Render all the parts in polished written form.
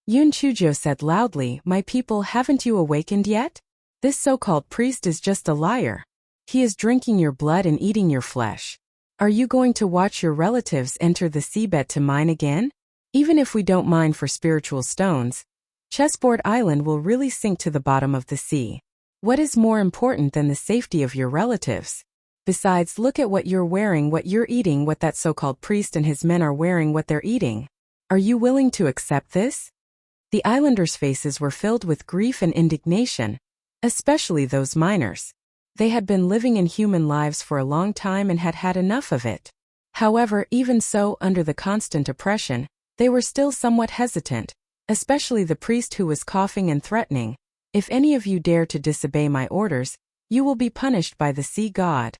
Yun Chujo said loudly, "My people, haven't you awakened yet? This so-called priest is just a liar. He is drinking your blood and eating your flesh. Are you going to watch your relatives enter the seabed to mine again? Even if we don't mine for spiritual stones, Chessboard Island will really sink to the bottom of the sea. What is more important than the safety of your relatives? Besides, look at what you're wearing, what you're eating, what that so-called priest and his men are wearing, what they're eating. Are you willing to accept this?" The islanders' faces were filled with grief and indignation, especially those miners. They had been living in human lives for a long time and had had enough of it. However, even so, under the constant oppression, they were still somewhat hesitant, especially the priest who was coughing and threatening, "If any of you dare to disobey my orders, you will be punished by the sea god."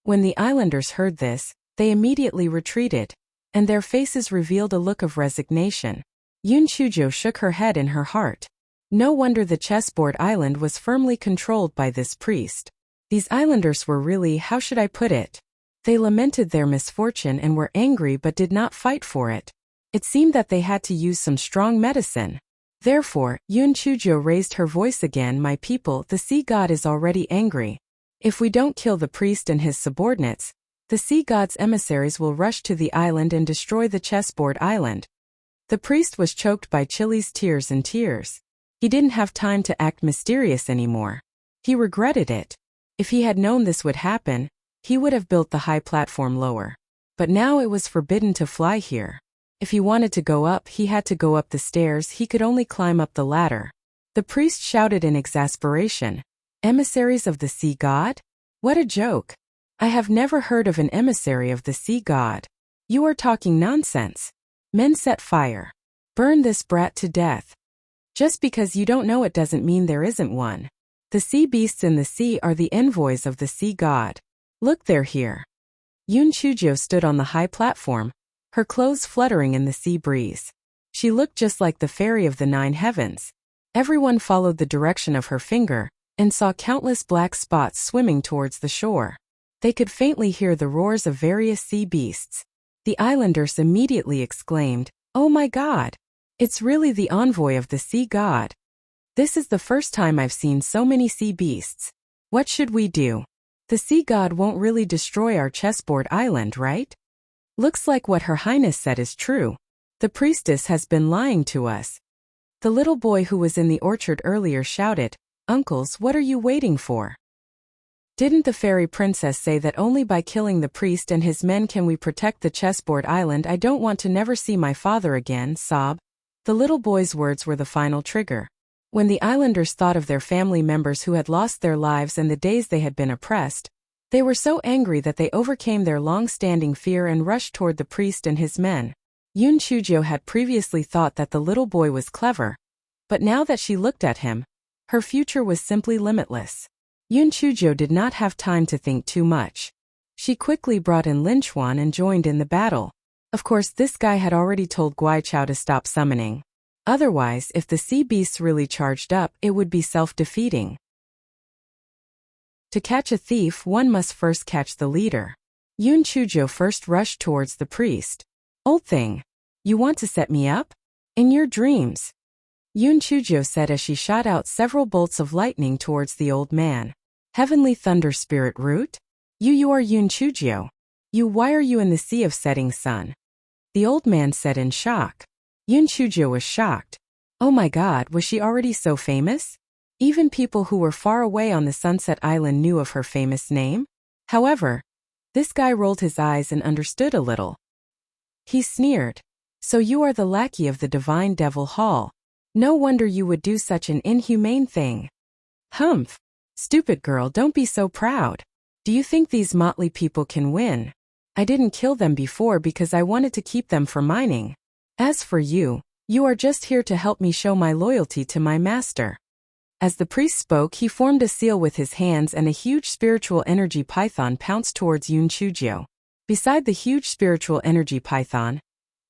When the islanders heard this, they immediately retreated, and their faces revealed a look of resignation. Yun Chujo shook her head in her heart. No wonder the chessboard island was firmly controlled by this priest. These islanders were really, how should I put it? They lamented their misfortune and were angry but did not fight for it. It seemed that they had to use some strong medicine. Therefore, Yun Chujo raised her voice again, "My people, the sea god is already angry. If we don't kill the priest and his subordinates, the sea god's emissaries will rush to the island and destroy the chessboard island." The priest was choked by Chili's tears and tears. He didn't have time to act mysterious anymore. He regretted it. If he had known this would happen, he would have built the high platform lower. But now it was forbidden to fly here. If he wanted to go up, he had to go up the stairs. He could only climb up the ladder. The priest shouted in exasperation, "Emissaries of the sea god? What a joke! I have never heard of an emissary of the sea god. You are talking nonsense. Men, set fire. Burn this brat to death. Just because you don't know it doesn't mean there isn't one. The sea beasts in the sea are the envoys of the sea god. Look, they're here." Yun Chujo stood on the high platform, her clothes fluttering in the sea breeze. She looked just like the fairy of the 9 heavens. Everyone followed the direction of her finger, and saw countless black spots swimming towards the shore. They could faintly hear the roars of various sea beasts. The islanders immediately exclaimed, "Oh my God! It's really the envoy of the sea god. This is the first time I've seen so many sea beasts. What should we do? The sea god won't really destroy our chessboard island, right? Looks like what Her Highness said is true. The priestess has been lying to us." The little boy who was in the orchard earlier shouted, "Uncles, what are you waiting for? Didn't the fairy princess say that only by killing the priest and his men can we protect the chessboard island? I don't want to never see my father again." Sob. The little boy's words were the final trigger. When the islanders thought of their family members who had lost their lives and the days they had been oppressed, they were so angry that they overcame their long-standing fear and rushed toward the priest and his men. Yun Chujo had previously thought that the little boy was clever, but now that she looked at him, her future was simply limitless. Yun Chujo did not have time to think too much. She quickly brought in Lin Chuan and joined in the battle. Of course, this guy had already told Guai Chao to stop summoning. Otherwise, if the sea beasts really charged up, it would be self-defeating. To catch a thief, one must first catch the leader. Yun Chujo first rushed towards the priest. "Old thing, you want to set me up? In your dreams," Yun Chujo said as she shot out several bolts of lightning towards the old man. "Heavenly thunder spirit root? You are Yun Chujo. Why are you in the sea of setting sun?" The old man said in shock. Yun Chujo was shocked. Oh my God, was she already so famous? Even people who were far away on the Sunset Island knew of her famous name. However, this guy rolled his eyes and understood a little. He sneered. "So you are the lackey of the divine devil Hall. No wonder you would do such an inhumane thing. Humph. Stupid girl, don't be so proud. Do you think these motley people can win? I didn't kill them before because I wanted to keep them for mining. As for you, you are just here to help me show my loyalty to my master." As the priest spoke, he formed a seal with his hands and a huge spiritual energy python pounced towards Yun Chujo. Beside the huge spiritual energy python,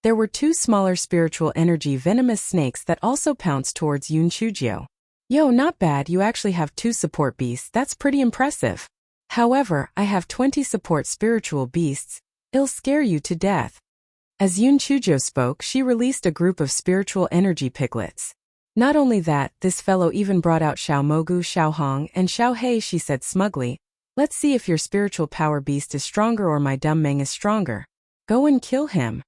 there were 2 smaller spiritual energy venomous snakes that also pounced towards Yun Chujo. "Yo, not bad, you actually have 2 support beasts, that's pretty impressive. However, I have 20 support spiritual beasts, it'll scare you to death." As Yun Chujo spoke, she released a group of spiritual energy piglets. Not only that, this fellow even brought out Xiao Mogu, Xiao Hong, and Xiao Hei. She said smugly, "Let's see if your spiritual power beast is stronger or my dumb Meng is stronger. Go and kill him."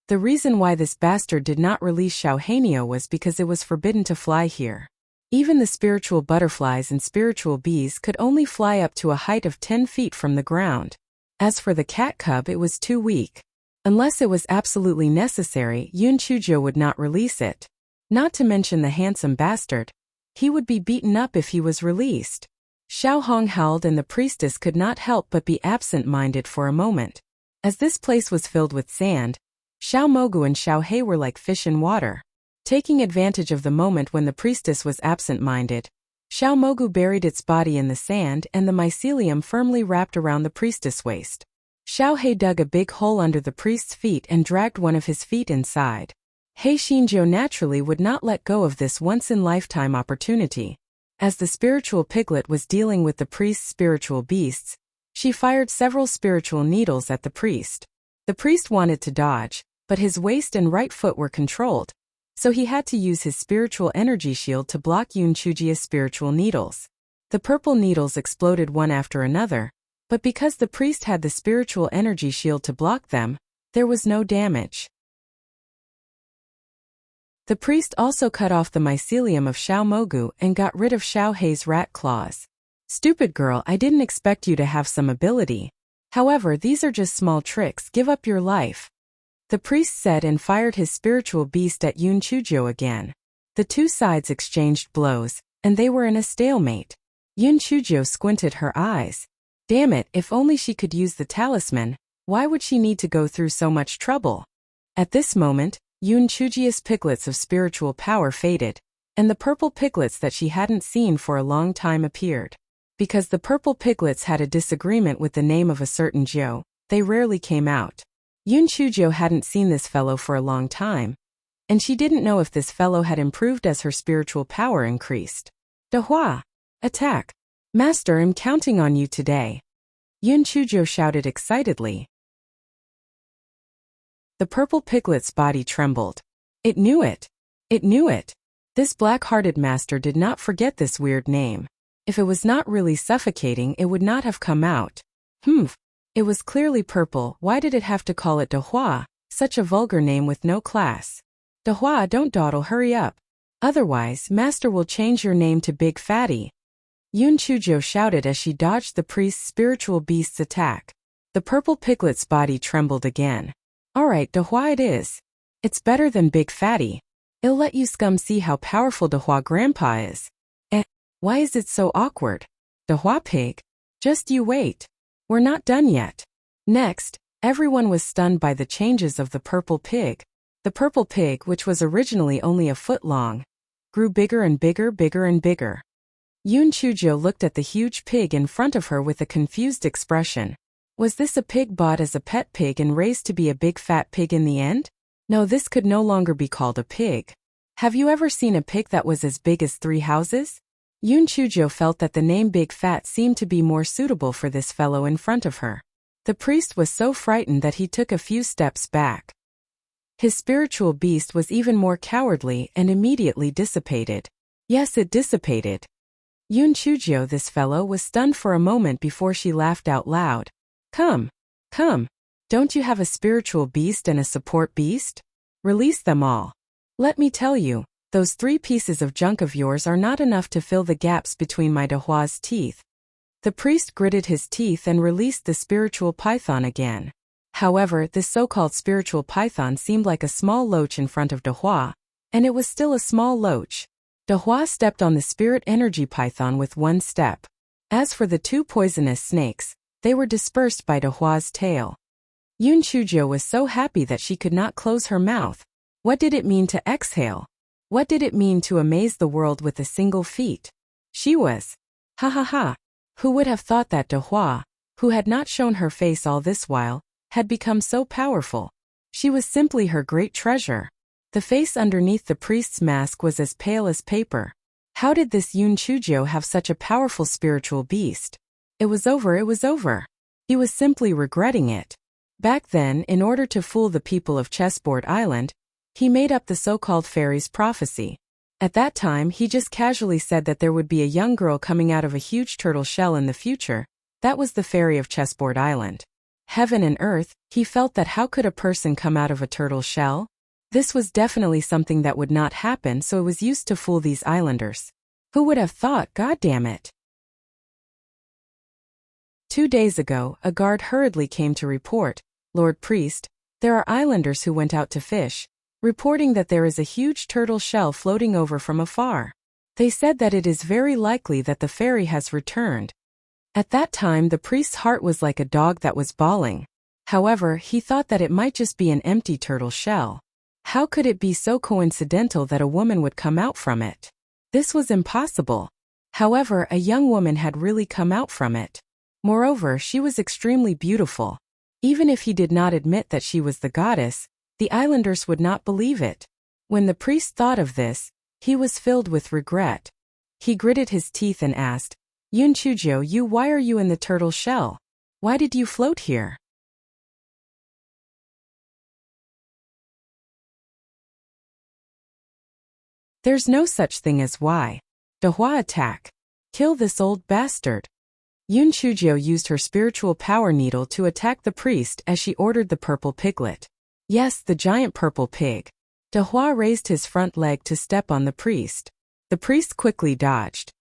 The reason why this bastard did not release Xiao Hanio was because it was forbidden to fly here. Even the spiritual butterflies and spiritual bees could only fly up to a height of 10 feet from the ground. As for the cat cub, it was too weak. Unless it was absolutely necessary, Yun Chujo would not release it. Not to mention the handsome bastard. He would be beaten up if he was released. Xiao Hong howled and the priestess could not help but be absent-minded for a moment. As this place was filled with sand, Xiao Mogu and Xiao Hei were like fish in water. Taking advantage of the moment when the priestess was absent-minded, Xiao Mogu buried its body in the sand and the mycelium firmly wrapped around the priestess' waist. Xiao Hei dug a big hole under the priest's feet and dragged one of his feet inside. Hei Xinjiu naturally would not let go of this once-in-lifetime opportunity. As the spiritual piglet was dealing with the priest's spiritual beasts, she fired several spiritual needles at the priest. The priest wanted to dodge, but his waist and right foot were controlled, so he had to use his spiritual energy shield to block Yun Chujia's spiritual needles. The purple needles exploded one after another, but because the priest had the spiritual energy shield to block them, there was no damage. The priest also cut off the mycelium of Xiao Mogu and got rid of Xiao Hei's rat claws. "Stupid girl, I didn't expect you to have some ability. However, these are just small tricks, give up your life," the priest said and fired his spiritual beast at Yun Chujo again. The two sides exchanged blows, and they were in a stalemate. Yun Chujo squinted her eyes. Damn it, if only she could use the talisman, why would she need to go through so much trouble? At this moment, Yun Chujia's piglets of spiritual power faded, and the purple piglets that she hadn't seen for a long time appeared. Because the purple piglets had a disagreement with the name of a certain Jiu, they rarely came out. Yun Chujo hadn't seen this fellow for a long time, and she didn't know if this fellow had improved as her spiritual power increased. "Dehua! Attack! Master, I'm counting on you today," Yun Chujo shouted excitedly. The purple piglet's body trembled. It knew it. It knew it. This black-hearted master did not forget this weird name. If it was not really suffocating, it would not have come out. It was clearly purple, why did it have to call it Dehua, such a vulgar name with no class? "Dehua, don't dawdle, hurry up. Otherwise, master will change your name to Big Fatty," Yun Chujo shouted as she dodged the priest's spiritual beast's attack. The purple piglet's body trembled again. "Alright, Dehua it is. It's better than Big Fatty. I'll let you scum see how powerful Dehua Grandpa is." Why is it so awkward? "Dehua Pig? Just you wait. We're not done yet." Next, everyone was stunned by the changes of the purple pig. The purple pig, which was originally only a foot long, grew bigger and bigger, bigger and bigger. Yun Chujo looked at the huge pig in front of her with a confused expression. Was this a pig bought as a pet pig and raised to be a big fat pig in the end? No, this could no longer be called a pig. Have you ever seen a pig that was as big as 3 houses? Yun Chujo felt that the name Big Fat seemed to be more suitable for this fellow in front of her. The priest was so frightened that he took a few steps back. His spiritual beast was even more cowardly and immediately dissipated. Yes, it dissipated. Yun Chujo, this fellow, was stunned for a moment before she laughed out loud. Come. Don't you have a spiritual beast and a support beast? Release them all. Let me tell you, those 3 pieces of junk of yours are not enough to fill the gaps between my Dehua's teeth." The priest gritted his teeth and released the spiritual python again. However, this so-called spiritual python seemed like a small loach in front of Dehua, and it was still a small loach. Dehua stepped on the spirit energy python with 1 step. As for the 2 poisonous snakes, they were dispersed by Dehua's tail. Yun Chujo was so happy that she could not close her mouth. What did it mean to exhale? What did it mean to amaze the world with a single feat? She was. Ha ha ha. Who would have thought that Dehua, who had not shown her face all this while, had become so powerful? She was simply her great treasure. The face underneath the priest's mask was as pale as paper. How did this Yun Chujo have such a powerful spiritual beast? It was over. He was simply regretting it. Back then, in order to fool the people of Chessboard Island, he made up the so-called fairy's prophecy. At that time, he just casually said that there would be a young girl coming out of a huge turtle shell in the future. That was the fairy of Chessboard Island. Heaven and earth, he felt that how could a person come out of a turtle shell? This was definitely something that would not happen, so it was used to fool these islanders. Who would have thought, goddammit? 2 days ago, a guard hurriedly came to report, Lord Priest, there are islanders who went out to fish, reporting that there is a huge turtle shell floating over from afar. They said that it is very likely that the fairy has returned. At that time the priest's heart was like a dog that was bawling. However, he thought that it might just be an empty turtle shell. How could it be so coincidental that a woman would come out from it? This was impossible. However, a young woman had really come out from it. Moreover, she was extremely beautiful. Even if he did not admit that she was the goddess, the islanders would not believe it. When the priest thought of this, he was filled with regret. He gritted his teeth and asked, Yunchujio, why are you in the turtle shell? Why did you float here? There's no such thing as why. Dehua attack. Kill this old bastard. Yunchujio used her spiritual power needle to attack the priest as she ordered the purple piglet. Yes, the giant purple pig. Dehua raised his front leg to step on the priest. The priest quickly dodged.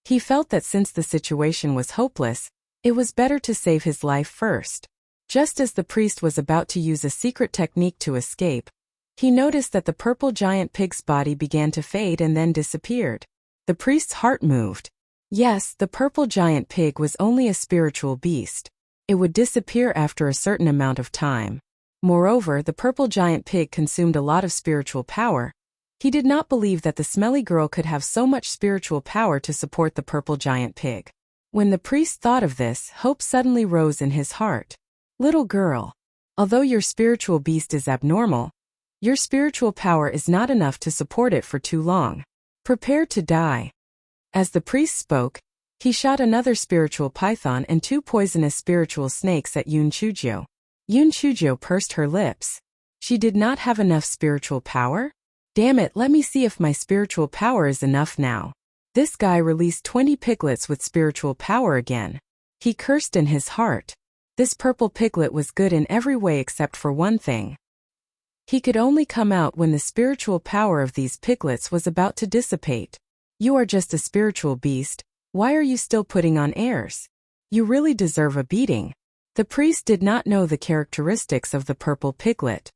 He felt that since the situation was hopeless, it was better to save his life first. Just as the priest was about to use a secret technique to escape, he noticed that the purple giant pig's body began to fade and then disappeared. The priest's heart moved. Yes, the purple giant pig was only a spiritual beast. It would disappear after a certain amount of time. Moreover, the purple giant pig consumed a lot of spiritual power. He did not believe that the smelly girl could have so much spiritual power to support the purple giant pig. When the priest thought of this, hope suddenly rose in his heart. Little girl, although your spiritual beast is abnormal, your spiritual power is not enough to support it for too long. Prepare to die. As the priest spoke, he shot another spiritual python and 2 poisonous spiritual snakes at Yunchujio. Yunchujio pursed her lips. She did not have enough spiritual power? Damn it, let me see if my spiritual power is enough now. This guy released 20 piglets with spiritual power again. He cursed in his heart. This purple piglet was good in every way except for one thing. He could only come out when the spiritual power of these piglets was about to dissipate. You are just a spiritual beast, why are you still putting on airs? You really deserve a beating. The priest did not know the characteristics of the purple piglet.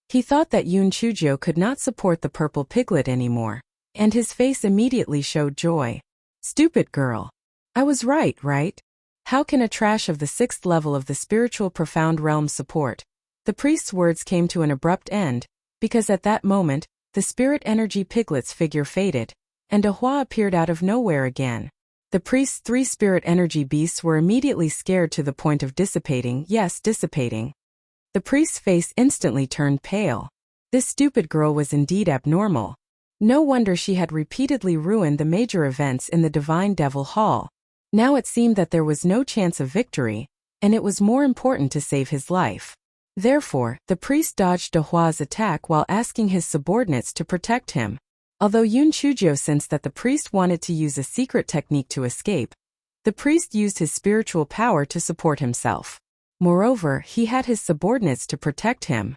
He thought that Yunchujio could not support the purple piglet anymore, and his face immediately showed joy. Stupid girl. I was right? How can a trash of the 6th level of the spiritual profound realm support? The priest's words came to an abrupt end, because at that moment, the spirit energy piglet's figure faded, and Dehua appeared out of nowhere again. The priest's 3 spirit energy beasts were immediately scared to the point of dissipating. The priest's face instantly turned pale. This stupid girl was indeed abnormal. No wonder she had repeatedly ruined the major events in the Divine Devil Hall. Now it seemed that there was no chance of victory, and it was more important to save his life. Therefore, the priest dodged Dehua's attack while asking his subordinates to protect him. Although Yunchujio sensed that the priest wanted to use a secret technique to escape, the priest used his spiritual power to support himself. Moreover, he had his subordinates to protect him.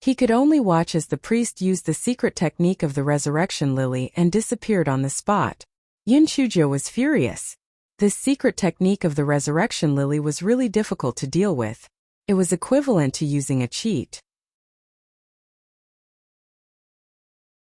He could only watch as the priest used the secret technique of the resurrection lily and disappeared on the spot. Yunchujio was furious. This secret technique of the resurrection lily was really difficult to deal with. It was equivalent to using a cheat.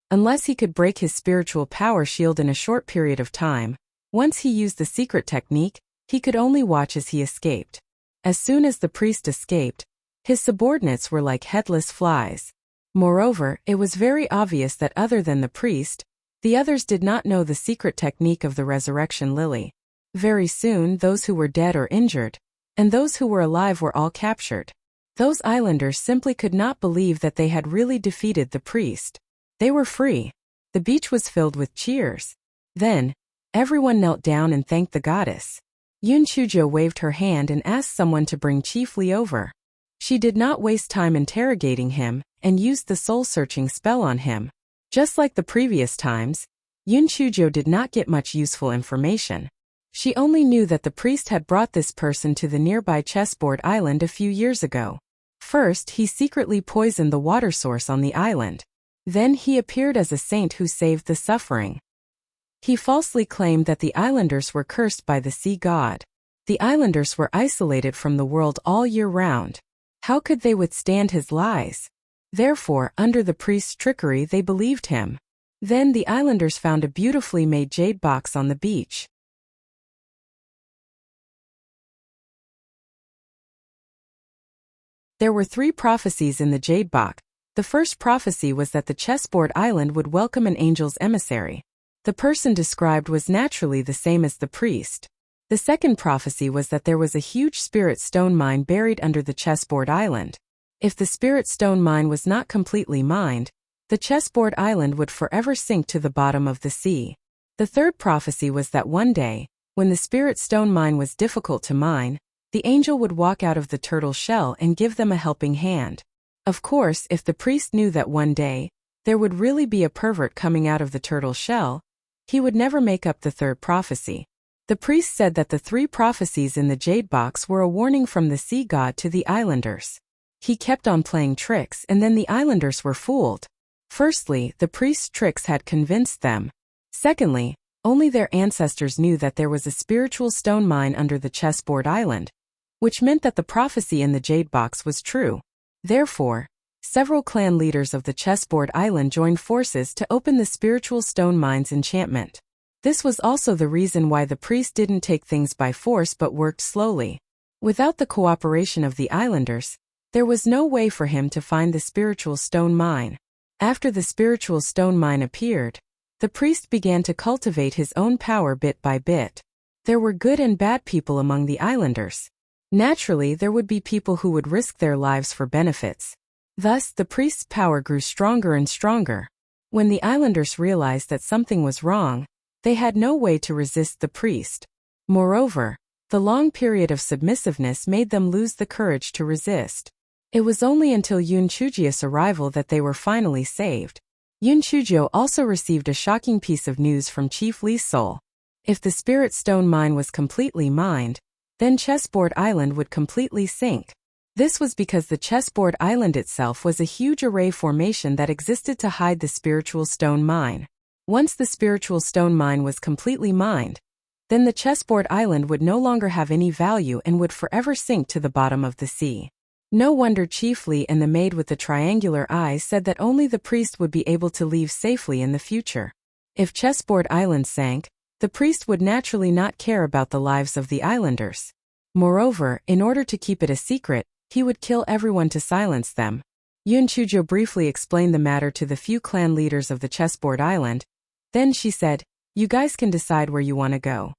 Unless he could break his spiritual power shield in a short period of time, once he used the secret technique, he could only watch as he escaped. As soon as the priest escaped, his subordinates were like headless flies. Moreover, it was very obvious that other than the priest, the others did not know the secret technique of the resurrection lily. Very soon those who were dead or injured, and those who were alive were all captured. Those islanders simply could not believe that they had really defeated the priest. They were free. The beach was filled with cheers. Then, everyone knelt down and thanked the goddess. Yun Chujo waved her hand and asked someone to bring Chief Li over. She did not waste time interrogating him, and used the soul-searching spell on him. Just like the previous times, Yun Chujo did not get much useful information. She only knew that the priest had brought this person to the nearby chessboard island a few years ago. First, he secretly poisoned the water source on the island. Then he appeared as a saint who saved the suffering. He falsely claimed that the islanders were cursed by the sea god. The islanders were isolated from the world all year round. How could they withstand his lies? Therefore, under the priest's trickery, they believed him. Then the islanders found a beautifully made jade box on the beach. There were 3 prophecies in the jade box. The first prophecy was that the chessboard island would welcome an angel's emissary. The person described was naturally the same as the priest. The second prophecy was that there was a huge spirit stone mine buried under the chessboard island. If the spirit stone mine was not completely mined, the chessboard island would forever sink to the bottom of the sea. The third prophecy was that one day, when the spirit stone mine was difficult to mine, the angel would walk out of the turtle shell and give them a helping hand. Of course, if the priest knew that one day, there would really be a pervert coming out of the turtle shell, he would never make up the third prophecy. The priest said that the 3 prophecies in the jade box were a warning from the sea god to the islanders. He kept on playing tricks, and then the islanders were fooled. Firstly, the priest's tricks had convinced them. Secondly, only their ancestors knew that there was a spiritual stone mine under the chessboard island, which meant that the prophecy in the jade box was true. Therefore, several clan leaders of the chessboard island joined forces to open the spiritual stone mine's enchantment. This was also the reason why the priest didn't take things by force but worked slowly. Without the cooperation of the islanders, there was no way for him to find the spiritual stone mine. After the spiritual stone mine appeared, the priest began to cultivate his own power bit by bit. There were good and bad people among the islanders. Naturally, there would be people who would risk their lives for benefits. Thus, the priest's power grew stronger and stronger. When the islanders realized that something was wrong, they had no way to resist the priest. Moreover, the long period of submissiveness made them lose the courage to resist. It was only until Yun Chujio's arrival that they were finally saved. Yun Chujio also received a shocking piece of news from Chief Li's soul. If the spirit stone mine was completely mined, then Chessboard Island would completely sink. This was because the Chessboard Island itself was a huge array formation that existed to hide the spiritual stone mine. Once the spiritual stone mine was completely mined, then the Chessboard Island would no longer have any value and would forever sink to the bottom of the sea. No wonder Chief Li and the maid with the triangular eyes said that only the priest would be able to leave safely in the future. If Chessboard Island sank, the priest would naturally not care about the lives of the islanders. Moreover, in order to keep it a secret, he would kill everyone to silence them. Yun Chujo briefly explained the matter to the few clan leaders of the Chessboard Island. Then she said, "You guys can decide where you want to go.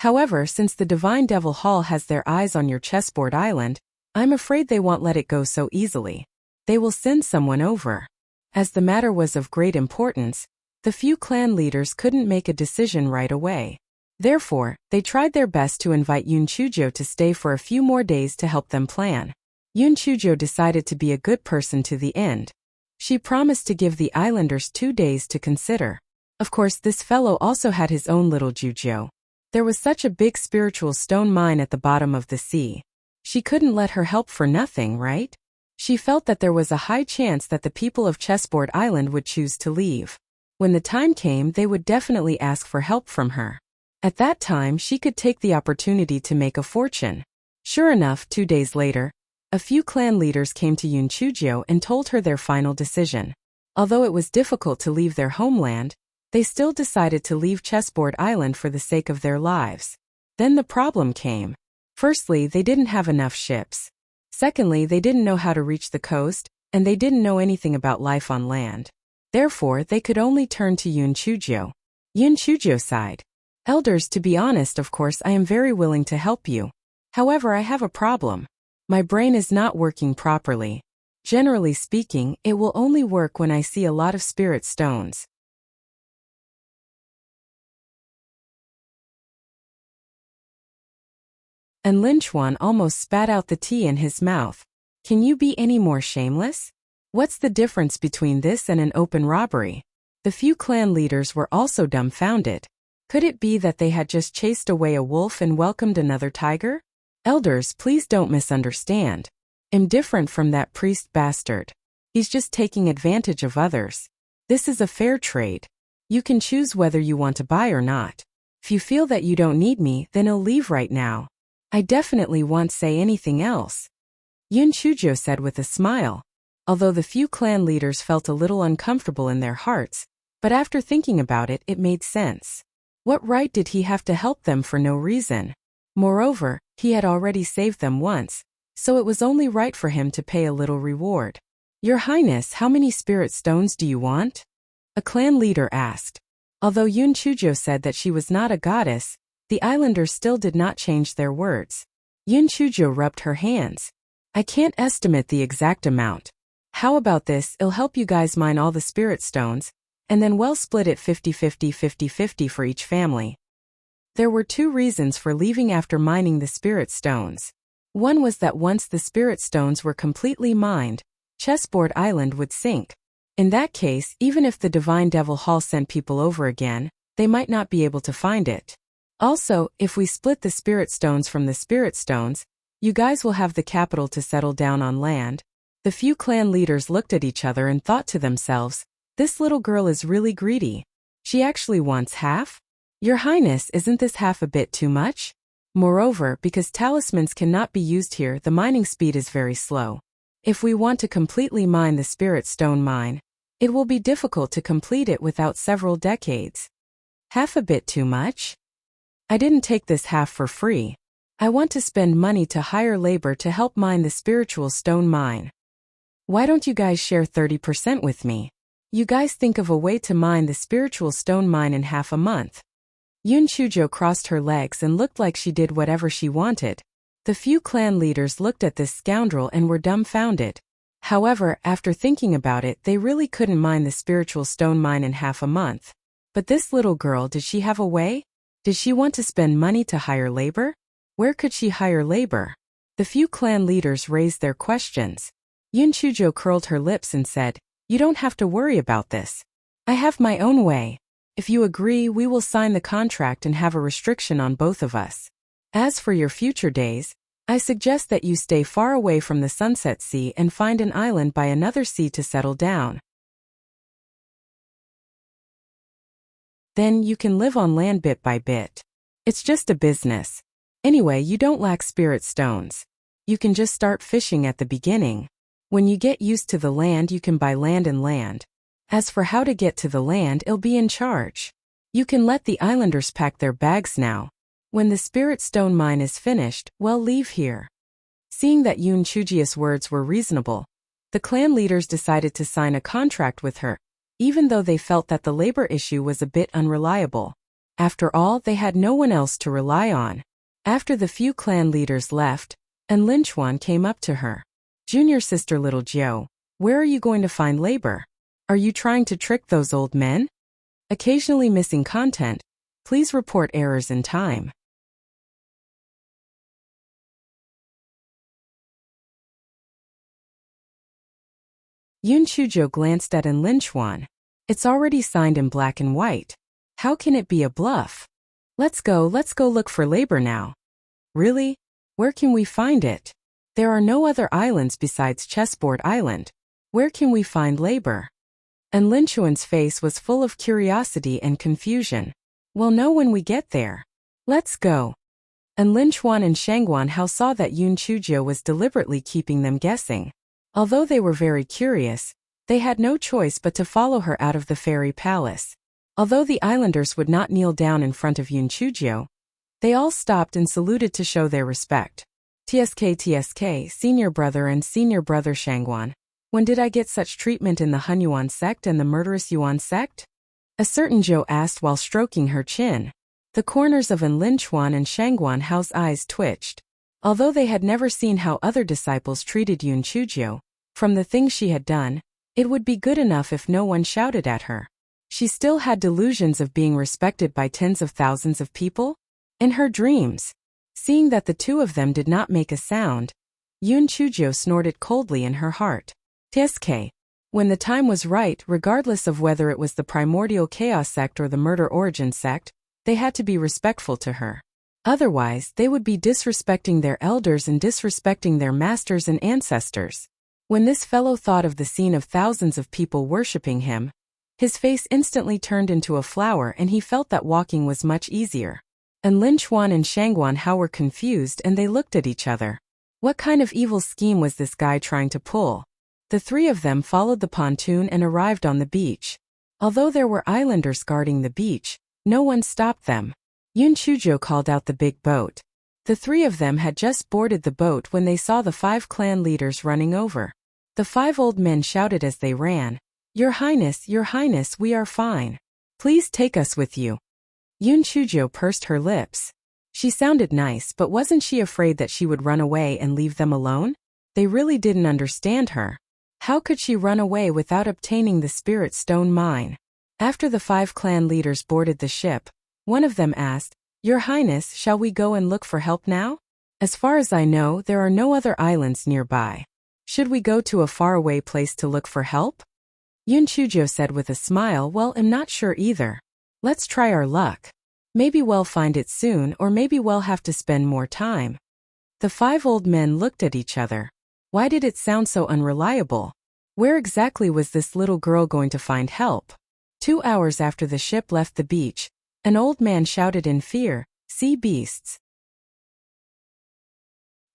However, since the Divine Devil Hall has their eyes on your Chessboard Island, I'm afraid they won't let it go so easily. They will send someone over." As the matter was of great importance, the few clan leaders couldn't make a decision right away. Therefore, they tried their best to invite Yun Chujo to stay for a few more days to help them plan. Yun Chujo decided to be a good person to the end. She promised to give the islanders 2 days to consider. Of course, this fellow also had his own little Jujo. There was such a big spiritual stone mine at the bottom of the sea. She couldn't let her help for nothing, right? She felt that there was a high chance that the people of Chessboard Island would choose to leave. When the time came, they would definitely ask for help from her. At that time, she could take the opportunity to make a fortune. Sure enough, 2 days later, a few clan leaders came to Yun Chujio and told her their final decision. Although it was difficult to leave their homeland, they still decided to leave Chessboard Island for the sake of their lives. Then the problem came. Firstly, they didn't have enough ships. Secondly, they didn't know how to reach the coast, and they didn't know anything about life on land. Therefore, they could only turn to Yun Chujio. Yun Chujio sighed. "Elders, to be honest, of course I am very willing to help you. However, I have a problem. My brain is not working properly. Generally speaking, it will only work when I see a lot of spirit stones. And Lin Chuan almost spat out the tea in his mouth. Can you be any more shameless? What's the difference between this and an open robbery? The few clan leaders were also dumbfounded. Could it be that they had just chased away a wolf and welcomed another tiger? Elders, please don't misunderstand. I'm different from that priest bastard. He's just taking advantage of others. This is a fair trade. You can choose whether you want to buy or not. If you feel that you don't need me, then I'll leave right now. I definitely won't say anything else. Yun Chuzhou said with a smile. Although the few clan leaders felt a little uncomfortable in their hearts, but after thinking about it, it made sense. What right did he have to help them for no reason? Moreover, he had already saved them once, so it was only right for him to pay a little reward. Your Highness, how many spirit stones do you want? A clan leader asked. Although Yun Chuzhou said that she was not a goddess, the islanders still did not change their words. Yun Chuzhou rubbed her hands. I can't estimate the exact amount. How about this, I'll help you guys mine all the spirit stones, and then we'll split it 50-50 for each family. There were two reasons for leaving after mining the spirit stones. One was that once the spirit stones were completely mined, Chessboard Island would sink. In that case, even if the Divine Devil Hall sent people over again, they might not be able to find it. Also, if we split the spirit stones from the spirit stones, you guys will have the capital to settle down on land. The few clan leaders looked at each other and thought to themselves, this little girl is really greedy. She actually wants half? Your Highness, isn't this half a bit too much? Moreover, because talismans cannot be used here, the mining speed is very slow. If we want to completely mine the spirit stone mine, it will be difficult to complete it without several decades. Half a bit too much? I didn't take this half for free. I want to spend money to hire labor to help mine the spiritual stone mine. Why don't you guys share 30% with me? You guys think of a way to mine the spiritual stone mine in half a month. Yun Chuzhou crossed her legs and looked like she did whatever she wanted. The few clan leaders looked at this scoundrel and were dumbfounded. However, after thinking about it, they really couldn't mine the spiritual stone mine in half a month. But this little girl, did she have a way? Did she want to spend money to hire labor? Where could she hire labor? The few clan leaders raised their questions. Yun Chuzhou curled her lips and said, you don't have to worry about this. I have my own way. If you agree, we will sign the contract and have a restriction on both of us. As for your future days, I suggest that you stay far away from the Sunset Sea and find an island by another sea to settle down. Then you can live on land bit by bit. It's just a business. Anyway, you don't lack spirit stones. You can just start fishing at the beginning. When you get used to the land, you can buy land and land. As for how to get to the land, I'll be in charge. You can let the islanders pack their bags now. When the spirit stone mine is finished, we'll leave here. Seeing that Yun Chuzhou's words were reasonable, the clan leaders decided to sign a contract with her, even though they felt that the labor issue was a bit unreliable. After all, they had no one else to rely on. After the few clan leaders left, and Lin Chuan came up to her. Junior sister little Jiao, where are you going to find labor? Are you trying to trick those old men? Occasionally missing content. Please report errors in time. Yun Chuzhou glanced at Lin Chuan. It's already signed in black and white. How can it be a bluff? Let's go look for labor now. Really? Where can we find it? There are no other islands besides Chessboard Island. Where can we find labor? And Lin Chuan's face was full of curiosity and confusion. We'll know when we get there. Let's go. And Lin Chuan and Shangguan Hao saw that Yun Chuzhou was deliberately keeping them guessing. Although they were very curious, they had no choice but to follow her out of the fairy palace. Although the islanders would not kneel down in front of Yun Chuzhou, they all stopped and saluted to show their respect. TSK, senior brother and senior brother Shangguan. When did I get such treatment in the Hun Yuan sect and the murderous Yuan sect? A certain Zhou asked while stroking her chin. The corners of Lin Chuan and Shangguan Hao's eyes twitched. Although they had never seen how other disciples treated Yun Chuzhou, from the things she had done, it would be good enough if no one shouted at her. She still had delusions of being respected by tens of thousands of people? In her dreams. Seeing that the two of them did not make a sound, Yun Chujo snorted coldly in her heart. TSK. When the time was right, regardless of whether it was the primordial chaos sect or the murder origin sect, they had to be respectful to her. Otherwise, they would be disrespecting their elders and disrespecting their masters and ancestors. When this fellow thought of the scene of thousands of people worshipping him, his face instantly turned into a flower and he felt that walking was much easier. And Lin Chuan and Shangguan Hao were confused and they looked at each other. What kind of evil scheme was this guy trying to pull? The three of them followed the pontoon and arrived on the beach. Although there were islanders guarding the beach, no one stopped them. Yun Chujo called out the big boat. The three of them had just boarded the boat when they saw the 5 clan leaders running over. The 5 old men shouted as they ran, Your Highness, we are fine. Please take us with you." Yun Chujo pursed her lips. She sounded nice, but wasn't she afraid that she would run away and leave them alone? They really didn't understand her. How could she run away without obtaining the Spirit Stone mine? After the 5 clan leaders boarded the ship, one of them asked, "Your Highness, shall we go and look for help now? As far as I know, there are no other islands nearby. Should we go to a faraway place to look for help?" Yun Chujo said with a smile, "Well, I'm not sure either. Let's try our luck. Maybe we'll find it soon, or maybe we'll have to spend more time." The 5 old men looked at each other. Why did it sound so unreliable? Where exactly was this little girl going to find help? 2 hours after the ship left the beach, an old man shouted in fear, "Sea beasts!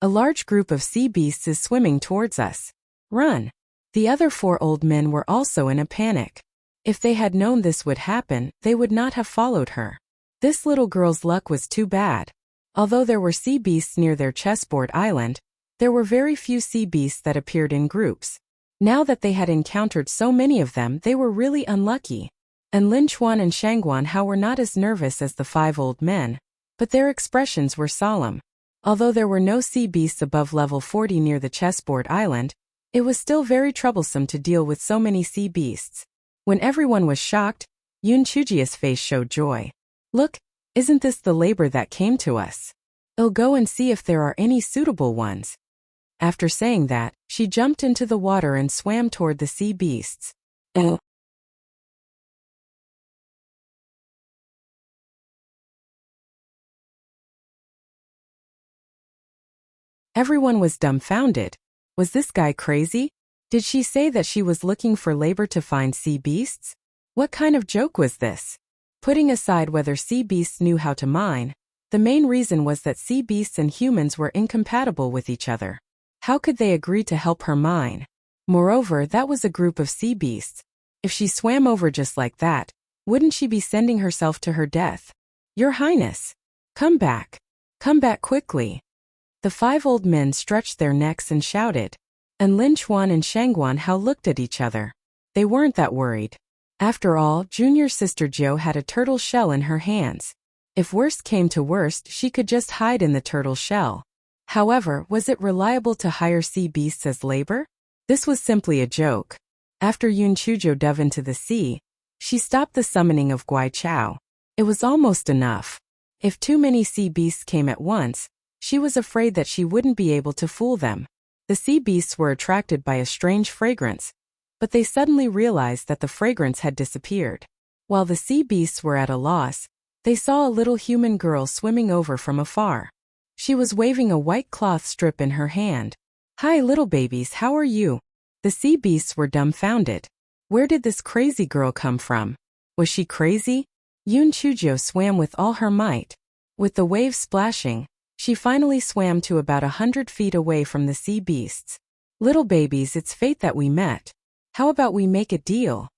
A large group of sea beasts is swimming towards us. Run!" The other 4 old men were also in a panic. If they had known this would happen, they would not have followed her. This little girl's luck was too bad. Although there were sea beasts near their chessboard island, there were very few sea beasts that appeared in groups. Now that they had encountered so many of them, they were really unlucky. And Lin Chuan and Shangguan Hao were not as nervous as the 5 old men, but their expressions were solemn. Although there were no sea beasts above level 40 near the chessboard island, it was still very troublesome to deal with so many sea beasts. When everyone was shocked, Yun Chujia's face showed joy. "Look, isn't this the labor that came to us? I'll go and see if there are any suitable ones." After saying that, she jumped into the water and swam toward the sea beasts. Everyone was dumbfounded. Was this guy crazy? Did she say that she was looking for labor to find sea beasts? What kind of joke was this? Putting aside whether sea beasts knew how to mine, the main reason was that sea beasts and humans were incompatible with each other. How could they agree to help her mine? Moreover, that was a group of sea beasts. If she swam over just like that, wouldn't she be sending herself to her death? "Your Highness! Come back! Come back quickly!" The 5 old men stretched their necks and shouted. And Lin Chuan and Shangguan Hao looked at each other. They weren't that worried. After all, junior sister Jo had a turtle shell in her hands. If worst came to worst, she could just hide in the turtle shell. However, was it reliable to hire sea beasts as labor? This was simply a joke. After Yun Chujo dove into the sea, she stopped the summoning of Guai Chao. It was almost enough. If too many sea beasts came at once, she was afraid that she wouldn't be able to fool them. The sea beasts were attracted by a strange fragrance, but they suddenly realized that the fragrance had disappeared. While the sea beasts were at a loss, they saw a little human girl swimming over from afar. She was waving a white cloth strip in her hand. "Hi, little babies, how are you?" The sea beasts were dumbfounded. Where did this crazy girl come from? Was she crazy? Yun Chujo swam with all her might. With the waves splashing, she finally swam to about 100 feet away from the sea beasts. "Little babies, it's fate that we met. How about we make a deal?"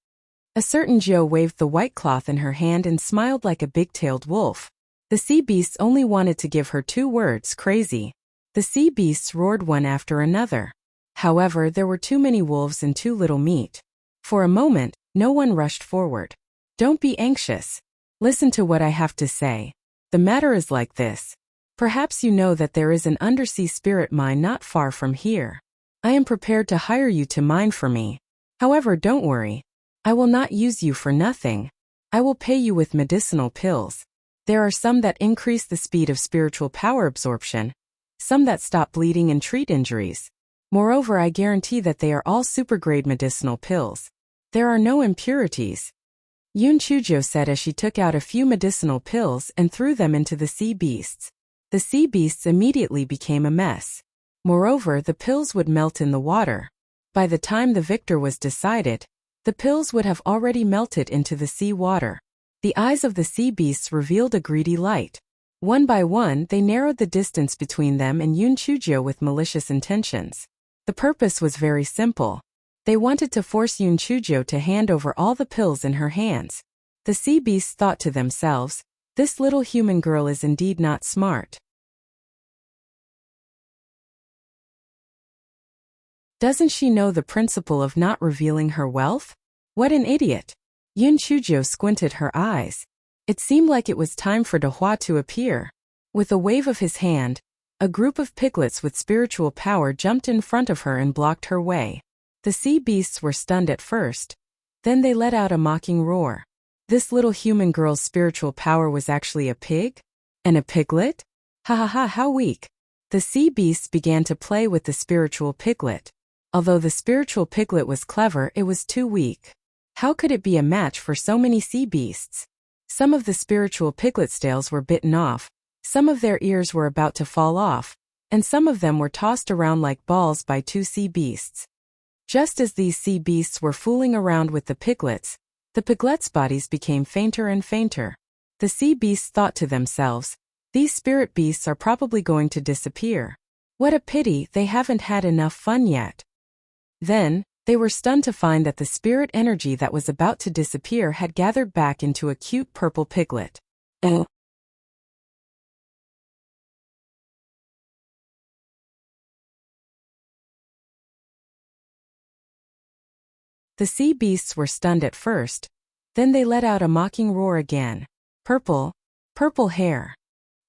A certain Joe waved the white cloth in her hand and smiled like a big-tailed wolf. The sea beasts only wanted to give her 2 words, crazy. The sea beasts roared one after another. However, there were too many wolves and too little meat. For a moment, no one rushed forward. "Don't be anxious. Listen to what I have to say. The matter is like this. Perhaps you know that there is an undersea spirit mine not far from here. I am prepared to hire you to mine for me. However, don't worry. I will not use you for nothing. I will pay you with medicinal pills. There are some that increase the speed of spiritual power absorption, some that stop bleeding and treat injuries. Moreover, I guarantee that they are all super-grade medicinal pills. There are no impurities. Yun Chujo said as she took out a few medicinal pills and threw them into the sea beasts. The sea beasts immediately became a mess. Moreover, the pills would melt in the water. By the time the victor was decided, the pills would have already melted into the sea water. The eyes of the sea beasts revealed a greedy light. One by one, they narrowed the distance between them and Yun Chujo with malicious intentions. The purpose was very simple. They wanted to force Yun Chujo to hand over all the pills in her hands. The sea beasts thought to themselves, this little human girl is indeed not smart. Doesn't she know the principle of not revealing her wealth? What an idiot! Yun Chujo squinted her eyes. It seemed like it was time for Dehua to appear. With a wave of his hand, a group of piglets with spiritual power jumped in front of her and blocked her way. The sea beasts were stunned at first. Then they let out a mocking roar. This little human girl's spiritual power was actually a pig? And a piglet? Ha ha ha, how weak. The sea beasts began to play with the spiritual piglet. Although the spiritual piglet was clever, it was too weak. How could it be a match for so many sea beasts? Some of the spiritual piglet's tails were bitten off, some of their ears were about to fall off, and some of them were tossed around like balls by two sea beasts. Just as these sea beasts were fooling around with the piglets' bodies became fainter and fainter. The sea beasts thought to themselves, these spirit beasts are probably going to disappear. What a pity they haven't had enough fun yet. Then, they were stunned to find that the spirit energy that was about to disappear had gathered back into a cute purple piglet. Oh. The sea beasts were stunned at first, then they let out a mocking roar again. Purple hair.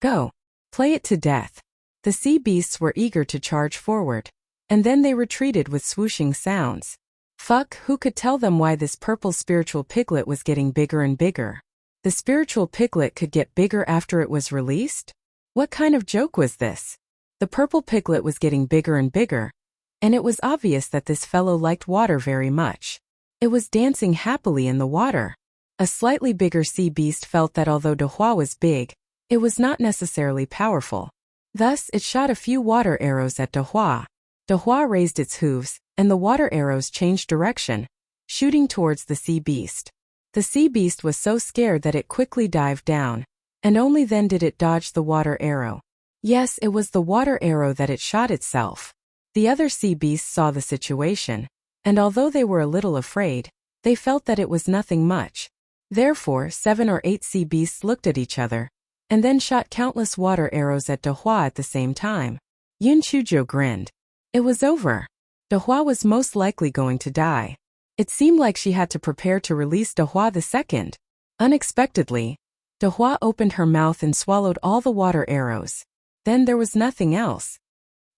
Go. Play it to death. The sea beasts were eager to charge forward, and then they retreated with swooshing sounds. Fuck, who could tell them why this purple spiritual piglet was getting bigger and bigger? The spiritual piglet could get bigger after it was released? What kind of joke was this? The purple piglet was getting bigger and bigger, and it was obvious that this fellow liked water very much. It was dancing happily in the water. A slightly bigger sea beast felt that although Dehua was big, it was not necessarily powerful. Thus, it shot a few water arrows at Dehua. Dehua raised its hooves, and the water arrows changed direction, shooting towards the sea beast. The sea beast was so scared that it quickly dived down, and only then did it dodge the water arrow. Yes, it was the water arrow that it shot itself. The other sea beasts saw the situation, and although they were a little afraid, they felt that it was nothing much. Therefore, 7 or 8 sea beasts looked at each other, and then shot countless water arrows at Dehua at the same time. Yun Chujo grinned. It was over. Dehua was most likely going to die. It seemed like she had to prepare to release Dehua II. Unexpectedly, Dehua opened her mouth and swallowed all the water arrows. Then there was nothing else.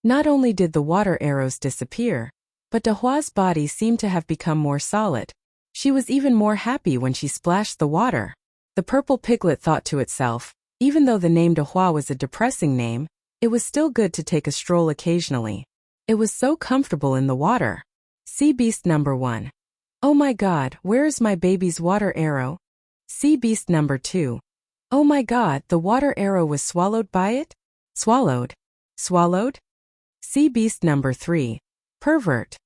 Not only did the water arrows disappear, but Dehua's body seemed to have become more solid. She was even more happy when she splashed the water. The purple piglet thought to itself, even though the name Dehua was a depressing name, it was still good to take a stroll occasionally. It was so comfortable in the water. Sea Beast number 1. Oh my god, where is my baby's water arrow? Sea Beast number 2. Oh my god, the water arrow was swallowed by it? Swallowed? Sea Beast number 3. Pervert.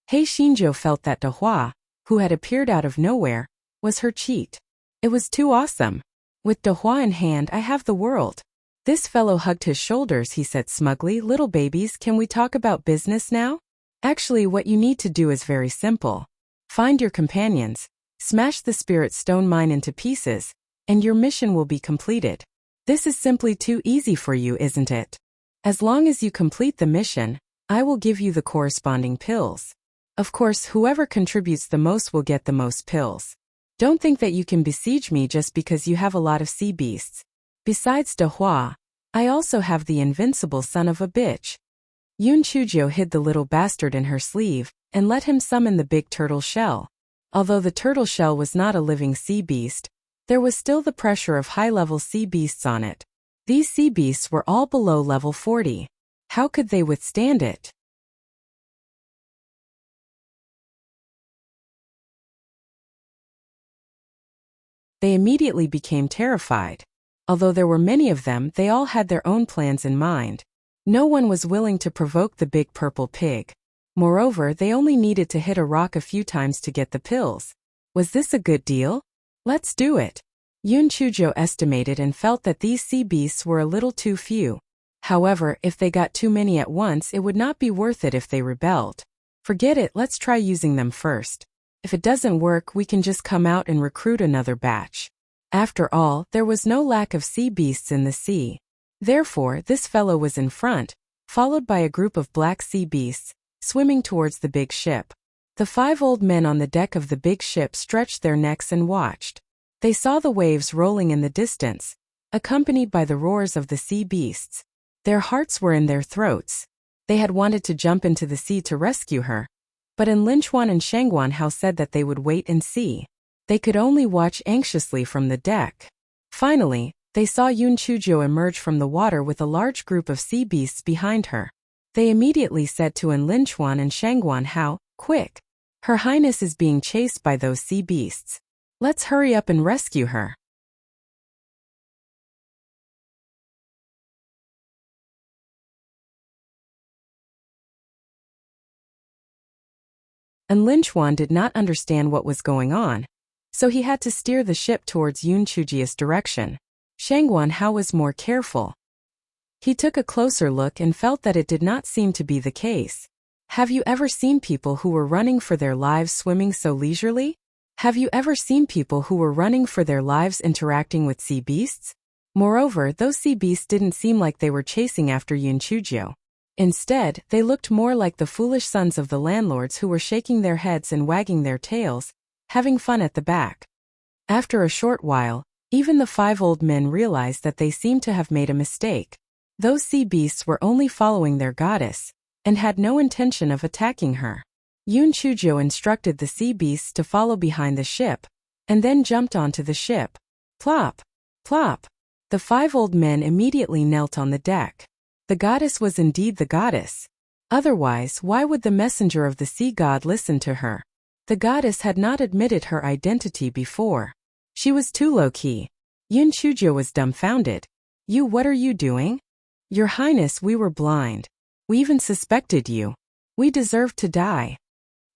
Hei Shinjo felt that Dehua, who had appeared out of nowhere, was her cheat. It was too awesome. With Dehua in hand, I have the world. This fellow hugged his shoulders. He said smugly, little babies, can we talk about business now? Actually, what you need to do is very simple. Find your companions, smash the spirit stone mine into pieces, and your mission will be completed. This is simply too easy for you, isn't it? As long as you complete the mission, I will give you the corresponding pills. Of course, whoever contributes the most will get the most pills. Don't think that you can besiege me just because you have a lot of sea beasts. Besides Dehua, I also have the invincible son of a bitch. Yun Chujo hid the little bastard in her sleeve, and let him summon the big turtle shell. Although the turtle shell was not a living sea beast, There was still the pressure of high-level sea beasts on it. These sea beasts were all below level 40. How could they withstand it? They immediately became terrified. Although there were many of them, they all had their own plans in mind. No one was willing to provoke the big purple pig. Moreover, they only needed to hit a rock a few times to get the pills. Was this a good deal? Let's do it. Yun Chujo estimated and felt that these sea beasts were a little too few. However, if they got too many at once, it would not be worth it if they rebelled. Forget it, let's try using them first. If it doesn't work, we can just come out and recruit another batch. After all, there was no lack of sea beasts in the sea. Therefore, this fellow was in front, followed by a group of black sea beasts, swimming towards the big ship. The 5 old men on the deck of the big ship stretched their necks and watched. They saw the waves rolling in the distance, accompanied by the roars of the sea beasts. Their hearts were in their throats. They had wanted to jump into the sea to rescue her. But Linchuan and Shangguan Hao said that they would wait and see. They could only watch anxiously from the deck. Finally, they saw Yun Chujo emerge from the water with a large group of sea beasts behind her. They immediately said to Linchuan and Shangguan Hao, "Quick! Her Highness is being chased by those sea beasts. Let's hurry up and rescue her." And Linchuan did not understand what was going on, so he had to steer the ship towards Yun Chujia's direction. Shangguan Hao was more careful. He took a closer look and felt that it did not seem to be the case. Have you ever seen people who were running for their lives swimming so leisurely? Have you ever seen people who were running for their lives interacting with sea beasts? Moreover, those sea beasts didn't seem like they were chasing after Yun Chujio. Instead, they looked more like the foolish sons of the landlords who were shaking their heads and wagging their tails, having fun at the back. After a short while, even the 5 old men realized that they seemed to have made a mistake. Those sea beasts were only following their goddess, and had no intention of attacking her. Yun Chujio instructed the sea beasts to follow behind the ship, and then jumped onto the ship. Plop! Plop! The 5 old men immediately knelt on the deck. The goddess was indeed the goddess. Otherwise, why would the messenger of the sea god listen to her? The goddess had not admitted her identity before. She was too low-key. Yun Chujio was dumbfounded. "You, what are you doing?" "Your Highness, we were blind. We even suspected you. We deserved to die."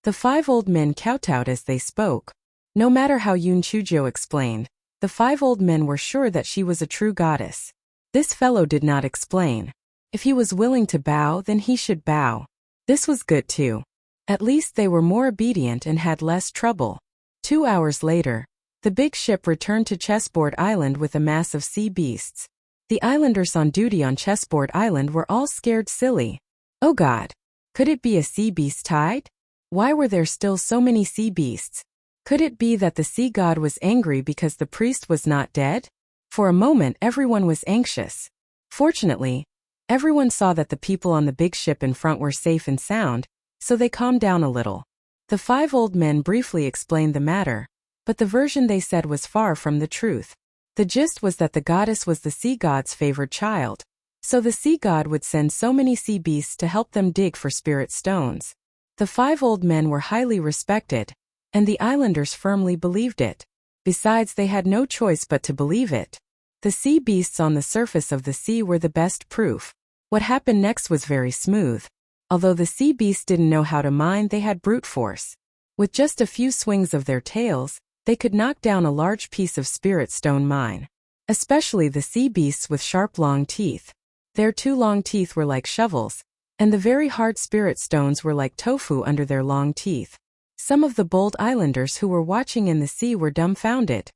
The 5 old men kowtowed as they spoke. No matter how Yun Chujio explained, the 5 old men were sure that she was a true goddess. This fellow did not explain. If he was willing to bow, then he should bow. This was good too. At least they were more obedient and had less trouble. 2 hours later, the big ship returned to Chessboard Island with a mass of sea beasts. The islanders on duty on Chessboard Island were all scared silly. Oh God! Could it be a sea beast tide? Why were there still so many sea beasts? Could it be that the sea god was angry because the priest was not dead? For a moment everyone was anxious. Fortunately, everyone saw that the people on the big ship in front were safe and sound, so they calmed down a little. The 5 old men briefly explained the matter, but the version they said was far from the truth. The gist was that the goddess was the sea god's favored child, so the sea god would send so many sea beasts to help them dig for spirit stones. The 5 old men were highly respected, and the islanders firmly believed it. Besides, they had no choice but to believe it. The sea beasts on the surface of the sea were the best proof. What happened next was very smooth. Although the sea beasts didn't know how to mine, they had brute force. With just a few swings of their tails, they could knock down a large piece of spirit stone mine. Especially the sea beasts with sharp long teeth. Their 2 long teeth were like shovels, and the very hard spirit stones were like tofu under their long teeth. Some of the bold islanders who were watching in the sea were dumbfounded.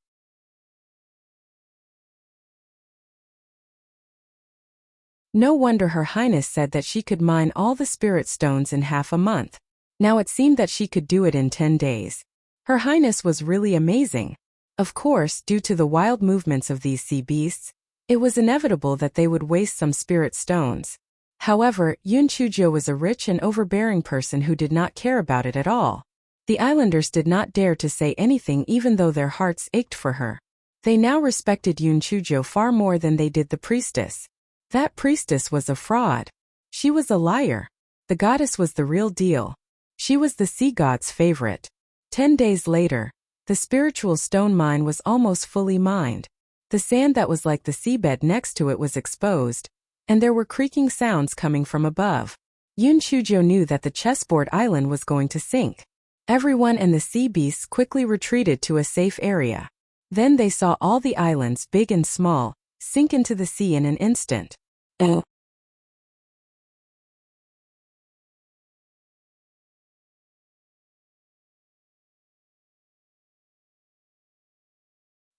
No wonder Her Highness said that she could mine all the spirit stones in half a month. Now it seemed that she could do it in 10 days. Her Highness was really amazing. Of course, due to the wild movements of these sea beasts, it was inevitable that they would waste some spirit stones. However, Yun Chujio was a rich and overbearing person who did not care about it at all. The islanders did not dare to say anything even though their hearts ached for her. They now respected Yun Chujo far more than they did the priestess. That priestess was a fraud. She was a liar. The goddess was the real deal. She was the sea god's favorite. 10 days later, the spiritual stone mine was almost fully mined. The sand that was like the seabed next to it was exposed, and there were creaking sounds coming from above. Yun Chujo knew that the chessboard island was going to sink. Everyone and the sea beasts quickly retreated to a safe area. Then they saw all the islands, big and small, sink into the sea in an instant.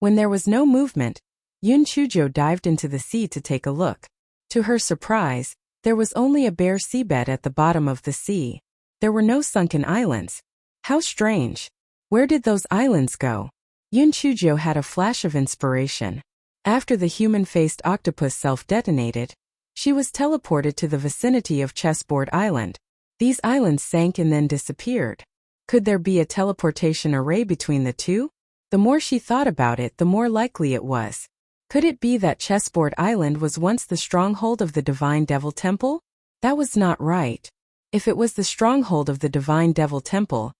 When there was no movement, Yun Chujo dived into the sea to take a look. To her surprise, there was only a bare seabed at the bottom of the sea. There were no sunken islands. How strange. Where did those islands go? Yun Chujo had a flash of inspiration. After the human-faced octopus self-detonated, she was teleported to the vicinity of Chessboard Island. These islands sank and then disappeared. Could there be a teleportation array between the two? The more she thought about it, the more likely it was. Could it be that Chessboard Island was once the stronghold of the Divine Devil Temple? That was not right. If it was the stronghold of the Divine Devil Temple,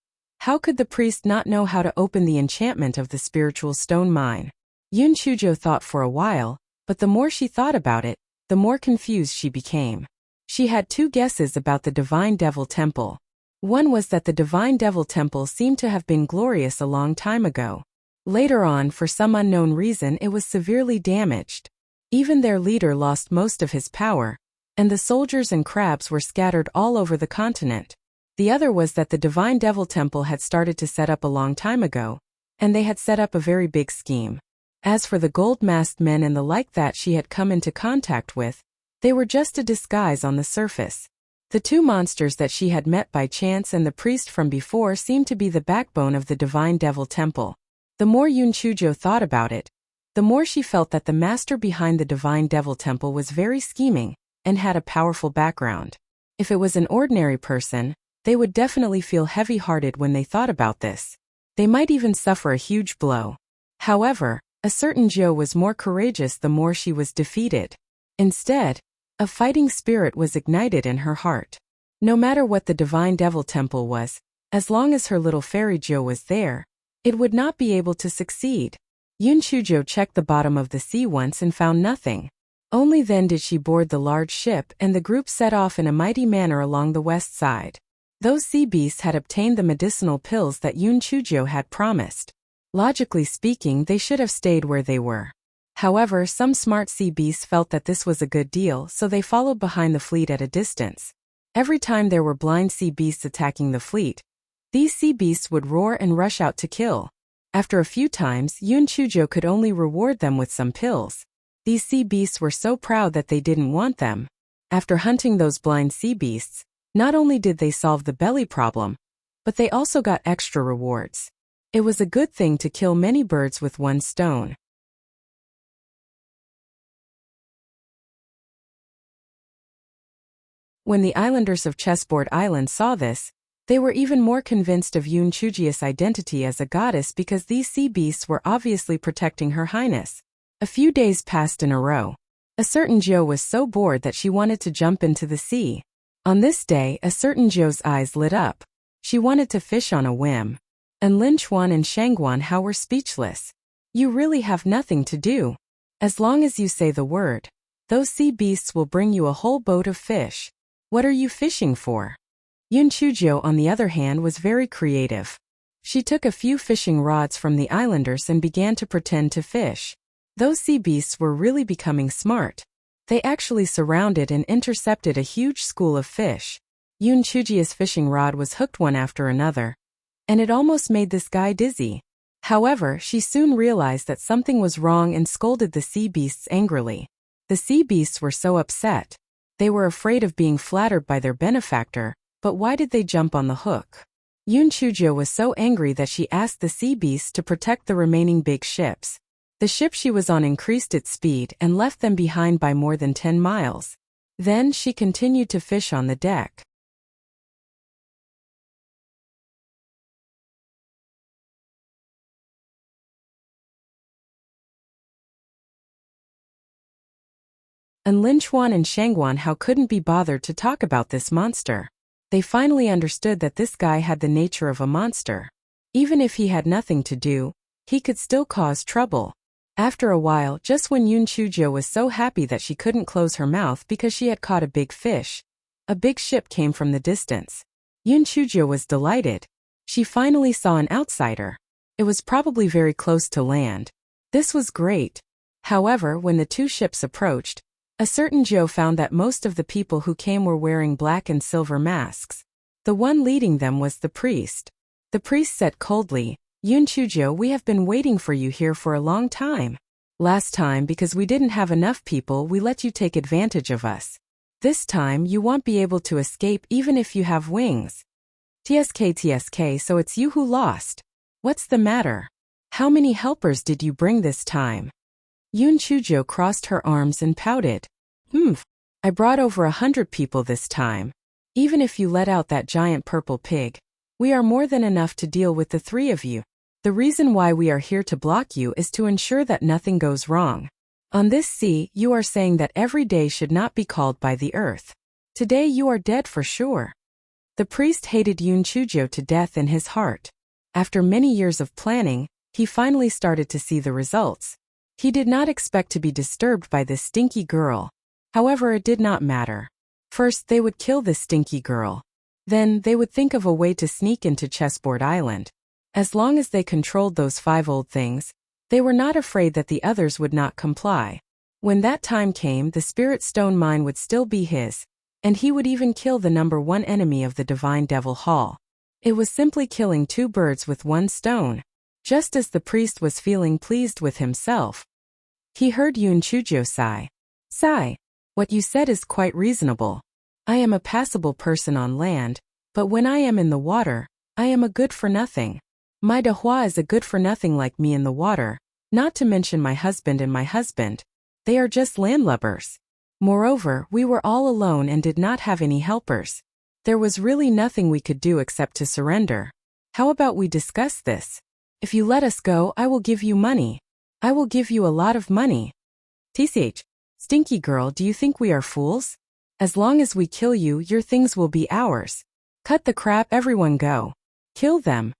how could the priest not know how to open the enchantment of the spiritual stone mine? Yun Chujo thought for a while, but the more she thought about it, the more confused she became. She had two guesses about the Divine Devil Temple. One was that the Divine Devil Temple seemed to have been glorious a long time ago. Later on, for some unknown reason, it was severely damaged. Even their leader lost most of his power, and the soldiers and crabs were scattered all over the continent. The other was that the Divine Devil Temple had started to set up a long time ago, and they had set up a very big scheme. As for the gold-masked men and the like that she had come into contact with, they were just a disguise on the surface. The two monsters that she had met by chance and the priest from before seemed to be the backbone of the Divine Devil Temple. The more Yun Chujo thought about it, the more she felt that the master behind the Divine Devil Temple was very scheming and had a powerful background. If it was an ordinary person, they would definitely feel heavy-hearted when they thought about this. They might even suffer a huge blow. However, a certain Jo was more courageous the more she was defeated. Instead, a fighting spirit was ignited in her heart. No matter what the Divine Devil Temple was, as long as her little fairy Jo was there, it would not be able to succeed. Yun Chujo checked the bottom of the sea once and found nothing. Only then did she board the large ship and the group set off in a mighty manner along the west side. Those sea beasts had obtained the medicinal pills that Yun Chujo had promised. Logically speaking, they should have stayed where they were. However, some smart sea beasts felt that this was a good deal, so they followed behind the fleet at a distance. Every time there were blind sea beasts attacking the fleet, these sea beasts would roar and rush out to kill. After a few times, Yun Chujo could only reward them with some pills. These sea beasts were so proud that they didn't want them. After hunting those blind sea beasts, not only did they solve the belly problem, but they also got extra rewards. It was a good thing to kill many birds with one stone. When the islanders of Chessboard Island saw this, they were even more convinced of Yun Chujia's identity as a goddess because these sea beasts were obviously protecting her highness. A few days passed in a row. A certain Jo was so bored that she wanted to jump into the sea. On this day, a certain Jo's eyes lit up. She wanted to fish on a whim. And Lin Chuan and Shangguan Hao were speechless. You really have nothing to do. As long as you say the word, those sea beasts will bring you a whole boat of fish. What are you fishing for? Yun Chujo, on the other hand, was very creative. She took a few fishing rods from the islanders and began to pretend to fish. Those sea beasts were really becoming smart. They actually surrounded and intercepted a huge school of fish. Yun Chujia's fishing rod was hooked one after another, and it almost made this guy dizzy. However, she soon realized that something was wrong and scolded the sea beasts angrily. The sea beasts were so upset. They were afraid of being flattered by their benefactor, but why did they jump on the hook? Yun Chujo was so angry that she asked the sea beasts to protect the remaining big ships. The ship she was on increased its speed and left them behind by more than 10 miles. Then she continued to fish on the deck. And Linchuan and Shangguan how couldn't be bothered to talk about this monster. They finally understood that this guy had the nature of a monster. Even if he had nothing to do, he could still cause trouble. After a while, just when Yun Chuzhou was so happy that she couldn't close her mouth because she had caught a big fish, a big ship came from the distance. Yun Chuzhou was delighted. She finally saw an outsider. It was probably very close to land. This was great. However, when the two ships approached, a certain Zhou found that most of the people who came were wearing black and silver masks. The one leading them was the priest. The priest said coldly, "Yun Chuzhou, we have been waiting for you here for a long time. Last time, because we didn't have enough people, we let you take advantage of us. This time, you won't be able to escape even if you have wings. TSK, so it's you who lost. What's the matter? How many helpers did you bring this time?" Yun Chuzhou crossed her arms and pouted. I brought over 100 people this time. Even if you let out that giant purple pig, we are more than enough to deal with the three of you. The reason why we are here to block you is to ensure that nothing goes wrong. On this sea, you are saying that every day should not be called by the earth. Today you are dead for sure. The priest hated Yun Chuzhou to death in his heart. After many years of planning, he finally started to see the results. He did not expect to be disturbed by this stinky girl. However, it did not matter. First, they would kill this stinky girl. Then, they would think of a way to sneak into Chessboard Island. As long as they controlled those 5 old things, they were not afraid that the others would not comply. When that time came, the Spirit Stone Mine would still be his, and he would even kill the #1 enemy of the Divine Devil Hall. It was simply killing 2 birds with 1 stone. Just as the priest was feeling pleased with himself, he heard Yun Chuzhou sigh. "Sigh, what you said is quite reasonable. I am a passable person on land, but when I am in the water, I am a good-for-nothing. My Dehua is a good-for-nothing like me in the water, not to mention my husband and my husband. They are just landlubbers. Moreover, we were all alone and did not have any helpers. There was really nothing we could do except to surrender. How about we discuss this? If you let us go, I will give you money. I will give you a lot of money." "TCH, stinky girl, do you think we are fools? As long as we kill you, your things will be ours. Cut the crap, everyone go. Kill them."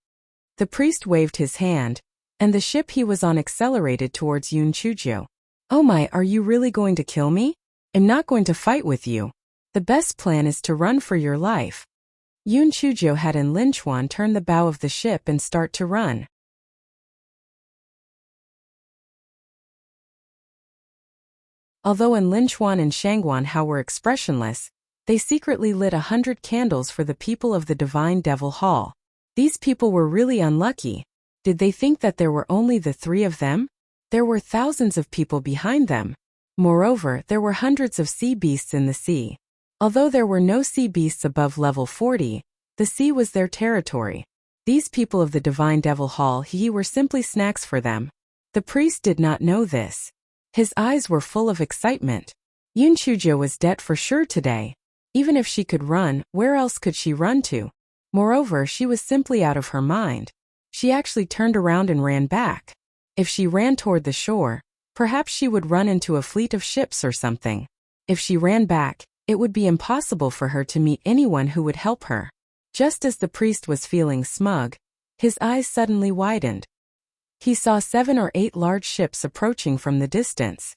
The priest waved his hand, and the ship he was on accelerated towards Yun Chuzhou. "Oh my, are you really going to kill me? I'm not going to fight with you. The best plan is to run for your life." Yun Chuzhou had in Linchuan turn the bow of the ship and start to run. Although in Linchuan and Shangguan Hao were expressionless, they secretly lit 100 candles for the people of the Divine Devil Hall. These people were really unlucky. Did they think that there were only the 3 of them? There were thousands of people behind them. Moreover, there were hundreds of sea beasts in the sea. Although there were no sea beasts above level 40, the sea was their territory. These people of the Divine Devil Hall were simply snacks for them. The priest did not know this. His eyes were full of excitement. Yun Chuzhou was dead for sure today. Even if she could run, where else could she run to? Moreover, she was simply out of her mind. She actually turned around and ran back. If she ran toward the shore, perhaps she would run into a fleet of ships or something. If she ran back, it would be impossible for her to meet anyone who would help her. Just as the priest was feeling smug, his eyes suddenly widened. He saw 7 or 8 large ships approaching from the distance.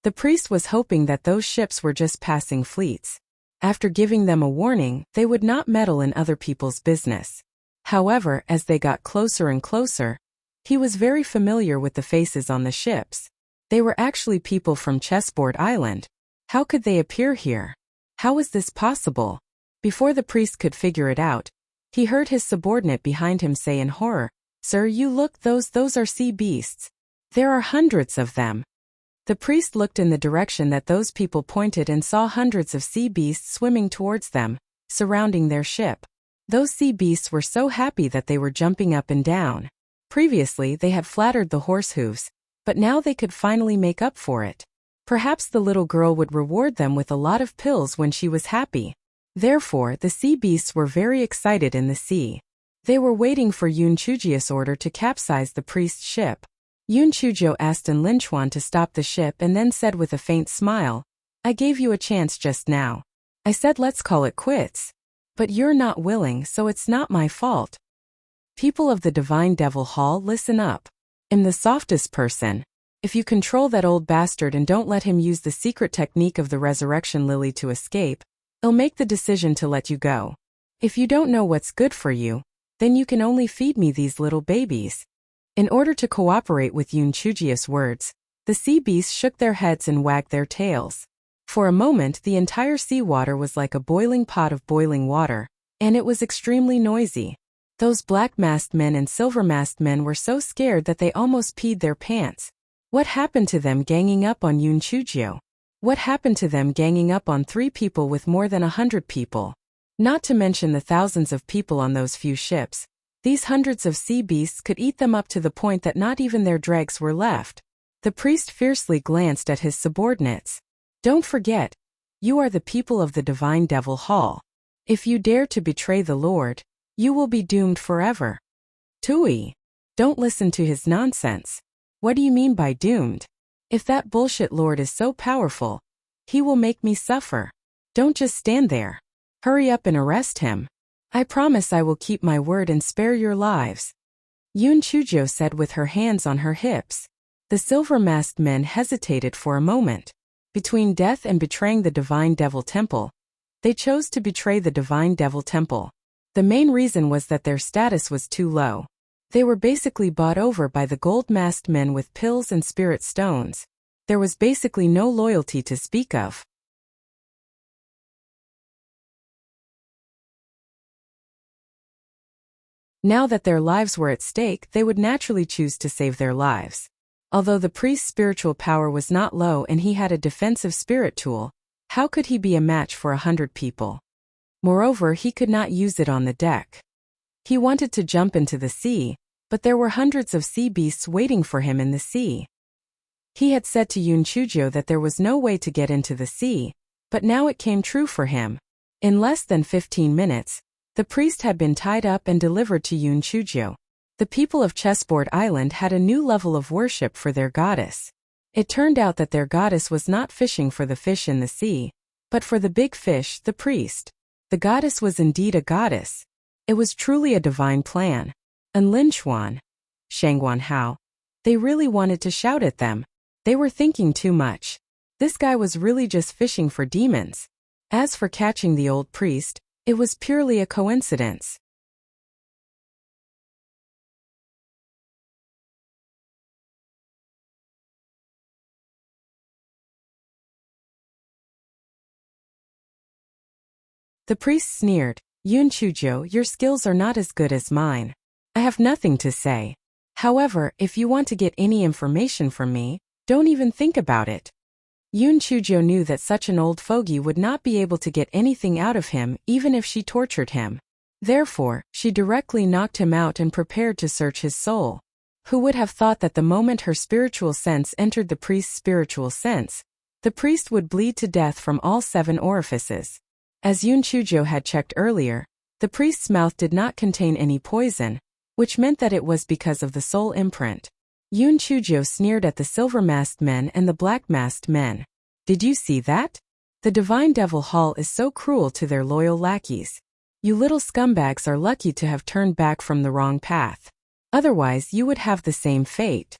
The priest was hoping that those ships were just passing fleets. After giving them a warning, they would not meddle in other people's business. However, as they got closer and closer, he was very familiar with the faces on the ships. They were actually people from Chessboard Island. How could they appear here? How was this possible? Before the priest could figure it out, he heard his subordinate behind him say in horror, "Sir, you look, those are sea beasts. There are hundreds of them." The priest looked in the direction that those people pointed and saw hundreds of sea beasts swimming towards them, surrounding their ship. Those sea beasts were so happy that they were jumping up and down. Previously, they had flattered the horse hooves, but now they could finally make up for it. Perhaps the little girl would reward them with a lot of pills when she was happy. Therefore, the sea beasts were very excited in the sea. They were waiting for Yun Chujia's order to capsize the priest's ship. Yun Chujio asked Lin Chuan to stop the ship and then said with a faint smile, "I gave you a chance just now. I said let's call it quits. But you're not willing, so it's not my fault." People of the Divine Devil Hall, listen up. I'm the softest person. If you control that old bastard and don't let him use the secret technique of the resurrection lily to escape, I'll make the decision to let you go. If you don't know what's good for you, then you can only feed me these little babies. In order to cooperate with Yun Chujia's words, the sea beasts shook their heads and wagged their tails. For a moment the entire seawater was like a boiling pot of boiling water, and it was extremely noisy. Those black-masked men and silver-masked men were so scared that they almost peed their pants. What happened to them ganging up on Yun Chujio? What happened to them ganging up on 3 people with more than 100 people? Not to mention the thousands of people on those few ships. These hundreds of sea beasts could eat them up to the point that not even their dregs were left. The priest fiercely glanced at his subordinates. "Don't forget, you are the people of the Divine Devil Hall. If you dare to betray the Lord, you will be doomed forever." "Tui, don't listen to his nonsense. What do you mean by doomed? If that bullshit Lord is so powerful, he will make me suffer. Don't just stand there. Hurry up and arrest him. I promise I will keep my word and spare your lives," Yun Chujio said with her hands on her hips. The silver-masked men hesitated for a moment. Between death and betraying the Divine Devil Temple, they chose to betray the Divine Devil Temple. The main reason was that their status was too low. They were basically bought over by the gold-masked men with pills and spirit stones. There was basically no loyalty to speak of. Now that their lives were at stake, they would naturally choose to save their lives. Although the priest's spiritual power was not low and he had a defensive spirit tool, how could he be a match for 100 people? Moreover, he could not use it on the deck. He wanted to jump into the sea, but there were hundreds of sea beasts waiting for him in the sea. He had said to Yun Chujio that there was no way to get into the sea, but now it came true for him. In less than 15 minutes, the priest had been tied up and delivered to Yun Chujio. The people of Chessboard Island had a new level of worship for their goddess. It turned out that their goddess was not fishing for the fish in the sea, but for the big fish, the priest. The goddess was indeed a goddess. It was truly a divine plan. And Lin Chuan, Shangguan Hao, they really wanted to shout at them. They were thinking too much. This guy was really just fishing for demons. As for catching the old priest, it was purely a coincidence. The priest sneered, "Yun Chujio, your skills are not as good as mine. I have nothing to say. However, if you want to get any information from me, don't even think about it." Yun Chujio knew that such an old fogey would not be able to get anything out of him even if she tortured him. Therefore, she directly knocked him out and prepared to search his soul. Who would have thought that the moment her spiritual sense entered the priest's spiritual sense, the priest would bleed to death from all 7 orifices. As Yun Chujio had checked earlier, the priest's mouth did not contain any poison, which meant that it was because of the soul imprint. Yun Chujio sneered at the silver-masked men and the black-masked men. "Did you see that? The Divine Devil Hall is so cruel to their loyal lackeys. You little scumbags are lucky to have turned back from the wrong path. Otherwise you would have the same fate."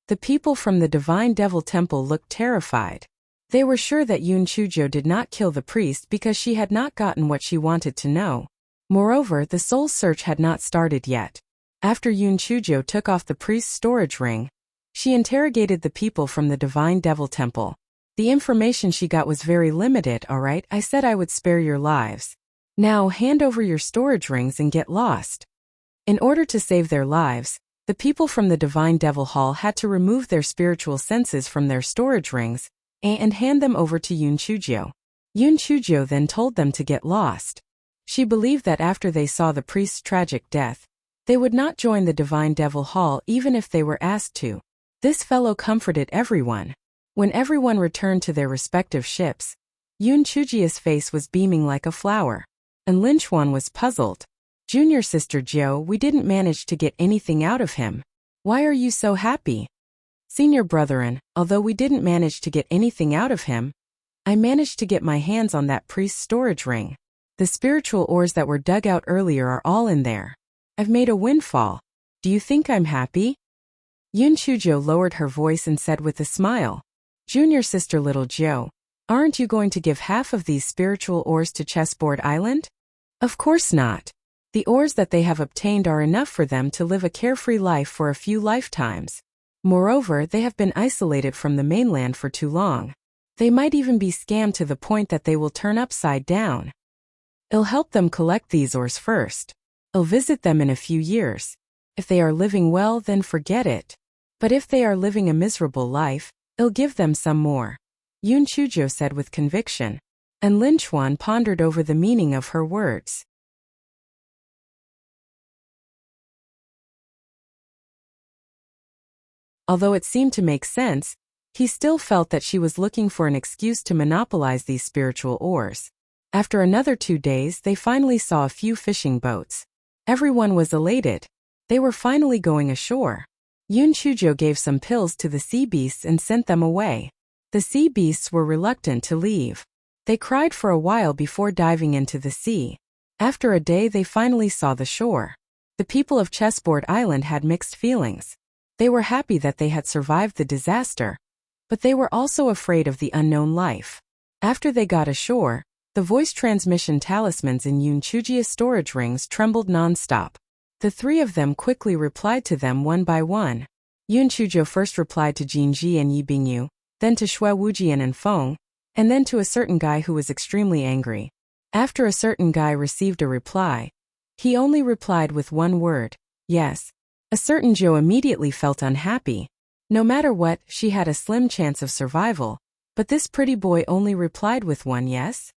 The people from the Divine Devil Temple looked terrified. They were sure that Yun Chujio did not kill the priest because she had not gotten what she wanted to know. Moreover, the soul search had not started yet. After Yun Chujio took off the priest's storage ring, she interrogated the people from the Divine Devil Temple. The information she got was very limited. "Alright, I said I would spare your lives. Now hand over your storage rings and get lost." In order to save their lives, the people from the Divine Devil Hall had to remove their spiritual senses from their storage rings and hand them over to Yun Chujio. Yun Chujio then told them to get lost. She believed that after they saw the priest's tragic death, they would not join the Divine Devil Hall even if they were asked to. This fellow comforted everyone. When everyone returned to their respective ships, Yun Chujia's face was beaming like a flower, and Lin Chuan was puzzled. Junior sister Jiu, we didn't manage to get anything out of him. Why are you so happy? Senior brethren, although we didn't manage to get anything out of him, I managed to get my hands on that priest's storage ring. The spiritual ores that were dug out earlier are all in there. I've made a windfall. Do you think I'm happy? Yun Chujiu lowered her voice and said with a smile, Junior sister little Jiu, aren't you going to give half of these spiritual ores to Chessboard Island? Of course not. The ores that they have obtained are enough for them to live a carefree life for a few lifetimes. Moreover, they have been isolated from the mainland for too long. They might even be scammed to the point that they will turn upside down. I'll help them collect these ores first. I'll visit them in a few years. If they are living well, then forget it. But if they are living a miserable life, I'll give them some more. Yun Chujiu said with conviction, and Lin Chuan pondered over the meaning of her words. Although it seemed to make sense, he still felt that she was looking for an excuse to monopolize these spiritual ores. After another 2 days, they finally saw a few fishing boats. Everyone was elated. They were finally going ashore. Yun Chujiu gave some pills to the sea beasts and sent them away. The sea beasts were reluctant to leave. They cried for a while before diving into the sea. After a day, they finally saw the shore. The people of Chessboard Island had mixed feelings. They were happy that they had survived the disaster, but they were also afraid of the unknown life. After they got ashore, the voice transmission talismans in Yun Chujia's storage rings trembled non-stop. The 3 of them quickly replied to them one by one. Yun Chujiu first replied to Jinji and Yi Bingyu, then to Shui Wujian and Feng, and then to a certain guy who was extremely angry. After a certain guy received a reply, he only replied with one word, yes. A certain Zhou immediately felt unhappy. No matter what, she had a slim chance of survival, but this pretty boy only replied with one yes.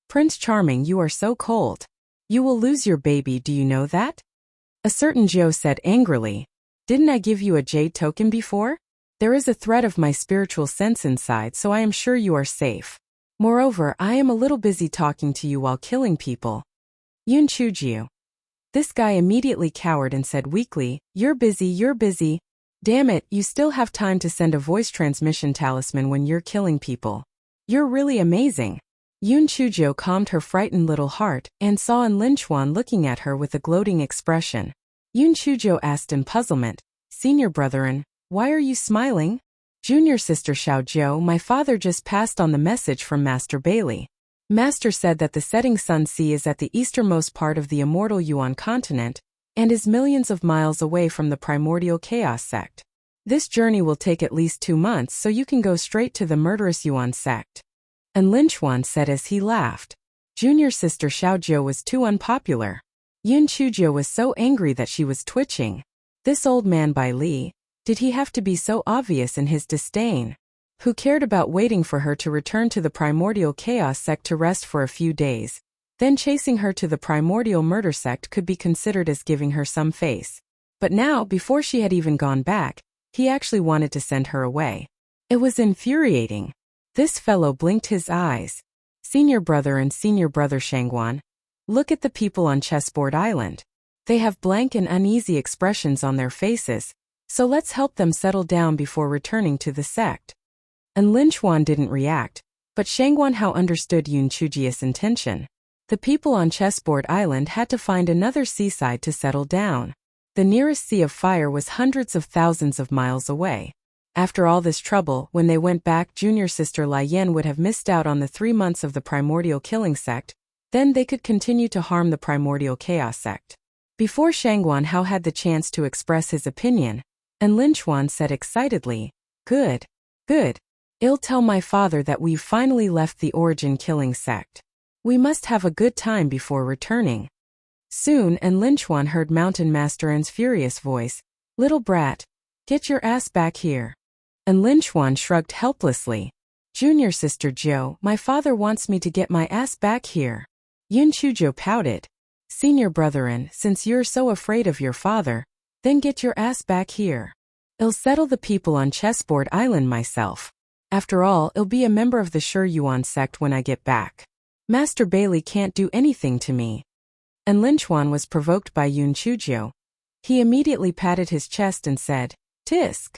Prince Charming, you are so cold. You will lose your baby, do you know that? A certain Zhou said angrily. Didn't I give you a jade token before? There is a thread of my spiritual sense inside, so I am sure you are safe. Moreover, I am a little busy talking to you while killing people. Yun Chujiu. This guy immediately cowered and said weakly, you're busy. Damn it, you still have time to send a voice transmission talisman when you're killing people. You're really amazing. Yun Chujiu calmed her frightened little heart and saw Lin Chuan looking at her with a gloating expression. Yun Chujiu asked in puzzlement, Senior brethren, why are you smiling? Junior sister Xiao Jiu, my father just passed on the message from Master Bailey. Master said that the setting sun sea is at the easternmost part of the immortal Yuan continent, and is millions of miles away from the primordial chaos sect. This journey will take at least 2 months, so you can go straight to the murderous Yuan sect. And Lin Chuan said as he laughed. Junior sister Xiao Jiu was too unpopular. Yun Chujiu was so angry that she was twitching. This old man Bai Li, did he have to be so obvious in his disdain? Who cared about waiting for her to return to the primordial chaos sect to rest for a few days? Then chasing her to the primordial murder sect could be considered as giving her some face. But now, before she had even gone back, he actually wanted to send her away. It was infuriating. This fellow blinked his eyes. Senior brother and senior brother Shangguan, look at the people on Chessboard Island. They have blank and uneasy expressions on their faces, so let's help them settle down before returning to the sect. And Lin Chuan didn't react, but Shangguan Hao understood Yun Chujia's intention. The people on Chessboard Island had to find another seaside to settle down. The nearest sea of fire was hundreds of thousands of miles away. After all this trouble, when they went back, junior sister Lai Yan would have missed out on the 3 months of the primordial killing sect. Then they could continue to harm the primordial chaos sect. Before Shangguan Hao had the chance to express his opinion, and Lin Chuan said excitedly, Good. I'll tell my father that we've finally left the origin killing sect. We must have a good time before returning. Soon, and Lin Chuan heard Mountain Master N's furious voice, Little brat, get your ass back here. And Lin Chuan shrugged helplessly. Junior sister Jo, my father wants me to get my ass back here. Yun Chujo pouted. Senior brotherin, since you're so afraid of your father, then get your ass back here. I'll settle the people on Chessboard Island myself. After all, I'll be a member of the Sure Yuan sect when I get back. Master Bailey can't do anything to me. And Lin Chuan was provoked by Yun Chujo. He immediately patted his chest and said, Tisk.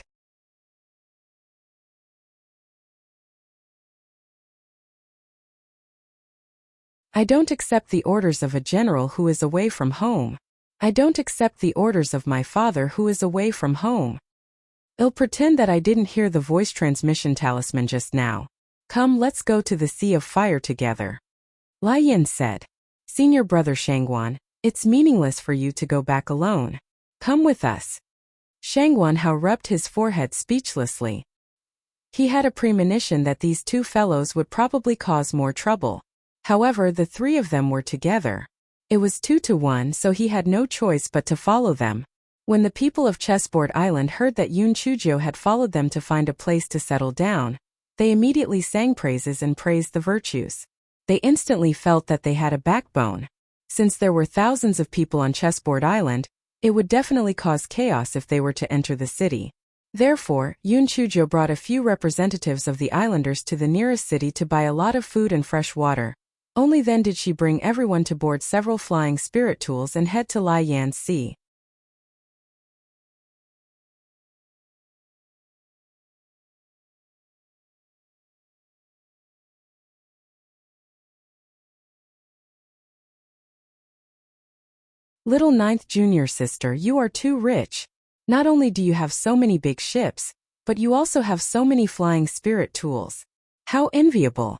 I don't accept the orders of a general who is away from home. I don't accept the orders of my father who is away from home. I'll pretend that I didn't hear the voice transmission talisman just now. Come, let's go to the Sea of Fire together. Lai Yin said. Senior brother Shangguan, it's meaningless for you to go back alone. Come with us. Shangguan Hao rubbed his forehead speechlessly. He had a premonition that these two fellows would probably cause more trouble. However, the three of them were together. It was 2-1, so he had no choice but to follow them. When the people of Chessboard Island heard that Yun Chujo had followed them to find a place to settle down, they immediately sang praises and praised the virtues. They instantly felt that they had a backbone. Since there were thousands of people on Chessboard Island, it would definitely cause chaos if they were to enter the city. Therefore, Yun Chujo brought a few representatives of the islanders to the nearest city to buy a lot of food and fresh water. Only then did she bring everyone to board several flying spirit tools and head to Lai Yan's Sea. Little ninth junior sister, you are too rich. Not only do you have so many big ships, but you also have so many flying spirit tools. How enviable.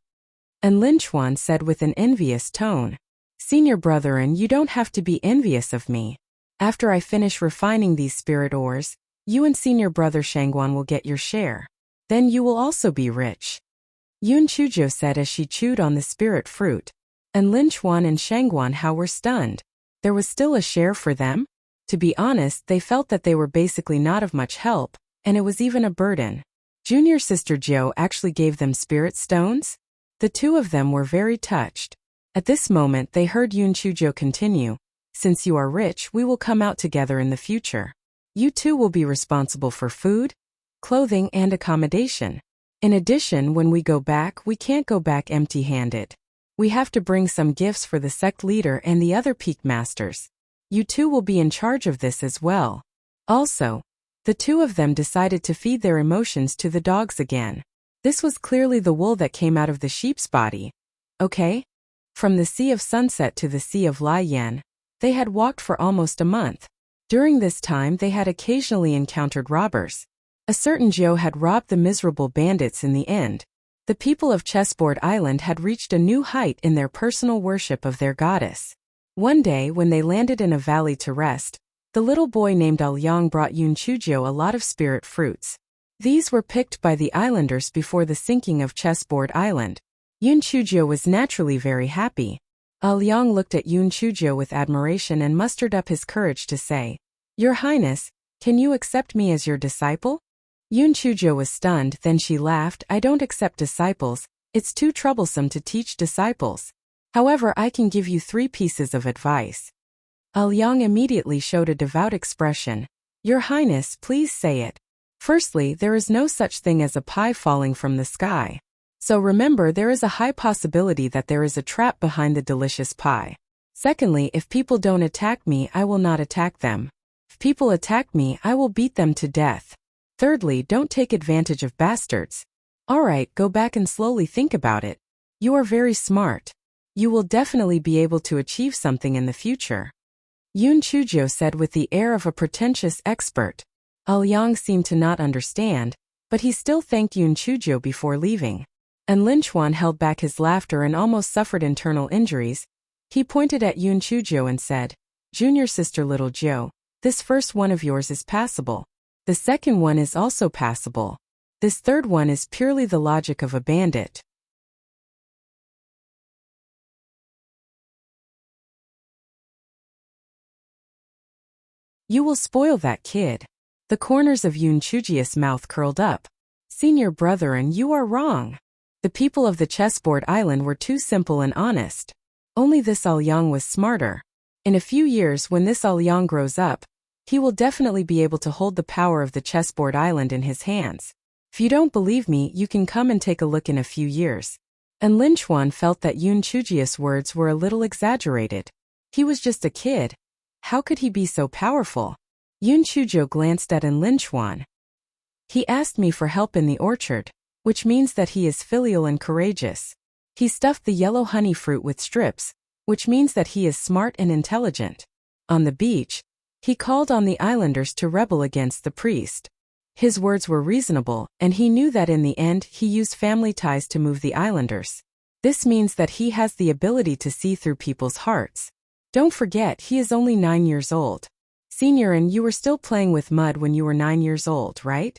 And Lin Chuan said with an envious tone. Senior brotherin, you don't have to be envious of me. After I finish refining these spirit ores, you and senior brother Shangguan will get your share. Then you will also be rich. Yun Chujo said as she chewed on the spirit fruit. And Lin Chuan and Shangguan Hao were stunned. There was still a share for them? To be honest, they felt that they were basically not of much help, and it was even a burden. Junior sister Jo actually gave them spirit stones? The two of them were very touched. At this moment they heard Yun Chujo continue, since you are rich, we will come out together in the future. You two will be responsible for food, clothing, and accommodation. In addition, when we go back, we can't go back empty-handed. We have to bring some gifts for the sect leader and the other peak masters. You two will be in charge of this as well. Also, the two of them decided to feed their emotions to the dogs again. This was clearly the wool that came out of the sheep's body. Okay? From the Sea of Sunset to the Sea of Lai Yan, they had walked for almost a month. During this time they had occasionally encountered robbers. A certain Joe had robbed the miserable bandits in the end. The people of Chessboard Island had reached a new height in their personal worship of their goddess. One day when they landed in a valley to rest, the little boy named Aoyang brought Yun Chujo a lot of spirit fruits. These were picked by the islanders before the sinking of Chessboard Island. Yun Chujo was naturally very happy. Aoyang looked at Yun Chujo with admiration and mustered up his courage to say, Your Highness, can you accept me as your disciple? Yun Chujo was stunned, then she laughed, I don't accept disciples, it's too troublesome to teach disciples. However, I can give you 3 pieces of advice. Aoyang immediately showed a devout expression. Your Highness, please say it. Firstly, there is no such thing as a pie falling from the sky. So remember, there is a high possibility that there is a trap behind the delicious pie. Secondly, if people don't attack me, I will not attack them. If people attack me, I will beat them to death. Thirdly, don't take advantage of bastards. Alright, go back and slowly think about it. You are very smart. You will definitely be able to achieve something in the future. Yun Chujo said with the air of a pretentious expert. Aoyang seemed to not understand, but he still thanked Yun Chujo before leaving. And Lin Chuan held back his laughter and almost suffered internal injuries. He pointed at Yun Chujo and said, Junior sister little Jo, this first one of yours is passable. The second one is also passable. This third one is purely the logic of a bandit. You will spoil that kid. The corners of Yun Chuji's mouth curled up. Senior brotherin, you are wrong. The people of the chessboard island were too simple and honest. Only this Alyang was smarter. In a few years, when this Alyang grows up, he will definitely be able to hold the power of the chessboard island in his hands. If you don't believe me, you can come and take a look in a few years. And Lin Chuan felt that Yun Chujia's words were a little exaggerated. He was just a kid. How could he be so powerful? Yun Chuzhou glanced at Lin Chuan. He asked me for help in the orchard, which means that he is filial and courageous. He stuffed the yellow honey fruit with strips, which means that he is smart and intelligent. On the beach, he called on the islanders to rebel against the priest. His words were reasonable, and he knew that in the end he used family ties to move the islanders. This means that he has the ability to see through people's hearts. Don't forget, he is only 9 years old. Senior, and you were still playing with mud when you were 9 years old, right?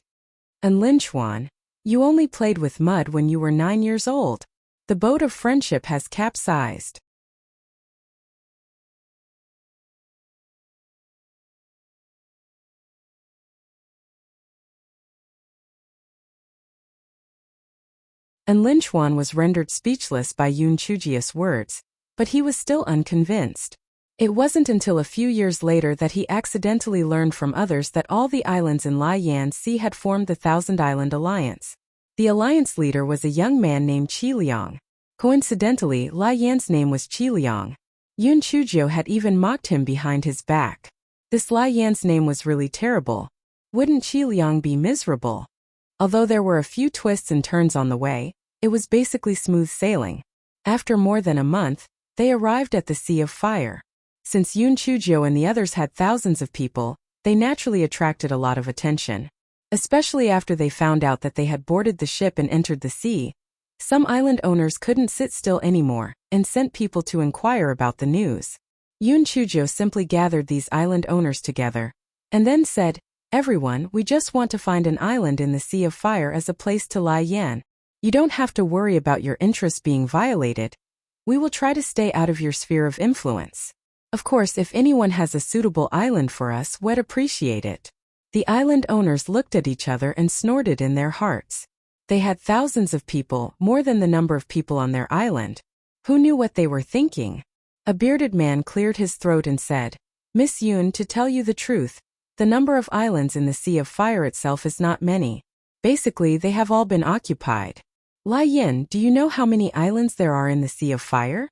And Lin Chuan, you only played with mud when you were 9 years old. The boat of friendship has capsized. And Lin Chuan was rendered speechless by Yun Chujia's words, but he was still unconvinced. It wasn't until a few years later that he accidentally learned from others that all the islands in Liyan Sea had formed the Thousand Island Alliance. The alliance leader was a young man named Qi Liang. Coincidentally, Liyan's name was Qi Liang. Yun Chuzhou had even mocked him behind his back. This Liyan's name was really terrible. Wouldn't Qi Liang be miserable? Although there were a few twists and turns on the way, it was basically smooth sailing. After more than a month, they arrived at the Sea of Fire. Since Yun Chuzhou and the others had thousands of people, they naturally attracted a lot of attention. Especially after they found out that they had boarded the ship and entered the sea, some island owners couldn't sit still anymore and sent people to inquire about the news. Yun Chuzhou simply gathered these island owners together and then said, "Everyone, we just want to find an island in the Sea of Fire as a place to lie yan. You don't have to worry about your interests being violated. We will try to stay out of your sphere of influence. Of course, if anyone has a suitable island for us, we'd appreciate it." The island owners looked at each other and snorted in their hearts. They had thousands of people, more than the number of people on their island. Who knew what they were thinking? A bearded man cleared his throat and said, "Miss Yun, to tell you the truth, the number of islands in the Sea of Fire itself is not many. Basically, they have all been occupied. Lai Yin, do you know how many islands there are in the Sea of Fire?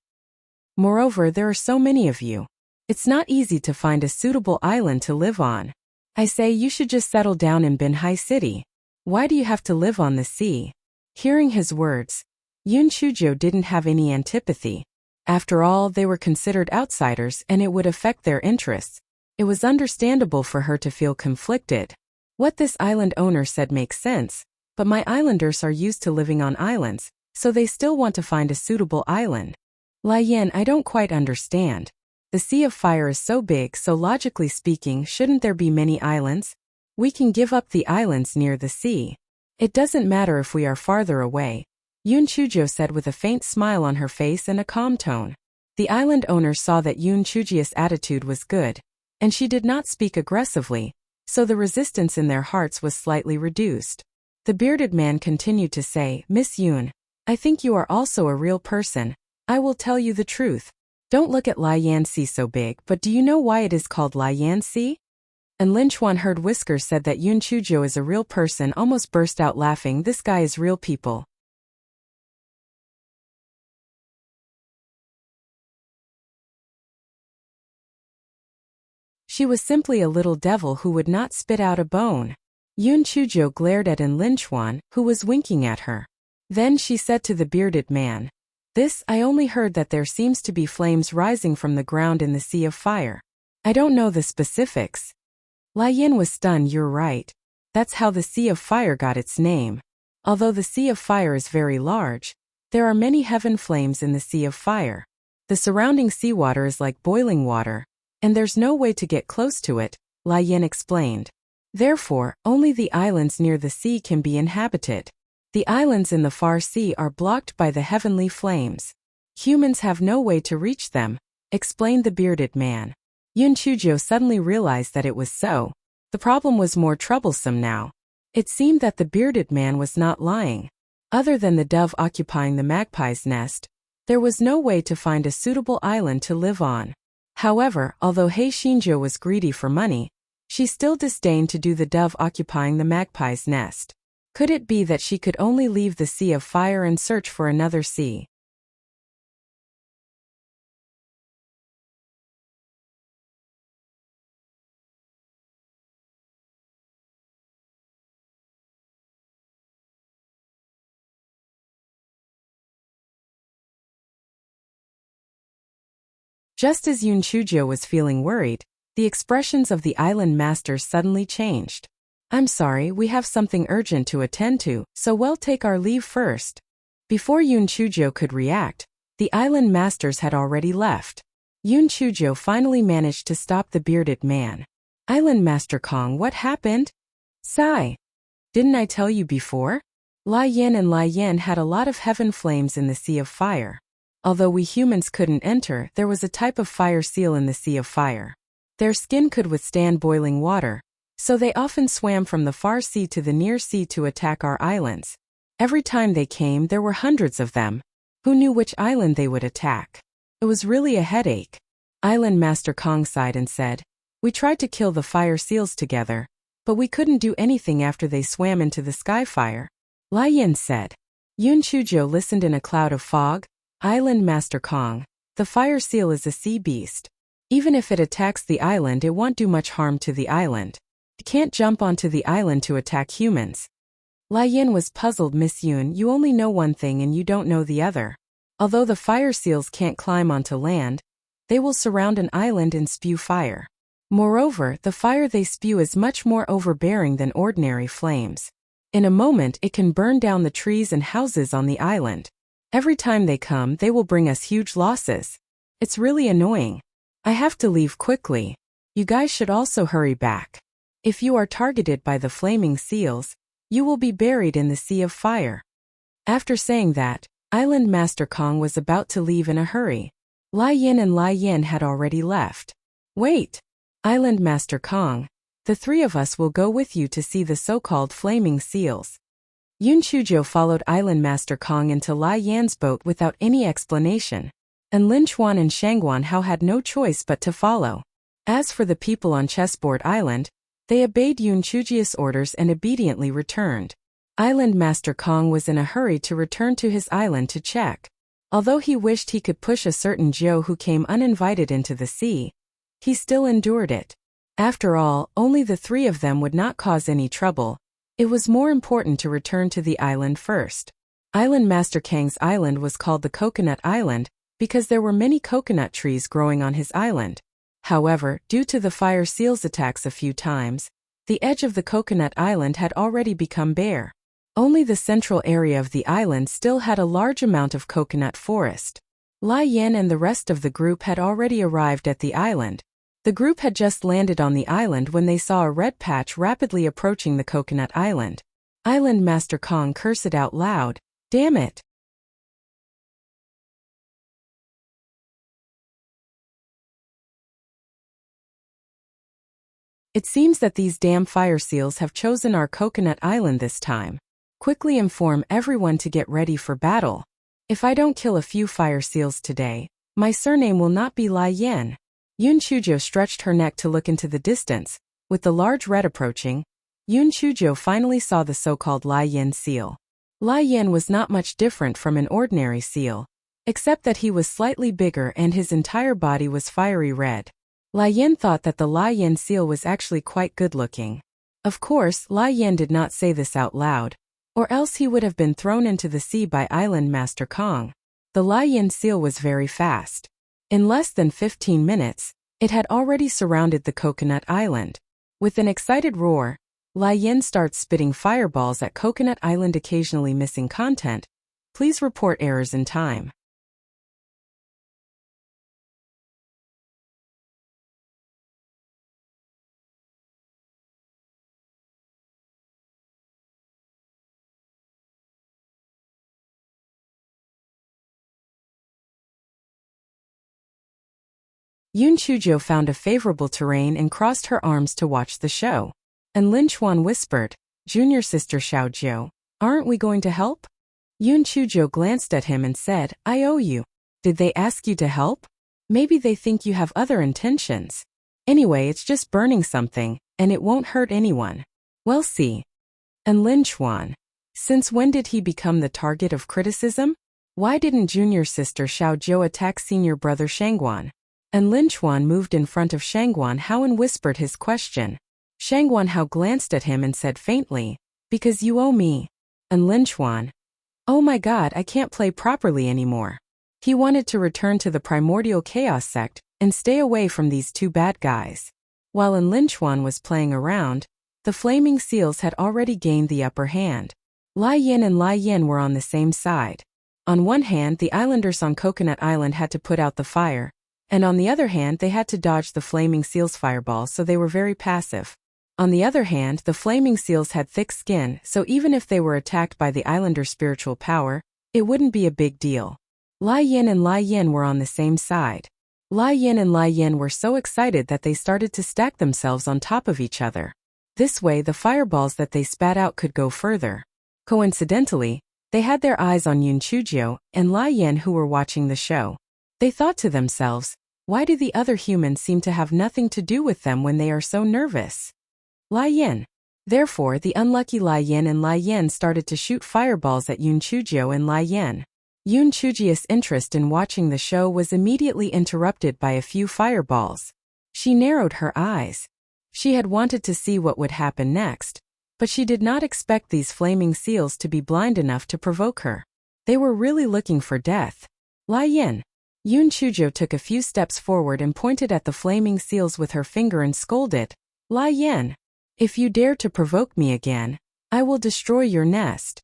Moreover, there are so many of you. It's not easy to find a suitable island to live on. I say you should just settle down in Binhai City. Why do you have to live on the sea?" Hearing his words, Yun Chuzhou didn't have any antipathy. After all, they were considered outsiders and it would affect their interests. It was understandable for her to feel conflicted. What this island owner said makes sense, but my islanders are used to living on islands, so they still want to find a suitable island. Lai Yan, I don't quite understand. The Sea of Fire is so big, so logically speaking, shouldn't there be many islands? We can give up the islands near the sea. It doesn't matter if we are farther away, Yun Chuzhou said with a faint smile on her face and a calm tone. The island owners saw that Yun Chujia's attitude was good, and she did not speak aggressively, so the resistance in their hearts was slightly reduced. The bearded man continued to say, "Miss Yun, I think you are also a real person. I will tell you the truth. Don't look at Liyan Sea so big, but do you know why it is called Liyan Sea?" And Lin Chuan heard Whisker said that Yun Chuzhou is a real person, almost burst out laughing. This guy is real people. She was simply a little devil who would not spit out a bone. Yun Chuzhou glared at Lin Chuan, who was winking at her. Then she said to the bearded man, I only heard that there seems to be flames rising from the ground in the Sea of Fire. I don't know the specifics." Lai Yin was stunned. "You're right. That's how the Sea of Fire got its name. Although the Sea of Fire is very large, there are many heaven flames in the Sea of Fire. The surrounding seawater is like boiling water, and there's no way to get close to it," Lai Yin explained. "Therefore, only the islands near the sea can be inhabited. The islands in the far sea are blocked by the heavenly flames. Humans have no way to reach them," explained the bearded man. Yun Chuzhou suddenly realized that it was so. The problem was more troublesome now. It seemed that the bearded man was not lying. Other than the dove occupying the magpie's nest, there was no way to find a suitable island to live on. However, although Hei Shinjo was greedy for money, she still disdained to do the dove occupying the magpie's nest. Could it be that she could only leave the Sea of Fire and search for another sea? Just as Yun Chujo was feeling worried, the expressions of the island masters suddenly changed. I'm sorry, we have something urgent to attend to, so we'll take our leave first. Before Yun Chujo could react, the island masters had already left. Yun Chujo finally managed to stop the bearded man. Island Master Kong, what happened? Sigh. Didn't I tell you before? Lai Yin and Lai Yin had a lot of heaven flames in the Sea of Fire. Although we humans couldn't enter, there was a type of fire seal in the Sea of Fire. Their skin could withstand boiling water, so they often swam from the far sea to the near sea to attack our islands. Every time they came, there were hundreds of them. Who knew which island they would attack? It was really a headache. Island Master Kong sighed and said, we tried to kill the fire seals together, but we couldn't do anything after they swam into the sky fire. Lai Yin said. Yun Chujo listened in a cloud of fog. Island Master Kong, the fire seal is a sea beast. Even if it attacks the island, it won't do much harm to the island. It can't jump onto the island to attack humans. Lai Yin was puzzled. Miss Yun, you only know one thing and you don't know the other. Although the fire seals can't climb onto land, they will surround an island and spew fire. Moreover, the fire they spew is much more overbearing than ordinary flames. In a moment, it can burn down the trees and houses on the island. Every time they come, they will bring us huge losses. It's really annoying. I have to leave quickly. You guys should also hurry back. If you are targeted by the flaming seals, you will be buried in the Sea of Fire. After saying that, Island Master Kong was about to leave in a hurry. Lai Yin and Lai Yin had already left. Wait! Island Master Kong, the three of us will go with you to see the so-called flaming seals. Yun Chujo followed Island Master Kong into Lai Yan's boat without any explanation, and Lin Chuan and Shangguan Hao had no choice but to follow. As for the people on Chessboard Island, they obeyed Yun Chuji's orders and obediently returned. Island Master Kong was in a hurry to return to his island to check. Although he wished he could push a certain Zhou who came uninvited into the sea, he still endured it. After all, only the three of them would not cause any trouble. It was more important to return to the island first. Island Master Kang's island was called the Coconut Island because there were many coconut trees growing on his island. However, due to the fire seals' attacks a few times, the edge of the Coconut Island had already become bare. Only the central area of the island still had a large amount of coconut forest. Lai Yin and the rest of the group had already arrived at the island. The group had just landed on the island when they saw a red patch rapidly approaching the Coconut Island. Island Master Kong cursed out loud, "Damn it!" It seems that these damn fire seals have chosen our Coconut Island this time. Quickly inform everyone to get ready for battle. If I don't kill a few fire seals today, my surname will not be Lai Yin. Yun Chujo stretched her neck to look into the distance. With the large red approaching, Yun Chujo finally saw the so-called Lai Yin seal. Lai Yin was not much different from an ordinary seal, except that he was slightly bigger and his entire body was fiery red. Lai Yin thought that the Lai Yin seal was actually quite good-looking. Of course, Lai Yin did not say this out loud, or else he would have been thrown into the sea by Island Master Kong. The Lai Yin seal was very fast. In less than 15 minutes, it had already surrounded the Coconut Island. With an excited roar, Lai Yin starts spitting fireballs at Coconut Island, occasionally missing content. Please report errors in time. Yun Chujo found a favorable terrain and crossed her arms to watch the show. And Lin Chuan whispered, "Junior sister Xiao Jiu, aren't we going to help?" Yun Chujo glanced at him and said, I owe you. Did they ask you to help? Maybe they think you have other intentions. Anyway, it's just burning something, and it won't hurt anyone. We'll see. And Lin Chuan. Since when did he become the target of criticism? Why didn't junior sister Xiao Zhou attack senior brother Shangguan? And Lin Chuan moved in front of Shangguan Hao and whispered his question. Shangguan Hao glanced at him and said faintly, because you owe me. And Lin Chuan. Oh my god, I can't play properly anymore. He wanted to return to the primordial chaos sect and stay away from these two bad guys. While Lin Chuan was playing around, the flaming seals had already gained the upper hand. Lai Yin and Lai Yin were on the same side. On one hand, the islanders on Coconut Island had to put out the fire, and on the other hand, they had to dodge the flaming seals' fireballs, so they were very passive. On the other hand, the flaming seals had thick skin, so even if they were attacked by the islanders' spiritual power, it wouldn't be a big deal. Lai Yin and Lai Yin were on the same side. Lai Yin and Lai Yin were so excited that they started to stack themselves on top of each other. This way, the fireballs that they spat out could go further. Coincidentally, they had their eyes on Yun Chujo and Lai Yin, who were watching the show. They thought to themselves, why do the other humans seem to have nothing to do with them when they are so nervous? Lai Yin. Therefore, the unlucky Lai Yin and Lai Yin started to shoot fireballs at Yun Chujo and Lai Yin. Yun Chujia's interest in watching the show was immediately interrupted by a few fireballs. She narrowed her eyes. She had wanted to see what would happen next, but she did not expect these flaming seals to be blind enough to provoke her. They were really looking for death. Lai Yin. Yun Chujo took a few steps forward and pointed at the flaming seals with her finger and scolded, Lai Yin, if you dare to provoke me again, I will destroy your nest.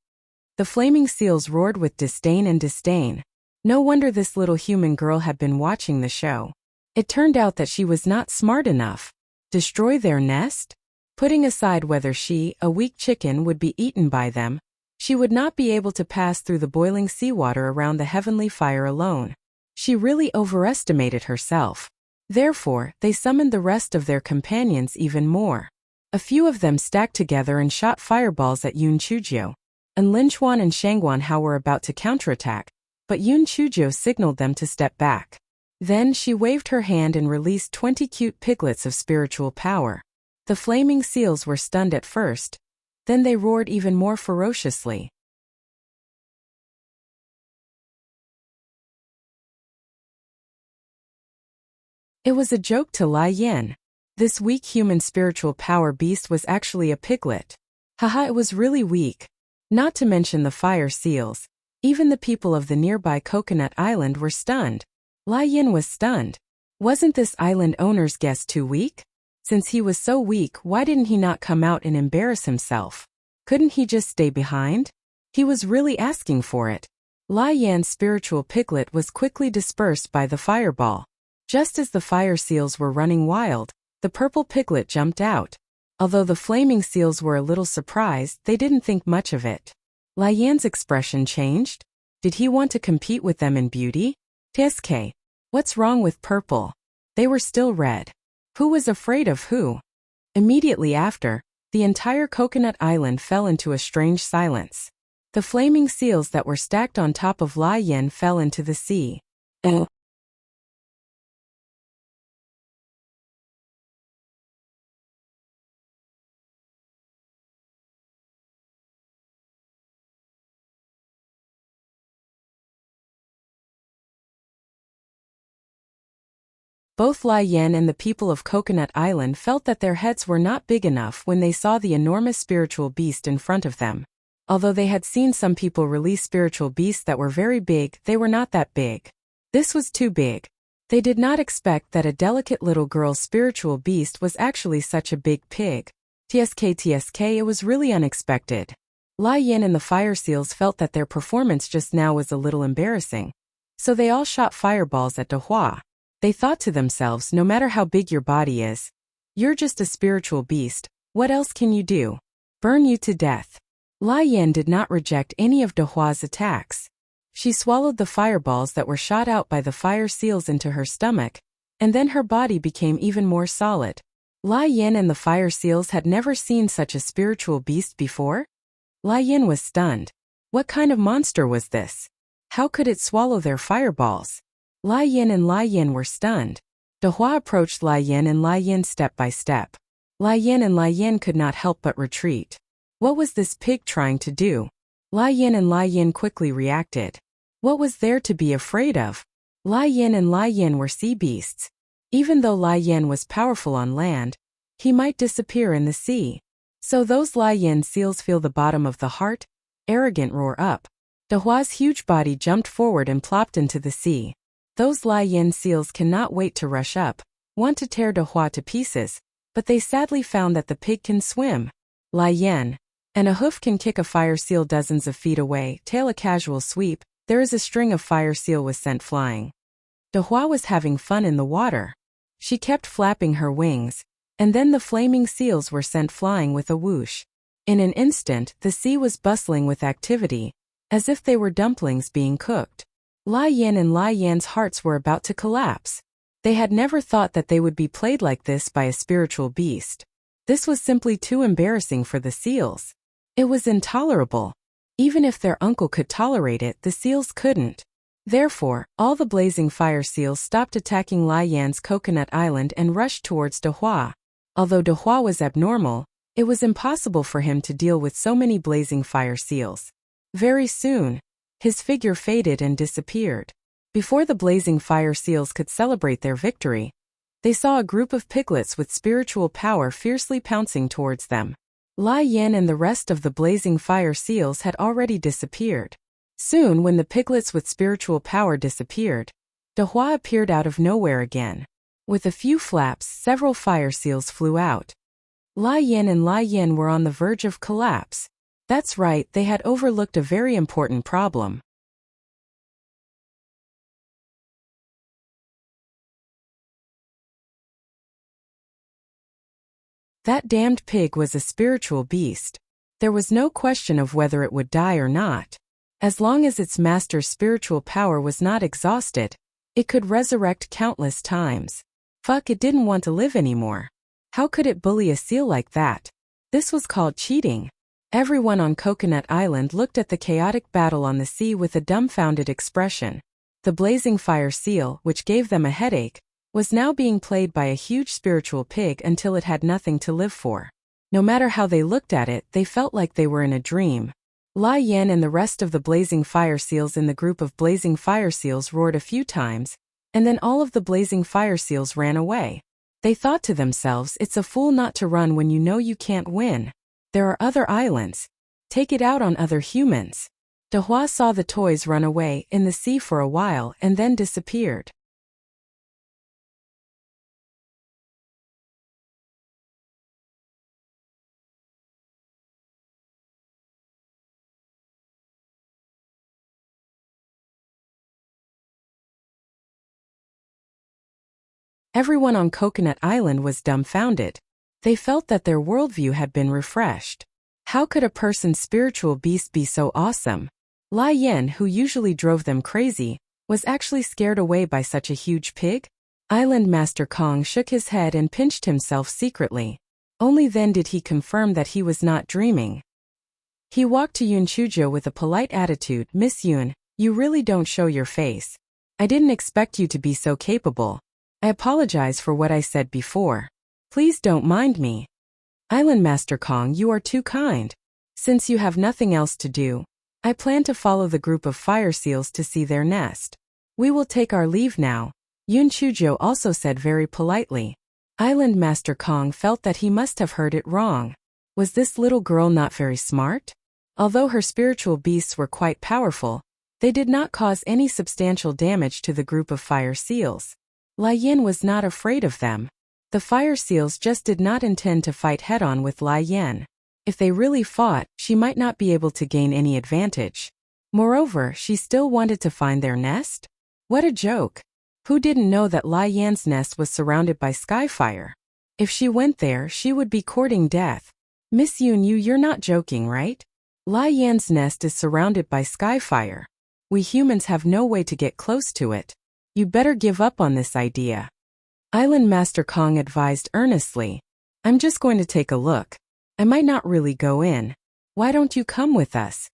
The flaming seals roared with disdain and disdain. No wonder this little human girl had been watching the show. It turned out that she was not smart enough. Destroy their nest? Putting aside whether she, a weak chicken, would be eaten by them, she would not be able to pass through the boiling seawater around the heavenly fire alone. She really overestimated herself. Therefore, they summoned the rest of their companions even more. A few of them stacked together and shot fireballs at Yun Chujo. And Lin Chuan and Shangguan Hao were about to counterattack, but Yun Chujo signaled them to step back. Then she waved her hand and released 20 cute piglets of spiritual power. The flaming seals were stunned at first. Then they roared even more ferociously. It was a joke to Lai Yin. This weak human spiritual power beast was actually a piglet. Haha, it was really weak. Not to mention the fire seals. Even the people of the nearby Coconut Island were stunned. Lai Yin was stunned. Wasn't this island owner's guest too weak? Since he was so weak, why didn't he not come out and embarrass himself? Couldn't he just stay behind? He was really asking for it. Lai Yan's spiritual piglet was quickly dispersed by the fireball. Just as the fire seals were running wild, the purple piglet jumped out. Although the flaming seals were a little surprised, they didn't think much of it. Lai Yan's expression changed. Did he want to compete with them in beauty? TSK. What's wrong with purple? They were still red. Who was afraid of who? Immediately after, the entire Coconut Island fell into a strange silence. The flaming seals that were stacked on top of Lai Yin fell into the sea. Both Lai Yin and the people of Coconut Island felt that their heads were not big enough when they saw the enormous spiritual beast in front of them. Although they had seen some people release spiritual beasts that were very big, they were not that big. This was too big. They did not expect that a delicate little girl's spiritual beast was actually such a big pig. TSK, it was really unexpected. Lai Yin and the fire seals felt that their performance just now was a little embarrassing. So they all shot fireballs at Dehua. They thought to themselves, no matter how big your body is, you're just a spiritual beast. What else can you do? Burn you to death. Lai Yin did not reject any of Dehua's attacks. She swallowed the fireballs that were shot out by the fire seals into her stomach, and then her body became even more solid. Lai Yin and the fire seals had never seen such a spiritual beast before. Lai Yin was stunned. What kind of monster was this? How could it swallow their fireballs? Lai Yin and Lai Yin were stunned. De Hua approached Lai Yin and Lai Yin step by step. Lai Yin and Lai Yin could not help but retreat. What was this pig trying to do? Lai Yin and Lai Yin quickly reacted. What was there to be afraid of? Lai Yin and Lai Yin were sea beasts. Even though Lai Yin was powerful on land, he might disappear in the sea. So those Lai Yin seals feel the bottom of the heart? Arrogant roar up. De Hua's huge body jumped forward and plopped into the sea. Those Lai Yin seals cannot wait to rush up, want to tear De Hua to pieces, but they sadly found that the pig can swim. Lai Yin. And a hoof can kick a fire seal dozens of feet away, tail a casual sweep, there is a string of fire seal was sent flying. De Hua was having fun in the water. She kept flapping her wings, and then the flaming seals were sent flying with a whoosh. In an instant, the sea was bustling with activity, as if they were dumplings being cooked. Lai Yin and Lai Yan's hearts were about to collapse. They had never thought that they would be played like this by a spiritual beast. This was simply too embarrassing for the seals. It was intolerable. Even if their uncle could tolerate it, the seals couldn't. Therefore, all the blazing fire seals stopped attacking Lai Yan's coconut island and rushed towards De Hua. Although De Hua was abnormal, it was impossible for him to deal with so many blazing fire seals. Very soon, his figure faded and disappeared. Before the blazing fire seals could celebrate their victory, they saw a group of piglets with spiritual power fiercely pouncing towards them. Lai Yin and the rest of the blazing fire seals had already disappeared. Soon, when the piglets with spiritual power disappeared, De Hua appeared out of nowhere again. With a few flaps, several fire seals flew out. Lai Yin and Lai Yin were on the verge of collapse. That's right, they had overlooked a very important problem. That damned pig was a spiritual beast. There was no question of whether it would die or not. As long as its master's spiritual power was not exhausted, it could resurrect countless times. Fuck, it didn't want to live anymore. How could it bully a seal like that? This was called cheating. Everyone on Coconut Island looked at the chaotic battle on the sea with a dumbfounded expression. The blazing fire seal, which gave them a headache, was now being played by a huge spiritual pig until it had nothing to live for. No matter how they looked at it, they felt like they were in a dream. Lai Yin and the rest of the blazing fire seals in the group of blazing fire seals roared a few times, and then all of the blazing fire seals ran away. They thought to themselves, it's a fool not to run when you know you can't win. There are other islands. Take it out on other humans. De Hua saw the toys run away in the sea for a while and then disappeared. Everyone on Coconut Island was dumbfounded. They felt that their worldview had been refreshed. How could a person's spiritual beast be so awesome? Lai Yin, who usually drove them crazy, was actually scared away by such a huge pig? Island Master Kong shook his head and pinched himself secretly. Only then did he confirm that he was not dreaming. He walked to Yun Chujo with a polite attitude. Miss Yun, you really don't show your face. I didn't expect you to be so capable. I apologize for what I said before. Please don't mind me. Island Master Kong, you are too kind. Since you have nothing else to do, I plan to follow the group of fire seals to see their nest. We will take our leave now. Yun Chujo also said very politely. Island Master Kong felt that he must have heard it wrong. Was this little girl not very smart? Although her spiritual beasts were quite powerful, they did not cause any substantial damage to the group of fire seals. Lai Yin was not afraid of them. The fire seals just did not intend to fight head-on with Lai Yin. If they really fought, she might not be able to gain any advantage. Moreover, she still wanted to find their nest? What a joke. Who didn't know that Lai Yan's nest was surrounded by skyfire? If she went there, she would be courting death. Miss Yun, you're not joking, right? Lai Yan's nest is surrounded by skyfire. We humans have no way to get close to it. You better give up on this idea. Island Master Kong advised earnestly. I'm just going to take a look. I might not really go in. Why don't you come with us?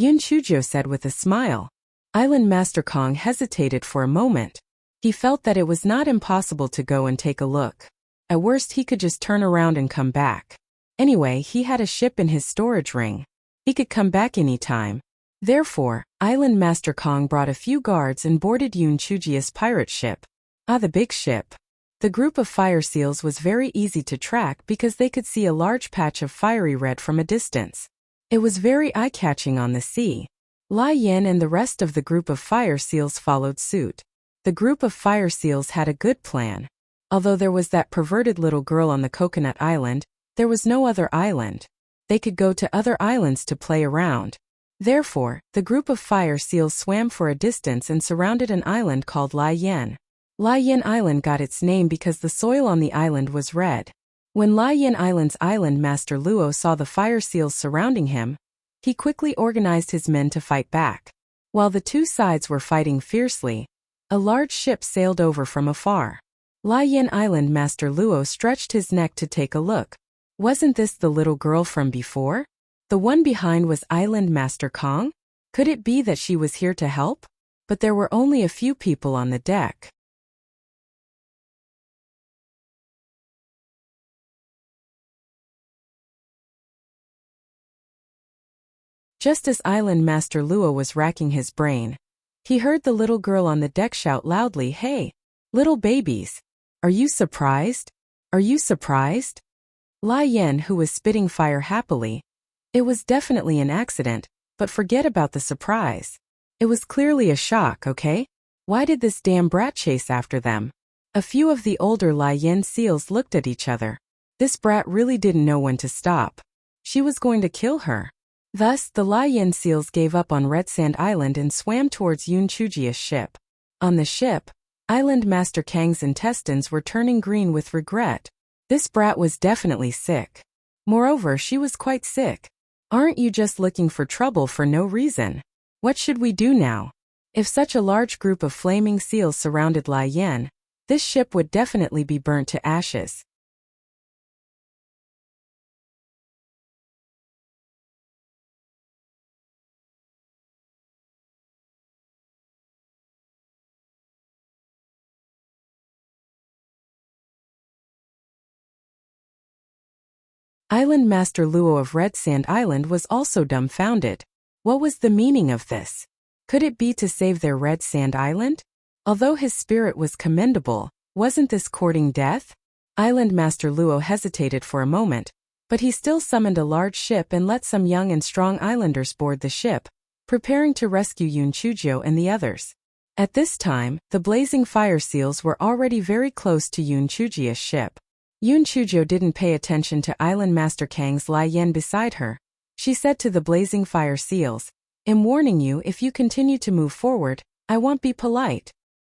Yun Chujo said with a smile. Island Master Kong hesitated for a moment. He felt that it was not impossible to go and take a look. At worst he could just turn around and come back. Anyway, he had a ship in his storage ring. He could come back any time. Therefore, Island Master Kong brought a few guards and boarded Yun Chujia's pirate ship. The big ship. The group of fire seals was very easy to track because they could see a large patch of fiery red from a distance. It was very eye-catching on the sea. Lai Yin and the rest of the group of fire seals followed suit. The group of fire seals had a good plan. Although there was that perverted little girl on the coconut island, there was no other island. They could go to other islands to play around. Therefore, the group of fire seals swam for a distance and surrounded an island called Lai Yin. Lai Yin Island got its name because the soil on the island was red. When Lai Yin Island's island master Luo saw the fire seals surrounding him, he quickly organized his men to fight back. While the two sides were fighting fiercely, a large ship sailed over from afar. Lai Yin Island master Luo stretched his neck to take a look. Wasn't this the little girl from before? The one behind was Island Master Kong? Could it be that she was here to help? But there were only a few people on the deck. Just as Island Master Luo was racking his brain, he heard the little girl on the deck shout loudly, "Hey, little babies! Are you surprised? Are you surprised?" Lai Yin, who was spitting fire happily. It was definitely an accident, but forget about the surprise. It was clearly a shock, okay? Why did this damn brat chase after them? A few of the older Lai Yin seals looked at each other. This brat really didn't know when to stop. She was going to kill her. Thus, the Lai Yin seals gave up on Red Sand Island and swam towards Yun Chujia's ship. On the ship, Island Master Kang's intestines were turning green with regret. This brat was definitely sick. Moreover, she was quite sick. Aren't you just looking for trouble for no reason? What should we do now? If such a large group of flaming seals surrounded Lai Yin, this ship would definitely be burnt to ashes. Island Master Luo of Red Sand Island was also dumbfounded. What was the meaning of this? Could it be to save their Red Sand Island? Although his spirit was commendable, wasn't this courting death? Island Master Luo hesitated for a moment, but he still summoned a large ship and let some young and strong islanders board the ship, preparing to rescue Yun Chujio and the others. At this time, the blazing fire seals were already very close to Yun Chujia's ship. Yun Chujio didn't pay attention to Island Master Kang's Lai Yin beside her. She said to the blazing fire seals, "I'm warning you, if you continue to move forward, I won't be polite."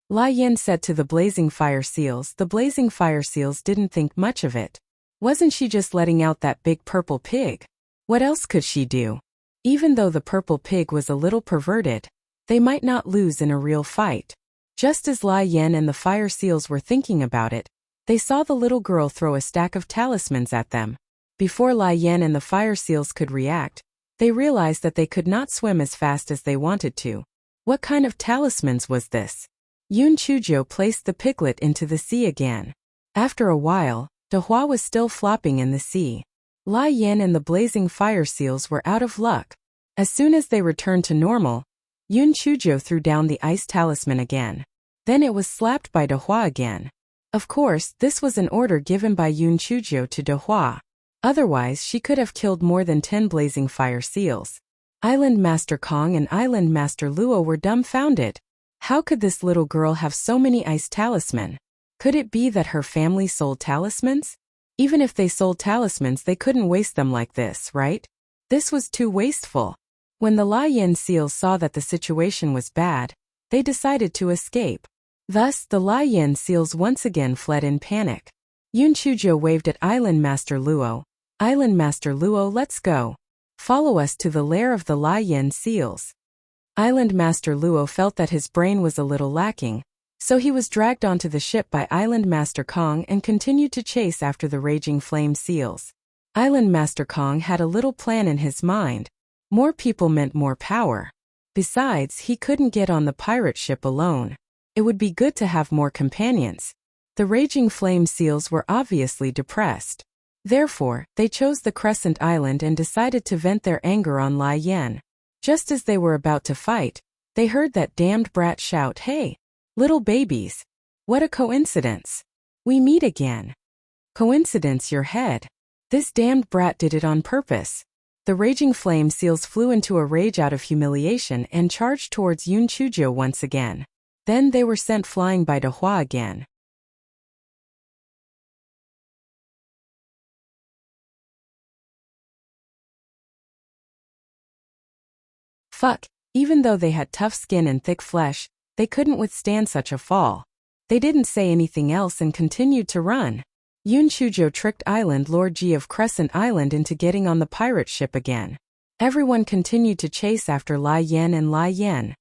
Lai Yin said to the blazing fire seals. The blazing fire seals didn't think much of it. Wasn't she just letting out that big purple pig? What else could she do? Even though the purple pig was a little perverted, they might not lose in a real fight. Just as Lai Yin and the fire seals were thinking about it, they saw the little girl throw a stack of talismans at them. Before Lai Yin and the fire seals could react, they realized that they could not swim as fast as they wanted to. What kind of talismans was this? Yun Chujio placed the piglet into the sea again. After a while, Dehua was still flopping in the sea. Lai Yin and the blazing fire seals were out of luck. As soon as they returned to normal, Yun Chujio threw down the ice talisman again. Then it was slapped by Dehua again. Of course, this was an order given by Yun Chujio to Dehua. Otherwise, she could have killed more than 10 blazing fire seals. Island Master Kong and Island Master Luo were dumbfounded. How could this little girl have so many ice talisman? Could it be that her family sold talismans? Even if they sold talismans, they couldn't waste them like this, right? This was too wasteful. When the Lai Yin seals saw that the situation was bad, they decided to escape. Thus, the Lai Yin seals once again fled in panic. Yun Chujio waved at Island Master Luo. "Island Master Luo, let's go. Follow us to the lair of the Lai Yin seals." Island Master Luo felt that his brain was a little lacking, so he was dragged onto the ship by Island Master Kong and continued to chase after the raging flame seals. Island Master Kong had a little plan in his mind. More people meant more power. Besides, he couldn't get on the pirate ship alone. It would be good to have more companions. The raging flame seals were obviously depressed. Therefore, they chose the Crescent Island and decided to vent their anger on Lai Yan. Just as they were about to fight, they heard that damned brat shout, "Hey, little babies! What a coincidence! We meet again." Coincidence your head. This damned brat did it on purpose. The raging flame seals flew into a rage out of humiliation and charged towards Yun Chujo once again. Then they were sent flying by De Hua again. Fuck, even though they had tough skin and thick flesh, they couldn't withstand such a fall. They didn't say anything else and continued to run. Yun Chujo tricked Island Lord Ji of Crescent Island into getting on the pirate ship again. Everyone continued to chase after Lai Yan and Lai Yan.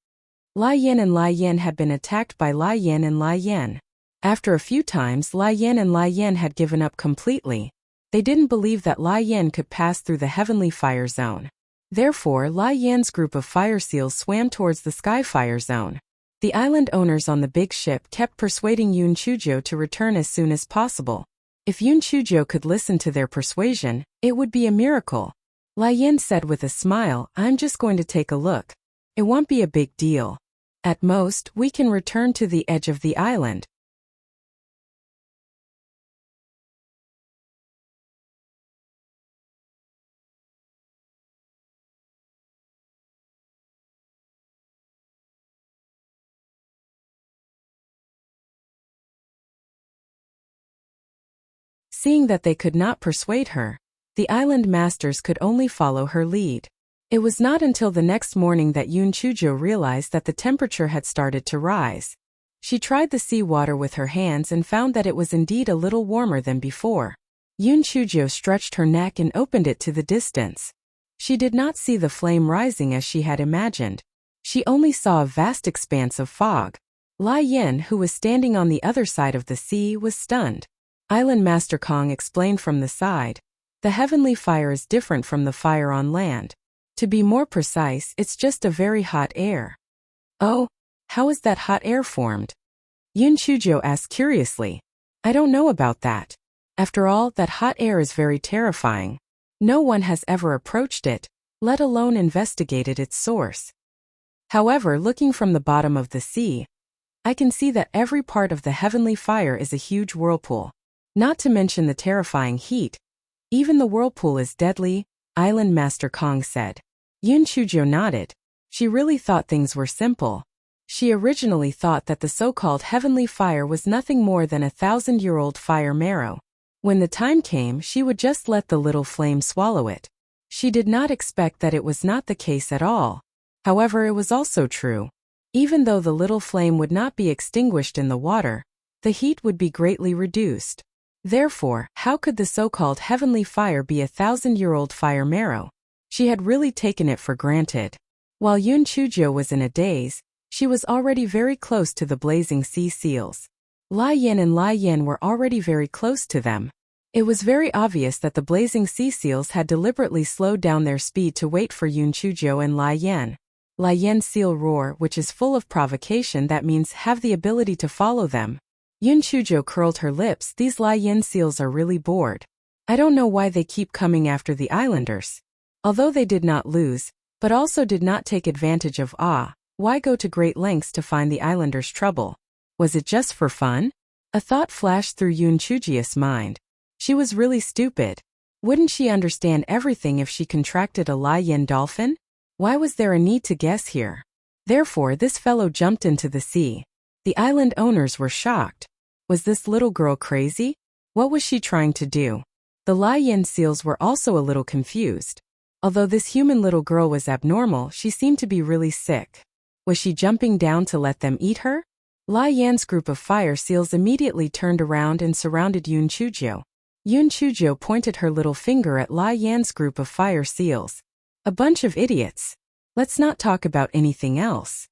Lai Yan and Lai Yan had been attacked by Lai Yan and Lai Yan. After a few times, Lai Yan and Lai Yan had given up completely. They didn't believe that Lai Yan could pass through the heavenly fire zone. Therefore, Lai Yan's group of fire seals swam towards the sky fire zone. The island owners on the big ship kept persuading Yun Chujo to return as soon as possible. If Yun Chujo could listen to their persuasion, it would be a miracle. Lai Yan said with a smile, "I'm just going to take a look. It won't be a big deal. At most, we can return to the edge of the island." Seeing that they could not persuade her, the island masters could only follow her lead. It was not until the next morning that Yun Chujo realized that the temperature had started to rise. She tried the sea water with her hands and found that it was indeed a little warmer than before. Yun Chujo stretched her neck and opened it to the distance. She did not see the flame rising as she had imagined. She only saw a vast expanse of fog. Lai Yan, who was standing on the other side of the sea, was stunned. Island Master Kong explained from the side. The heavenly fire is different from the fire on land. To be more precise, it's just a very hot air. Oh, how is that hot air formed? Yun Chujo asked curiously. I don't know about that. After all, that hot air is very terrifying. No one has ever approached it, let alone investigated its source. However, looking from the bottom of the sea, I can see that every part of the heavenly fire is a huge whirlpool. Not to mention the terrifying heat. Even the whirlpool is deadly, Island Master Kong said. Yun Chujo nodded. She really thought things were simple. She originally thought that the so-called heavenly fire was nothing more than a 1,000-year-old fire marrow. When the time came, she would just let the little flame swallow it. She did not expect that it was not the case at all. However, it was also true. Even though the little flame would not be extinguished in the water, the heat would be greatly reduced. Therefore, how could the so-called heavenly fire be a 1,000-year-old fire marrow? She had really taken it for granted. While Yun Chujo was in a daze, she was already very close to the blazing sea seals. Lai Yan and Lai Yan were already very close to them. It was very obvious that the blazing sea seals had deliberately slowed down their speed to wait for Yun Chujo and Lai Yan. Lai Yan's seal roar, which is full of provocation, that means have the ability to follow them. Yun Chujo curled her lips. These Lai Yan seals are really bored. I don't know why they keep coming after the islanders. Although they did not lose, but also did not take advantage of why go to great lengths to find the islanders' trouble? Was it just for fun? A thought flashed through Yun Chujia's mind. She was really stupid. Wouldn't she understand everything if she contracted a Lai Yan dolphin? Why was there a need to guess here? Therefore, this fellow jumped into the sea. The island owners were shocked. Was this little girl crazy? What was she trying to do? The Lai Yan seals were also a little confused. Although this human little girl was abnormal, she seemed to be really sick. Was she jumping down to let them eat her? Lai Yan's group of fire seals immediately turned around and surrounded Yun Chujo. Yun Chujo pointed her little finger at Lai Yan's group of fire seals. A bunch of idiots. Let's not talk about anything else.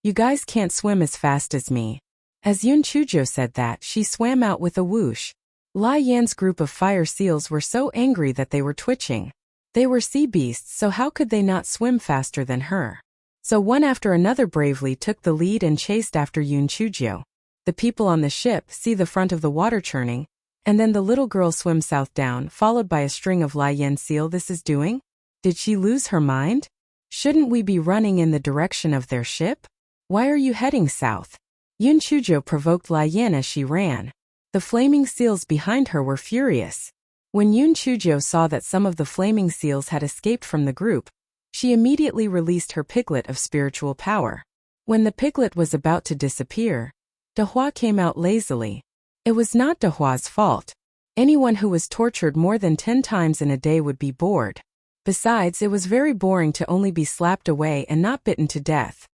You guys can't swim as fast as me. As Yun Chujo said that, she swam out with a whoosh. Lai Yan's group of fire seals were so angry that they were twitching. They were sea beasts, so how could they not swim faster than her? So one after another bravely took the lead and chased after Yun Chujo. The people on the ship see the front of the water churning, and then the little girl swims south down, followed by a string of Lai Yan seal. This is doing? Did she lose her mind? Shouldn't we be running in the direction of their ship? Why are you heading south? Yun Chujo provoked Lai Yan as she ran. The flaming seals behind her were furious. When Yun Chujo saw that some of the flaming seals had escaped from the group, she immediately released her piglet of spiritual power. When the piglet was about to disappear, Dehua came out lazily. It was not Dehua's fault. Anyone who was tortured more than 10 times in a day would be bored. Besides, it was very boring to only be slapped away and not bitten to death.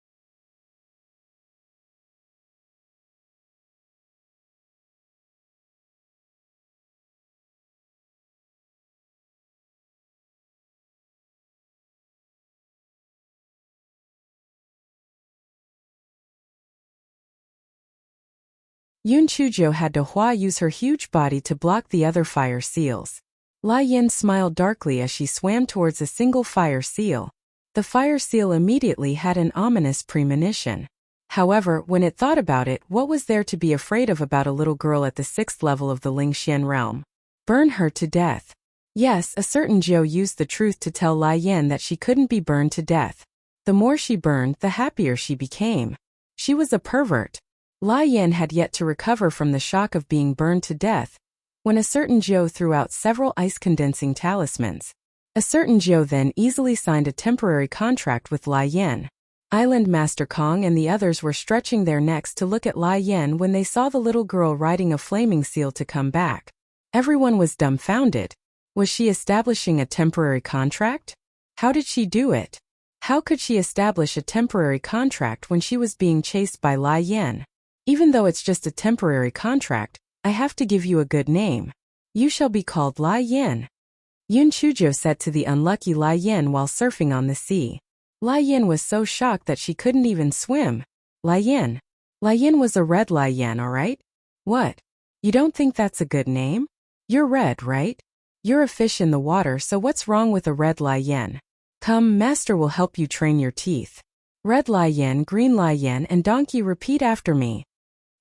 Yun Chujo had Dehua use her huge body to block the other fire seals. Lai Yan smiled darkly as she swam towards a single fire seal. The fire seal immediately had an ominous premonition. However, when it thought about it, what was there to be afraid of about a little girl at the 6th level of the Lingxian realm? Burn her to death. Yes, a certain Zhou used the truth to tell Lai Yan that she couldn't be burned to death. The more she burned, the happier she became. She was a pervert. Lai Yan had yet to recover from the shock of being burned to death, when a certain Zhou threw out several ice-condensing talismans. A certain Zhou then easily signed a temporary contract with Lai Yan. Island Master Kong and the others were stretching their necks to look at Lai Yan when they saw the little girl riding a flaming seal to come back. Everyone was dumbfounded. Was she establishing a temporary contract? How did she do it? How could she establish a temporary contract when she was being chased by Lai Yan? Even though it's just a temporary contract, I have to give you a good name. You shall be called Lai Yan. Yun Chujo said to the unlucky Lai Yan while surfing on the sea. Lai Yan was so shocked that she couldn't even swim. Lai Yan. Lai Yan was a red Lai Yan, alright? What? You don't think that's a good name? You're red, right? You're a fish in the water, so what's wrong with a red Lai Yan? Come, master will help you train your teeth. Red Lai Yan, green Lai Yan, and donkey, repeat after me.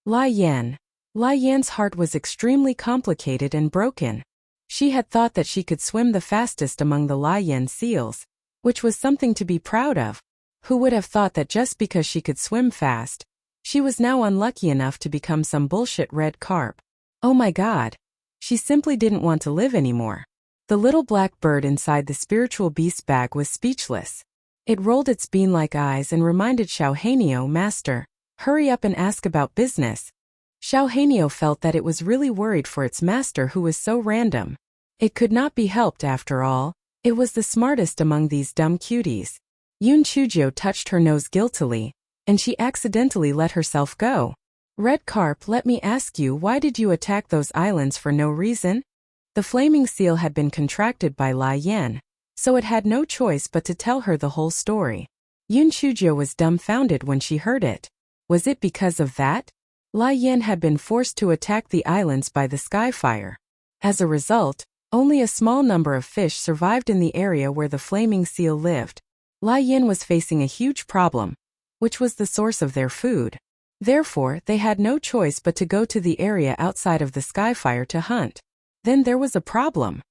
Lai Yan. Lai Yan's heart was extremely complicated and broken. She had thought that she could swim the fastest among the Lai Yan seals, which was something to be proud of. Who would have thought that just because she could swim fast, she was now unlucky enough to become some bullshit red carp? Oh my god. She simply didn't want to live anymore. The little black bird inside the spiritual beast bag was speechless. It rolled its bean-like eyes and reminded Xiao Hanio, Master, hurry up and ask about business. Xiao Hanio felt that it was really worried for its master who was so random. It could not be helped after all. It was the smartest among these dumb cuties. Yun Chujo touched her nose guiltily, and she accidentally let herself go. Red Carp, let me ask you, why did you attack those islands for no reason? The flaming seal had been contracted by Lai Yan, so it had no choice but to tell her the whole story. Yun Chujo was dumbfounded when she heard it. Was it because of that? Lai Yan had been forced to attack the islands by the skyfire. As a result, only a small number of fish survived in the area where the flaming seal lived. Lai Yan was facing a huge problem, which was the source of their food. Therefore, they had no choice but to go to the area outside of the skyfire to hunt. Then there was a problem.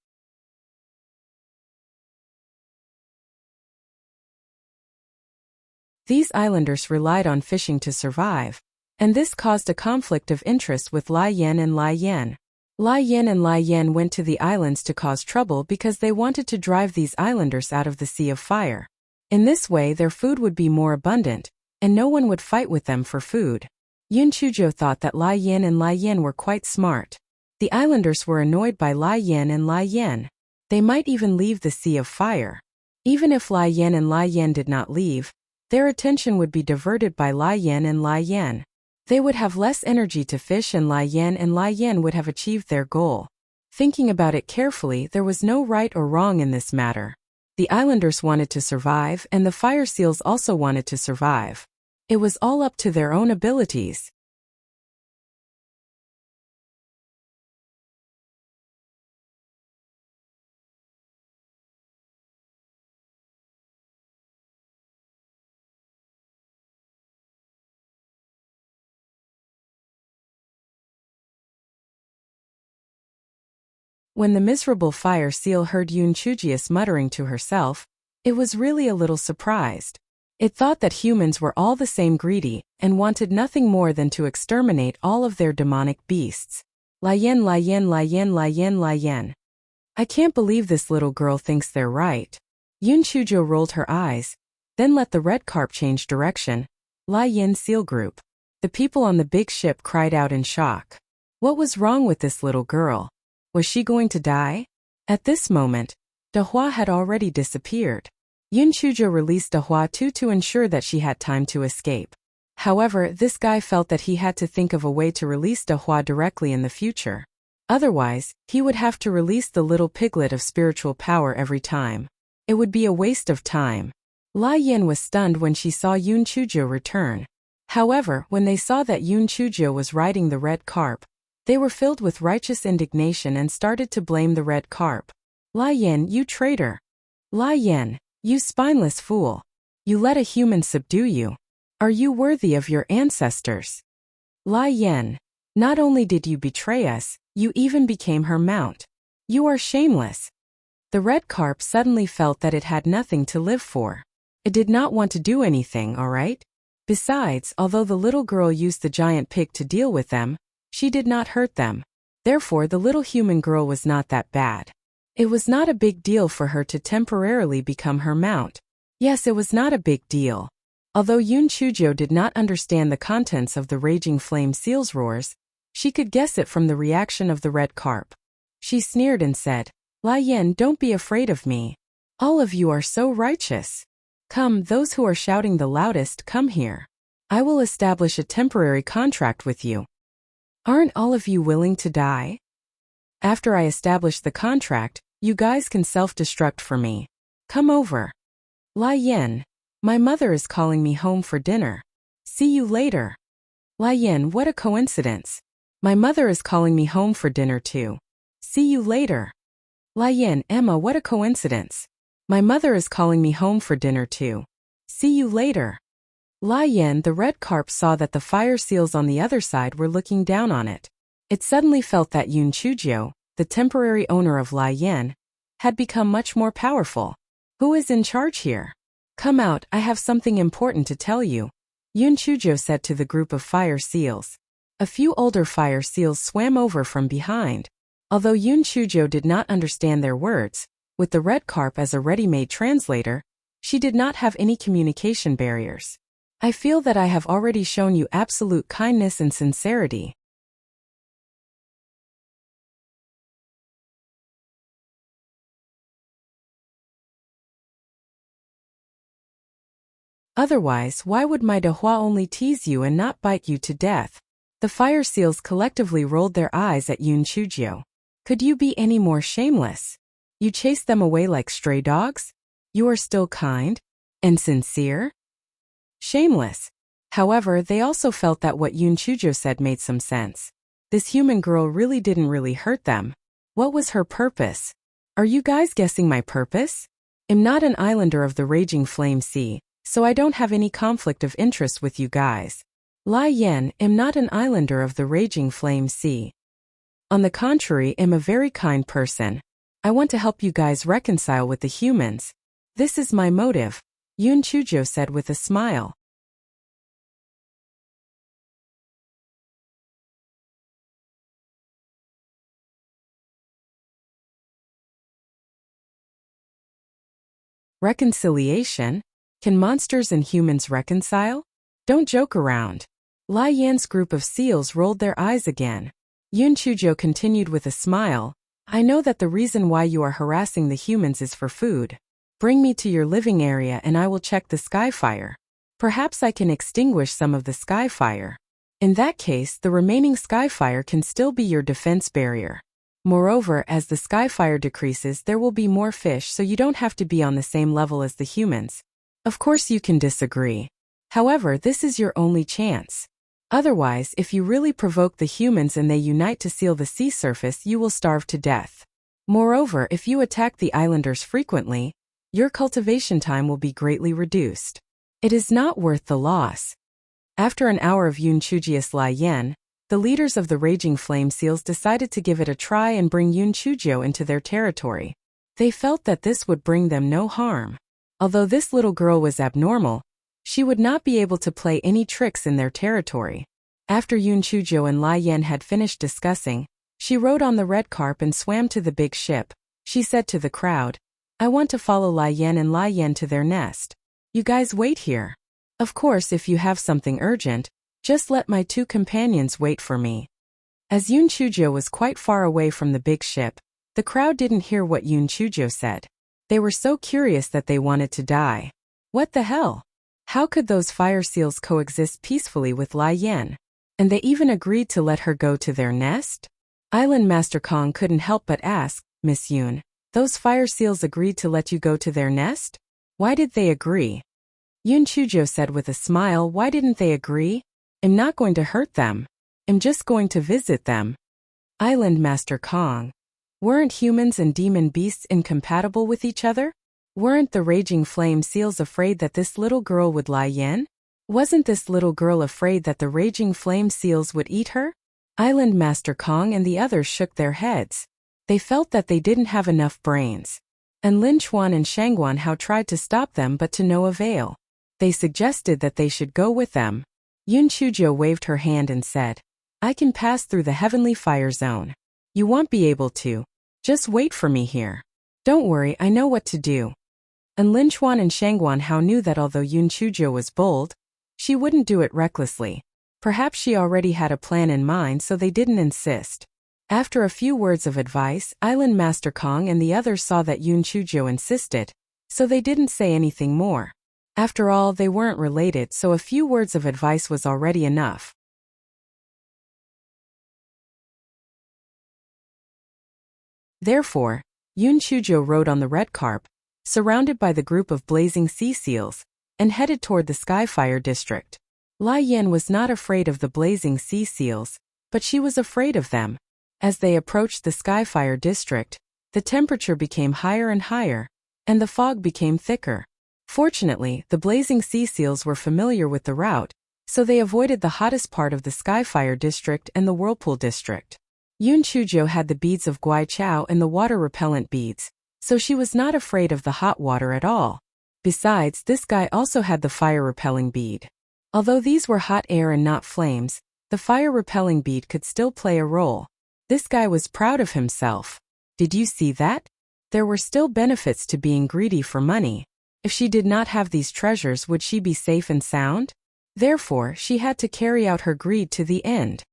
These islanders relied on fishing to survive, and this caused a conflict of interest with Lai Yan and Lai Yan. Lai Yan and Lai Yan went to the islands to cause trouble because they wanted to drive these islanders out of the Sea of Fire. In this way, their food would be more abundant, and no one would fight with them for food. Yun Chujo thought that Lai Yan and Lai Yan were quite smart. The islanders were annoyed by Lai Yan and Lai Yan. They might even leave the Sea of Fire. Even if Lai Yan and Lai Yan did not leave, their attention would be diverted by Lai Yan and Lai Yan. They would have less energy to fish, and Lai Yan would have achieved their goal. Thinking about it carefully, there was no right or wrong in this matter. The islanders wanted to survive, and the fire seals also wanted to survive. It was all up to their own abilities. When the miserable fire seal heard Yun Chujius muttering to herself, it was really a little surprised. It thought that humans were all the same greedy and wanted nothing more than to exterminate all of their demonic beasts. La yen, la yen, la yen, la yen, la yen. I can't believe this little girl thinks they're right. Yun Chujo rolled her eyes, then let the red carp change direction. La yen seal group. The people on the big ship cried out in shock. What was wrong with this little girl? Was she going to die? At this moment, De Hua had already disappeared. Yun Chujo released De Hua to ensure that she had time to escape. However, this guy felt that he had to think of a way to release De Hua directly in the future. Otherwise, he would have to release the little piglet of spiritual power every time. It would be a waste of time. La Yin was stunned when she saw Yun Chujo return. However, when they saw that Yun Chujo was riding the red carp, they were filled with righteous indignation and started to blame the red carp. La Yin, you traitor! La Yin, you spineless fool! You let a human subdue you. Are you worthy of your ancestors? La Yin, not only did you betray us, you even became her mount. You are shameless. The red carp suddenly felt that it had nothing to live for. It did not want to do anything, alright? Besides, although the little girl used the giant pig to deal with them, she did not hurt them. Therefore, the little human girl was not that bad. It was not a big deal for her to temporarily become her mount. Yes, it was not a big deal. Although Yun Chujo did not understand the contents of the raging flame seal's roars, she could guess it from the reaction of the red carp. She sneered and said, La Yen, don't be afraid of me. All of you are so righteous. Come, those who are shouting the loudest, come here. I will establish a temporary contract with you. Aren't all of you willing to die? After I establish the contract, you guys can self-destruct for me. Come over. La Yen, my mother is calling me home for dinner. See you later. La Yen, what a coincidence. My mother is calling me home for dinner too. See you later. La Yen, Emma, what a coincidence. My mother is calling me home for dinner too. See you later. La Yen, the red carp, saw that the fire seals on the other side were looking down on it. It suddenly felt that Yun Chujo, the temporary owner of La Yen, had become much more powerful. Who is in charge here? Come out, I have something important to tell you, Yun Chujo said to the group of fire seals. A few older fire seals swam over from behind. Although Yun Chujo did not understand their words, with the red carp as a ready-made translator, she did not have any communication barriers. I feel that I have already shown you absolute kindness and sincerity. Otherwise, why would my De Hua only tease you and not bite you to death? The fire seals collectively rolled their eyes at Yun Chujo. Could you be any more shameless? You chased them away like stray dogs? You are still kind? And sincere? Shameless. However, they also felt that what Yun Chujo said made some sense. This human girl really didn't really hurt them. What was her purpose? Are you guys guessing my purpose? I'm not an islander of the raging flame sea, so I don't have any conflict of interest with you guys. La Yen, am not an islander of the raging flame sea. On the contrary, am a very kind person. I want to help you guys reconcile with the humans. This is my motive, Yun Chujo said with a smile. Reconciliation? Can monsters and humans reconcile? Don't joke around. La Yan's group of seals rolled their eyes again. Yun Chujo continued with a smile. I know that the reason why you are harassing the humans is for food. Bring me to your living area and I will check the skyfire. Perhaps I can extinguish some of the skyfire. In that case, the remaining skyfire can still be your defense barrier. Moreover, as the skyfire decreases, there will be more fish, so you don't have to be on the same level as the humans. Of course you can disagree. However, this is your only chance. Otherwise, if you really provoke the humans and they unite to seal the sea surface, you will starve to death. Moreover, if you attack the islanders frequently, your cultivation time will be greatly reduced. It is not worth the loss. After an hour of Yun Chujius La Yen, The leaders of the raging flame seals decided to give it a try and bring Yun Chujio into their territory. They felt that this would bring them no harm. Although this little girl was abnormal, she would not be able to play any tricks in their territory. After Yun Chujio and Lai Yan had finished discussing, she rode on the red carp and swam to the big ship. She said to the crowd, "I want to follow Lai Yan and Lai Yan to their nest. You guys wait here. Of course, if you have something urgent, just let my two companions wait for me." As Yun Chujio was quite far away from the big ship, the crowd didn't hear what Yun Chujio said. They were so curious that they wanted to die. What the hell? How could those fire seals coexist peacefully with Lai Yan? And they even agreed to let her go to their nest? Island Master Kong couldn't help but ask, "Miss Yun, those fire seals agreed to let you go to their nest? Why did they agree?" Yun Chujio said with a smile, "Why didn't they agree? I'm not going to hurt them. I'm just going to visit them." Island Master Kong. Weren't humans and demon beasts incompatible with each other? Weren't the raging flame seals afraid that this little girl would Lai Yan? Wasn't this little girl afraid that the raging flame seals would eat her? Island Master Kong and the others shook their heads. They felt that they didn't have enough brains. And Lin Chuan and Shangguan Hao tried to stop them but to no avail. They suggested that they should go with them. Yun Chujio waved her hand and said, "I can pass through the heavenly fire zone. You won't be able to. Just wait for me here. Don't worry, I know what to do." And Lin Chuan and Shangguan Hao knew that although Yun Chujio was bold, she wouldn't do it recklessly. Perhaps she already had a plan in mind, so they didn't insist. After a few words of advice, Island Master Kong and the others saw that Yun Chujio insisted, so they didn't say anything more. After all, they weren't related, so a few words of advice was already enough. Therefore, Yun Chujio rode on the red carp, surrounded by the group of blazing sea seals, and headed toward the Skyfire district. Lai Yan was not afraid of the blazing sea seals, but she was afraid of them. As they approached the Skyfire district, the temperature became higher and higher, and the fog became thicker. Fortunately, the blazing sea seals were familiar with the route, so they avoided the hottest part of the Skyfire district and the Whirlpool district. Yun Chujio had the beads of Gui Chao and the water-repellent beads, so she was not afraid of the hot water at all. Besides, this guy also had the fire-repelling bead. Although these were hot air and not flames, the fire-repelling bead could still play a role. This guy was proud of himself. Did you see that? There were still benefits to being greedy for money. If she did not have these treasures, would she be safe and sound? Therefore, she had to carry out her greed to the end.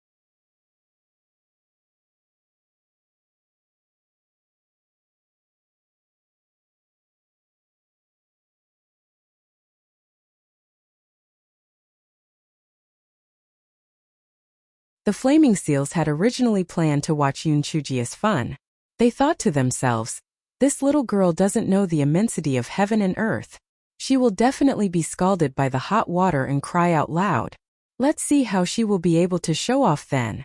The flaming seals had originally planned to watch Yun Chujio's fun. They thought to themselves, "This little girl doesn't know the immensity of heaven and earth. She will definitely be scalded by the hot water and cry out loud. Let's see how she will be able to show off then."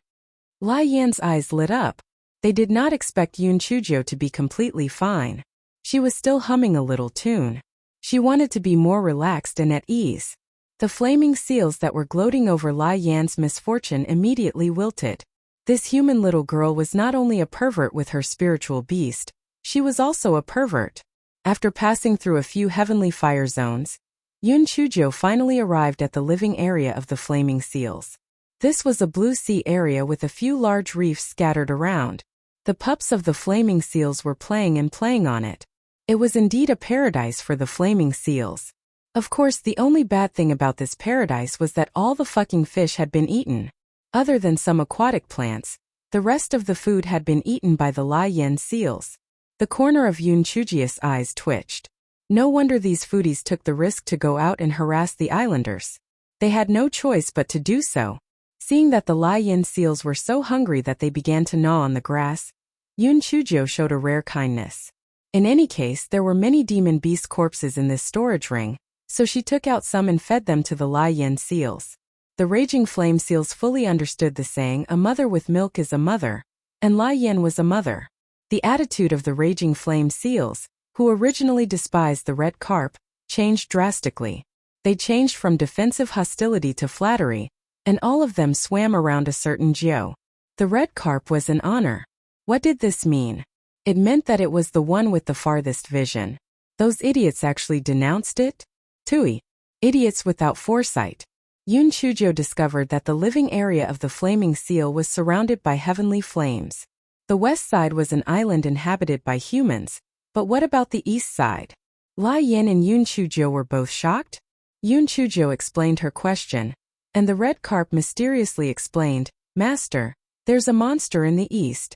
Lai Yan's eyes lit up. They did not expect Yun Chujio to be completely fine. She was still humming a little tune. She wanted to be more relaxed and at ease. The flaming seals that were gloating over Lai Yan's misfortune immediately wilted. This human little girl was not only a pervert with her spiritual beast, she was also a pervert. After passing through a few heavenly fire zones, Yun Chujio finally arrived at the living area of the flaming seals. This was a blue sea area with a few large reefs scattered around. The pups of the flaming seals were playing on it. It was indeed a paradise for the flaming seals. Of course, the only bad thing about this paradise was that all the fucking fish had been eaten. Other than some aquatic plants, the rest of the food had been eaten by the Lai Yan seals. The corner of Yun Chujio's eyes twitched. No wonder these foodies took the risk to go out and harass the islanders. They had no choice but to do so. Seeing that the Lai Yan seals were so hungry that they began to gnaw on the grass, Yun Chujio showed a rare kindness. In any case, there were many demon beast corpses in this storage ring, so she took out some and fed them to the Lai Yan seals. The raging flame seals fully understood the saying, "A mother with milk is a mother," and Lai Yan was a mother. The attitude of the raging flame seals, who originally despised the red carp, changed drastically. They changed from defensive hostility to flattery, and all of them swam around a certain Geo. The red carp was in honor. What did this mean? It meant that it was the one with the farthest vision. Those idiots actually denounced it? Tui. Idiots without foresight. Yun Chujo discovered that the living area of the flaming seal was surrounded by heavenly flames. The west side was an island inhabited by humans, but what about the east side? Lai Yin and Yun Chujo were both shocked. Yun Chujo explained her question, and the red carp mysteriously explained, Master, there's a monster in the east.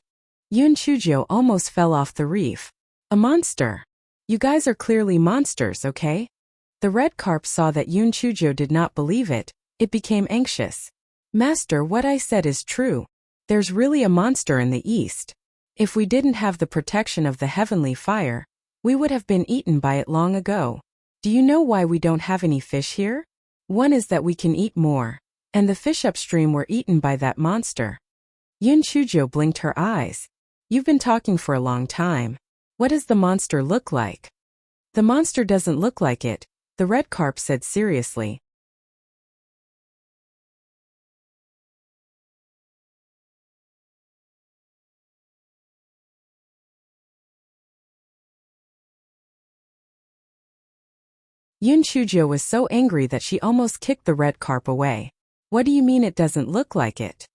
Yun Chujo almost fell off the reef. A monster? You guys are clearly monsters, okay? The red carp saw that Yun Chujo did not believe it. It became anxious. Master, what I said is true. There's really a monster in the east. If we didn't have the protection of the heavenly fire, we would have been eaten by it long ago. Do you know why we don't have any fish here? One is that we can eat more, and the fish upstream were eaten by that monster. Yun Chujo blinked her eyes. You've been talking for a long time. What does the monster look like? The monster doesn't look like it, the red carp said seriously. Yun Chujo was so angry that she almost kicked the red carp away. What do you mean it doesn't look like it?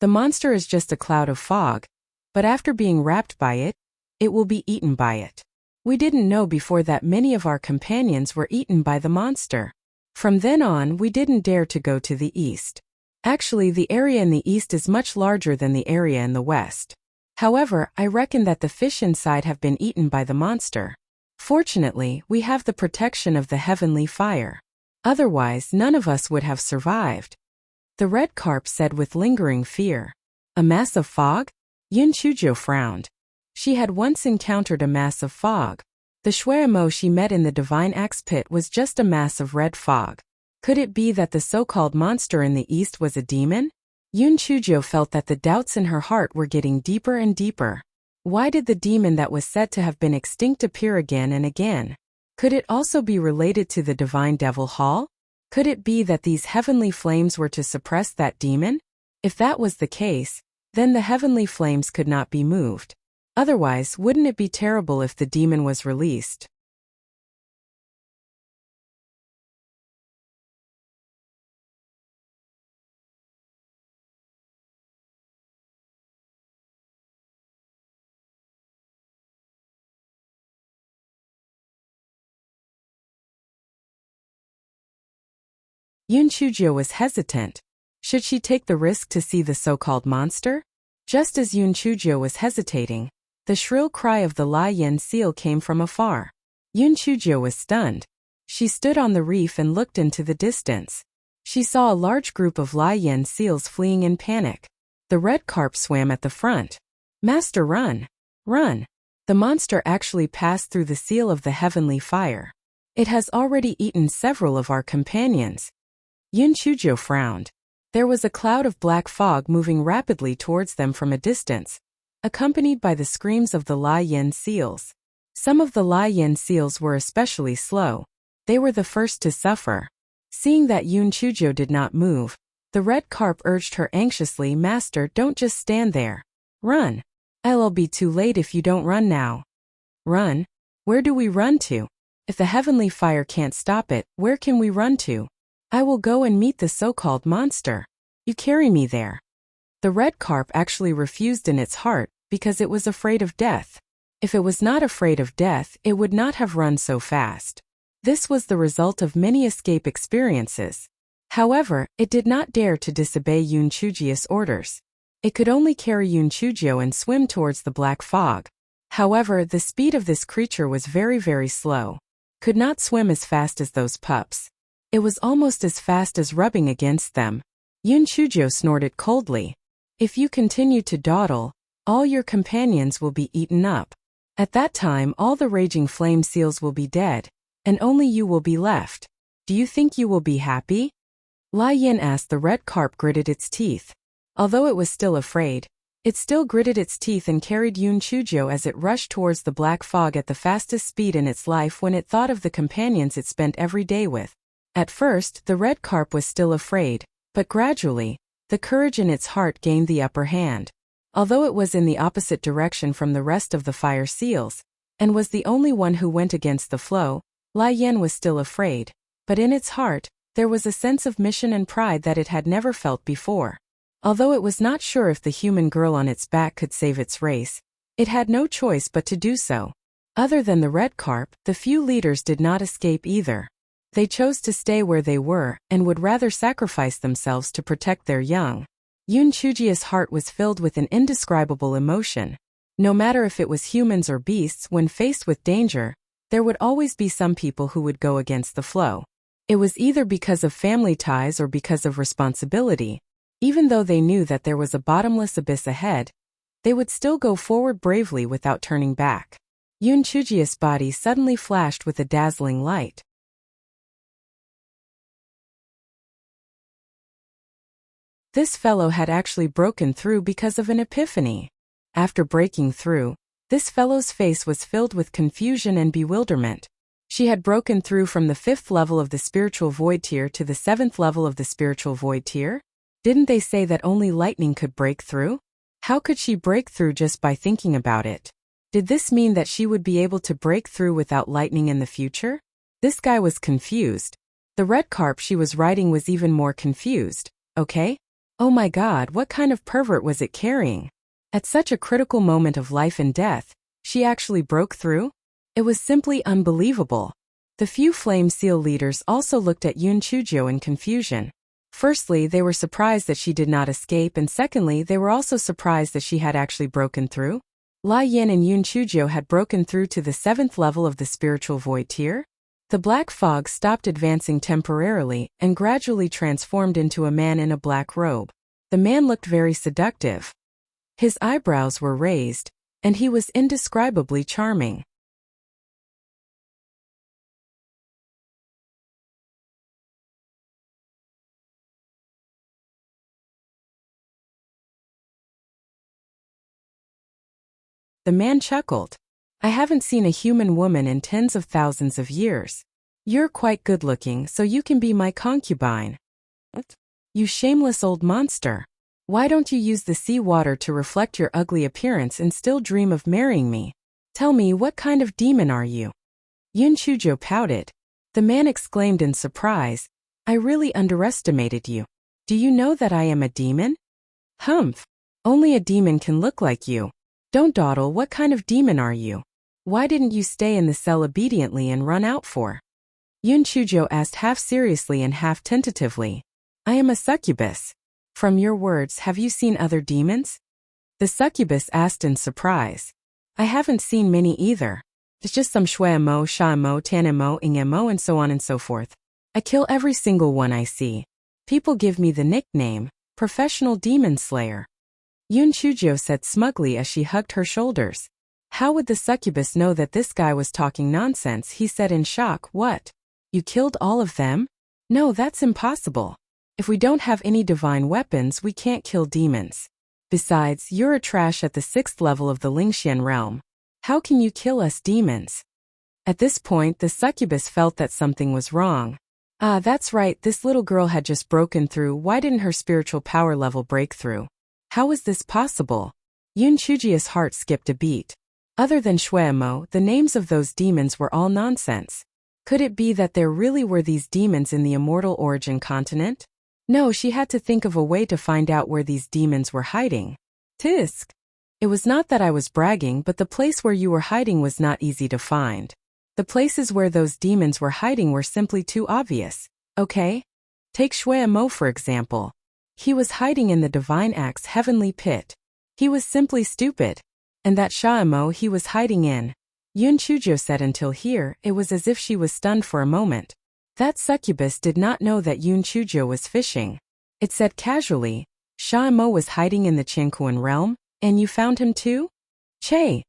The monster is just a cloud of fog, but after being wrapped by it, it will be eaten by it. We didn't know before that many of our companions were eaten by the monster. From then on, we didn't dare to go to the east. Actually, the area in the east is much larger than the area in the west. However, I reckon that the fish inside have been eaten by the monster. Fortunately, we have the protection of the heavenly fire. Otherwise, none of us would have survived. The red carp said with lingering fear. A mass of fog? Yun Chujo frowned. She had once encountered a mass of fog. The Shuemo she met in the Divine Axe Pit was just a mass of red fog. Could it be that the so-called monster in the east was a demon? Yun Chujo felt that the doubts in her heart were getting deeper and deeper. Why did the demon that was said to have been extinct appear again and again? Could it also be related to the Divine Devil Hall? Could it be that these heavenly flames were to suppress that demon? If that was the case, then the heavenly flames could not be moved. Otherwise, wouldn't it be terrible if the demon was released? Yun Chujo was hesitant. Should she take the risk to see the so-called monster? Just as Yun Chujo was hesitating, the shrill cry of the Lai Yen seal came from afar. Yun Chujo was stunned. She stood on the reef and looked into the distance. She saw a large group of Lai Yen seals fleeing in panic. The red carp swam at the front. Master, run! Run! The monster actually passed through the seal of the heavenly fire. It has already eaten several of our companions. Yun Chujo frowned. There was a cloud of black fog moving rapidly towards them from a distance, accompanied by the screams of the Lai Yen seals. Some of the Lai Yen seals were especially slow. They were the first to suffer. Seeing that Yun Chujo did not move, the red carp urged her anxiously, Master, don't just stand there. Run. I'll be too late if you don't run now. Run? Where do we run to? If the heavenly fire can't stop it, where can we run to? I will go and meet the so-called monster. You carry me there. The red carp actually refused in its heart because it was afraid of death. If it was not afraid of death, it would not have run so fast. This was the result of many escape experiences. However, it did not dare to disobey Yun Chujo's orders. It could only carry Yun Chujo and swim towards the black fog. However, the speed of this creature was very, very slow. Could not swim as fast as those pups. It was almost as fast as rubbing against them. Yun Chujo snorted coldly. If you continue to dawdle, all your companions will be eaten up. At that time, all the raging flame seals will be dead, and only you will be left. Do you think you will be happy? Lai Yin asked. The red carp gritted its teeth. Although it was still afraid, it still gritted its teeth and carried Yun Chujo as it rushed towards the black fog at the fastest speed in its life when it thought of the companions it spent every day with. At first, the red carp was still afraid, But gradually, the courage in its heart gained the upper hand. Although it was in the opposite direction from the rest of the fire seals, and was the only one who went against the flow, Lai Yan was still afraid. But in its heart, there was a sense of mission and pride that it had never felt before. Although it was not sure if the human girl on its back could save its race, it had no choice but to do so. Other than the red carp, the few leaders did not escape either. They chose to stay where they were, and would rather sacrifice themselves to protect their young. Yun Chujia's heart was filled with an indescribable emotion. No matter if it was humans or beasts, when faced with danger, there would always be some people who would go against the flow. It was either because of family ties or because of responsibility. Even though they knew that there was a bottomless abyss ahead, they would still go forward bravely without turning back. Yun Chujia's body suddenly flashed with a dazzling light. This fellow had actually broken through because of an epiphany. After breaking through, this fellow's face was filled with confusion and bewilderment. She had broken through from the 5th level of the spiritual void tier to the 7th level of the spiritual void tier? Didn't they say that only lightning could break through? How could she break through just by thinking about it? Did this mean that she would be able to break through without lightning in the future? This guy was confused. The red carp she was riding was even more confused. Okay? Oh my God, what kind of pervert was it carrying? At such a critical moment of life and death, she actually broke through? It was simply unbelievable. The few Flame Seal leaders also looked at Yun Chujio in confusion. Firstly, they were surprised that she did not escape, and secondly, they were also surprised that she had actually broken through. Lai Yan and Yun Chujio had broken through to the 7th level of the spiritual void tier. The black fog stopped advancing temporarily and gradually transformed into a man in a black robe. The man looked very seductive. His eyebrows were raised, and he was indescribably charming. The man chuckled. I haven't seen a human woman in tens of thousands of years. You're quite good-looking, so you can be my concubine. What? You shameless old monster. Why don't you use the sea water to reflect your ugly appearance and still dream of marrying me? Tell me, what kind of demon are you? Yun Chujio pouted. The man exclaimed in surprise, I really underestimated you. Do you know that I am a demon? Humph. Only a demon can look like you. Don't dawdle, what kind of demon are you? Why didn't you stay in the cell obediently and run out for? Yun Chujio asked half seriously and half tentatively. I am a succubus. From your words, have you seen other demons? The succubus asked in surprise. I haven't seen many either. It's just some Shuemo, Shamo, Tanemo, Ingemo, and so on and so forth. I kill every single one I see. People give me the nickname, Professional Demon Slayer. Yun Chujio said smugly as she hugged her shoulders. How would the succubus know that this guy was talking nonsense? He said in shock. What? You killed all of them? No, that's impossible. If we don't have any divine weapons, we can't kill demons. Besides, you're a trash at the 6th level of the Lingxian realm. How can you kill us demons? At this point, the succubus felt that something was wrong. Ah, that's right, this little girl had just broken through. Why didn't her spiritual power level break through? How was this possible? Yun Chujio's heart skipped a beat. Other than Shuemo, the names of those demons were all nonsense. Could it be that there really were these demons in the immortal origin continent? No, she had to think of a way to find out where these demons were hiding. Tisk. It was not that I was bragging, but the place where you were hiding was not easy to find. The places where those demons were hiding were simply too obvious. Okay? Take Shuemo for example. He was hiding in the Divine Axe heavenly pit. He was simply stupid. And that Shaemo he was hiding in. Yun Chujio said until here, it was as if she was stunned for a moment. That succubus did not know that Yun Chujio was fishing. It said casually, Shaemo was hiding in the Qinquan realm, and you found him too? Che!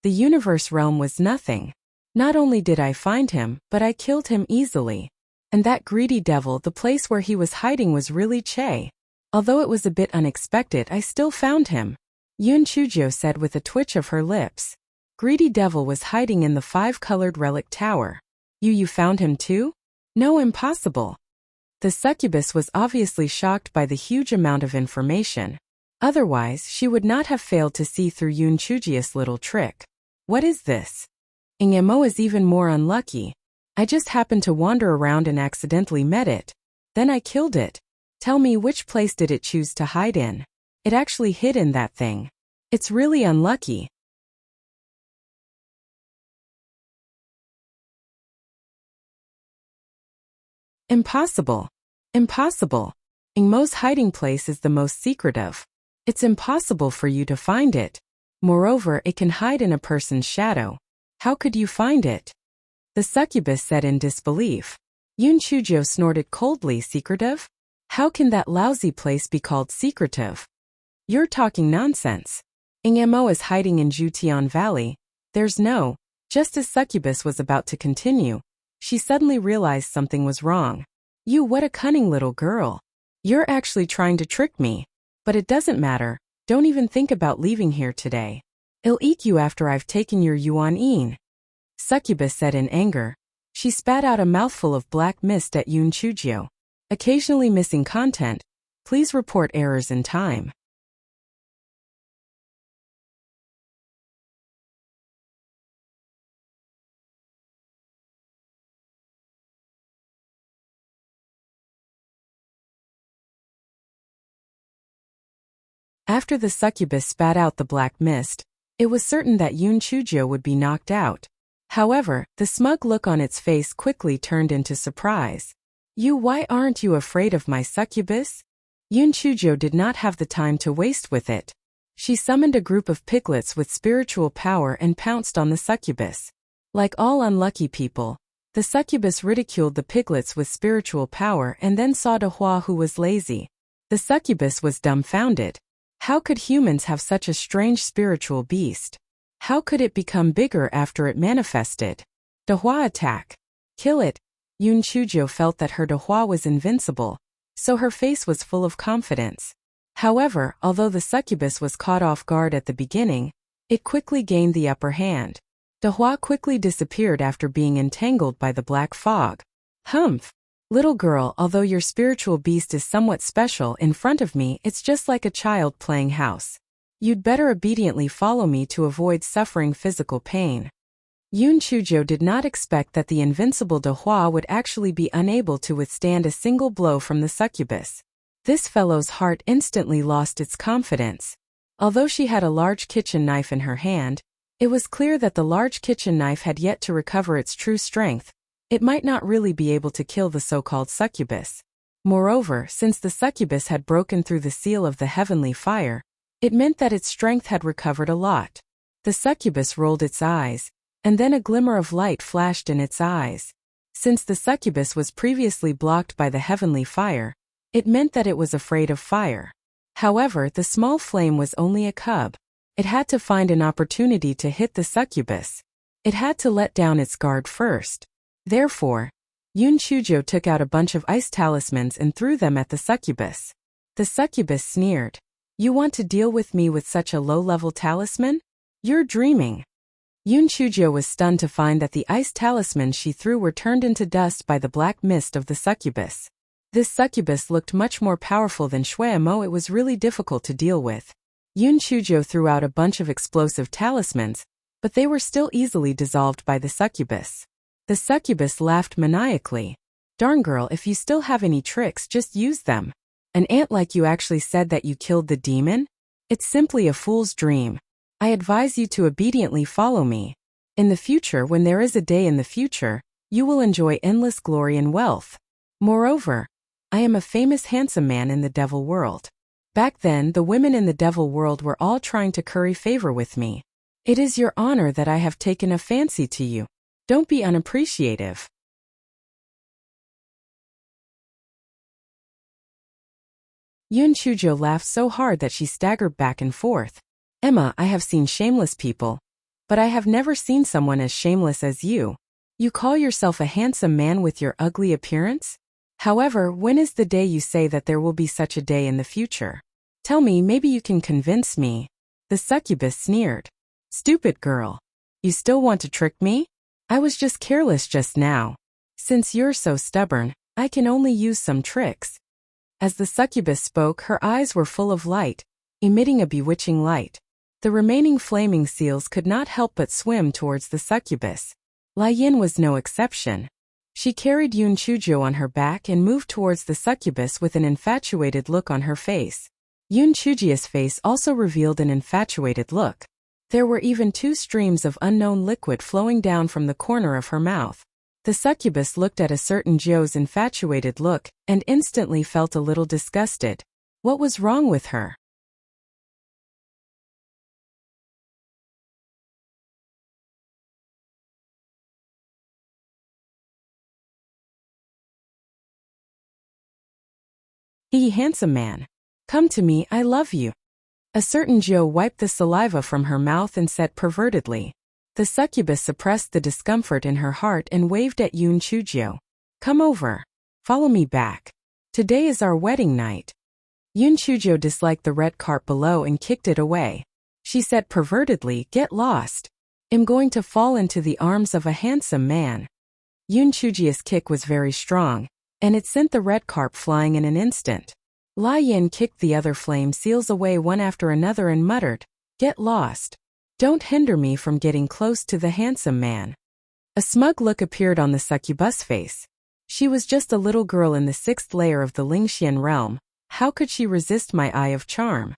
The universe realm was nothing. Not only did I find him, but I killed him easily. And that greedy devil, the place where he was hiding was really Che. Although it was a bit unexpected, I still found him. Yun Chujio said with a twitch of her lips. Greedy devil was hiding in the 5-colored relic tower. You found him too? No, impossible. The succubus was obviously shocked by the huge amount of information. Otherwise, she would not have failed to see through Yoon Chuji's little trick. What is this? Enigma is even more unlucky. I just happened to wander around and accidentally met it. Then I killed it. Tell me, which place did it choose to hide in? It actually hid in that thing. It's really unlucky. Impossible. Impossible. Enigma's hiding place is the most secretive. It's impossible for you to find it. Moreover, it can hide in a person's shadow. How could you find it? The succubus said in disbelief. Yoon Chujio snorted coldly. Secretive? How can that lousy place be called secretive? You're talking nonsense. Enigma is hiding in Jutian Valley. There's no. Just as succubus was about to continue, she suddenly realized something was wrong. You, what a cunning little girl. You're actually trying to trick me. But it doesn't matter. Don't even think about leaving here today. I'll eat you after I've taken your yuan-in. Succubus said in anger. She spat out a mouthful of black mist at Yoon Chujio. Occasionally missing content. Please report errors in time. After the succubus spat out the black mist, it was certain that Yoon Chujio would be knocked out. However, the smug look on its face quickly turned into surprise. You, why aren't you afraid of my succubus? Yoon Chujio did not have the time to waste with it. She summoned a group of piglets with spiritual power and pounced on the succubus. Like all unlucky people, the succubus ridiculed the piglets with spiritual power and then saw Dehua, who was lazy. The succubus was dumbfounded. How could humans have such a strange spiritual beast? How could it become bigger after it manifested? Dehua, attack. Kill it. Yoon Chujio felt that her Dehua was invincible, so her face was full of confidence. However, although the succubus was caught off guard at the beginning, it quickly gained the upper hand. Dehua quickly disappeared after being entangled by the black fog. Humph! Little girl, although your spiritual beast is somewhat special, in front of me it's just like a child playing house. You'd better obediently follow me to avoid suffering physical pain. Yoon Chujio did not expect that the invincible Dehua would actually be unable to withstand a single blow from the succubus. This fellow's heart instantly lost its confidence. Although she had a large kitchen knife in her hand, it was clear that the large kitchen knife had yet to recover its true strength. It might not really be able to kill the so-called succubus. Moreover, since the succubus had broken through the seal of the heavenly fire, it meant that its strength had recovered a lot. The succubus rolled its eyes, and then a glimmer of light flashed in its eyes. Since the succubus was previously blocked by the heavenly fire, it meant that it was afraid of fire. However, the small flame was only a cub. It had to find an opportunity to hit the succubus. It had to let down its guard first. Therefore, Yoon Chujio took out a bunch of ice talismans and threw them at the succubus. The succubus sneered. You want to deal with me with such a low-level talisman? You're dreaming. Yoon Chujio was stunned to find that the ice talismans she threw were turned into dust by the black mist of the succubus. This succubus looked much more powerful than Shuemo. It was really difficult to deal with. Yoon Chujio threw out a bunch of explosive talismans, but they were still easily dissolved by the succubus. The succubus laughed maniacally. Darn girl, if you still have any tricks, just use them. An ant like you actually said that you killed the demon? It's simply a fool's dream. I advise you to obediently follow me. In the future, when there is a day in the future, you will enjoy endless glory and wealth. Moreover, I am a famous handsome man in the devil world. Back then, the women in the devil world were all trying to curry favor with me. It is your honor that I have taken a fancy to you. Don't be unappreciative. Yoon Chujio laughed so hard that she staggered back and forth. Emma, I have seen shameless people, but I have never seen someone as shameless as you. You call yourself a handsome man with your ugly appearance? However, when is the day you say that there will be such a day in the future? Tell me, maybe you can convince me. The succubus sneered. Stupid girl. You still want to trick me? I was just careless just now. Since you're so stubborn, I can only use some tricks. As the succubus spoke, her eyes were full of light, emitting a bewitching light. The remaining flaming seals could not help but swim towards the succubus. Lai Yin was no exception. She carried Yun Chujo on her back and moved towards the succubus with an infatuated look on her face. Yun Chujia's face also revealed an infatuated look. There were even 2 streams of unknown liquid flowing down from the corner of her mouth. The succubus looked at a certain Zhou's infatuated look and instantly felt a little disgusted. What was wrong with her? He, handsome man. Come to me, I love you. A certain Zhou wiped the saliva from her mouth and said pervertedly. The succubus suppressed the discomfort in her heart and waved at Yun Chujo. Come over. Follow me back. Today is our wedding night. Yun Chujo disliked the red carpet below and kicked it away. She said pervertedly, get lost. I'm going to fall into the arms of a handsome man. Yun Chujia's kick was very strong, and it sent the red carpet flying in an instant. Lai Yin kicked the other flame seals away one after another and muttered, get lost. Don't hinder me from getting close to the handsome man. A smug look appeared on the succubus face. She was just a little girl in the 6th layer of the Lingxian realm. How could she resist my eye of charm?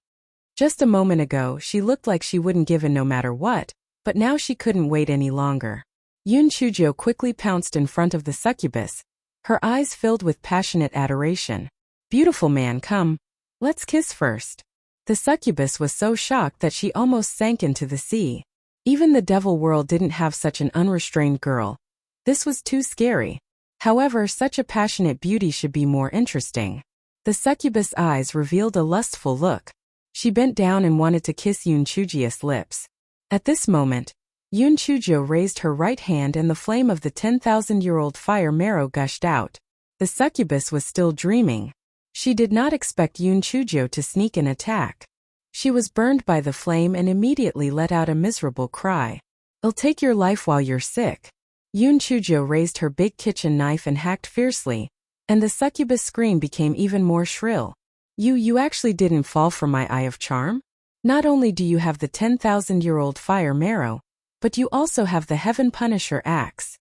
Just a moment ago she looked like she wouldn't give in no matter what, but now she couldn't wait any longer. Yun Chujo quickly pounced in front of the succubus, her eyes filled with passionate adoration. Beautiful man, come. Let's kiss first. The succubus was so shocked that she almost sank into the sea. Even the devil world didn't have such an unrestrained girl. This was too scary. However, such a passionate beauty should be more interesting. The succubus' eyes revealed a lustful look. She bent down and wanted to kiss Yun Chujia's lips. At this moment, Yun Chujo raised her right hand and the flame of the 10,000-year-old fire marrow gushed out. The succubus was still dreaming. She did not expect Yun Chujo to sneak an attack. She was burned by the flame and immediately let out a miserable cry. I'll take your life while you're sick. Yun Chujo raised her big kitchen knife and hacked fiercely, and the succubus' scream became even more shrill. You actually didn't fall for my eye of charm? Not only do you have the 10,000-year-old fire marrow, but you also have the Heaven Punisher axe.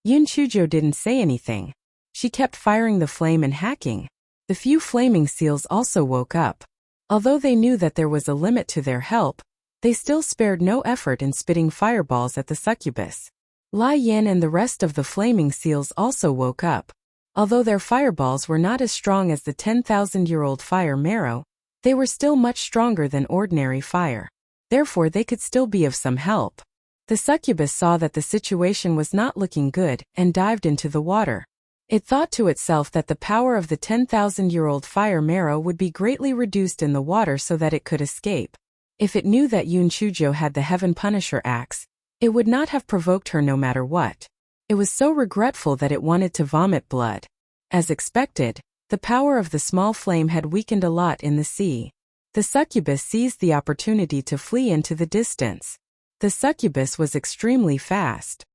Yun Chujo didn't say anything. She kept firing the flame and hacking. The few flaming seals also woke up. Although they knew that there was a limit to their help, they still spared no effort in spitting fireballs at the succubus. Lai Yin and the rest of the flaming seals also woke up. Although their fireballs were not as strong as the 10,000-year-old fire marrow, they were still much stronger than ordinary fire. Therefore they could still be of some help. The succubus saw that the situation was not looking good and dived into the water. It thought to itself that the power of the 10,000-year-old fire marrow would be greatly reduced in the water so that it could escape. If it knew that Yun Chujo had the Heaven Punisher axe, it would not have provoked her no matter what. It was so regretful that it wanted to vomit blood. As expected, the power of the small flame had weakened a lot in the sea. The succubus seized the opportunity to flee into the distance. The succubus was extremely fast.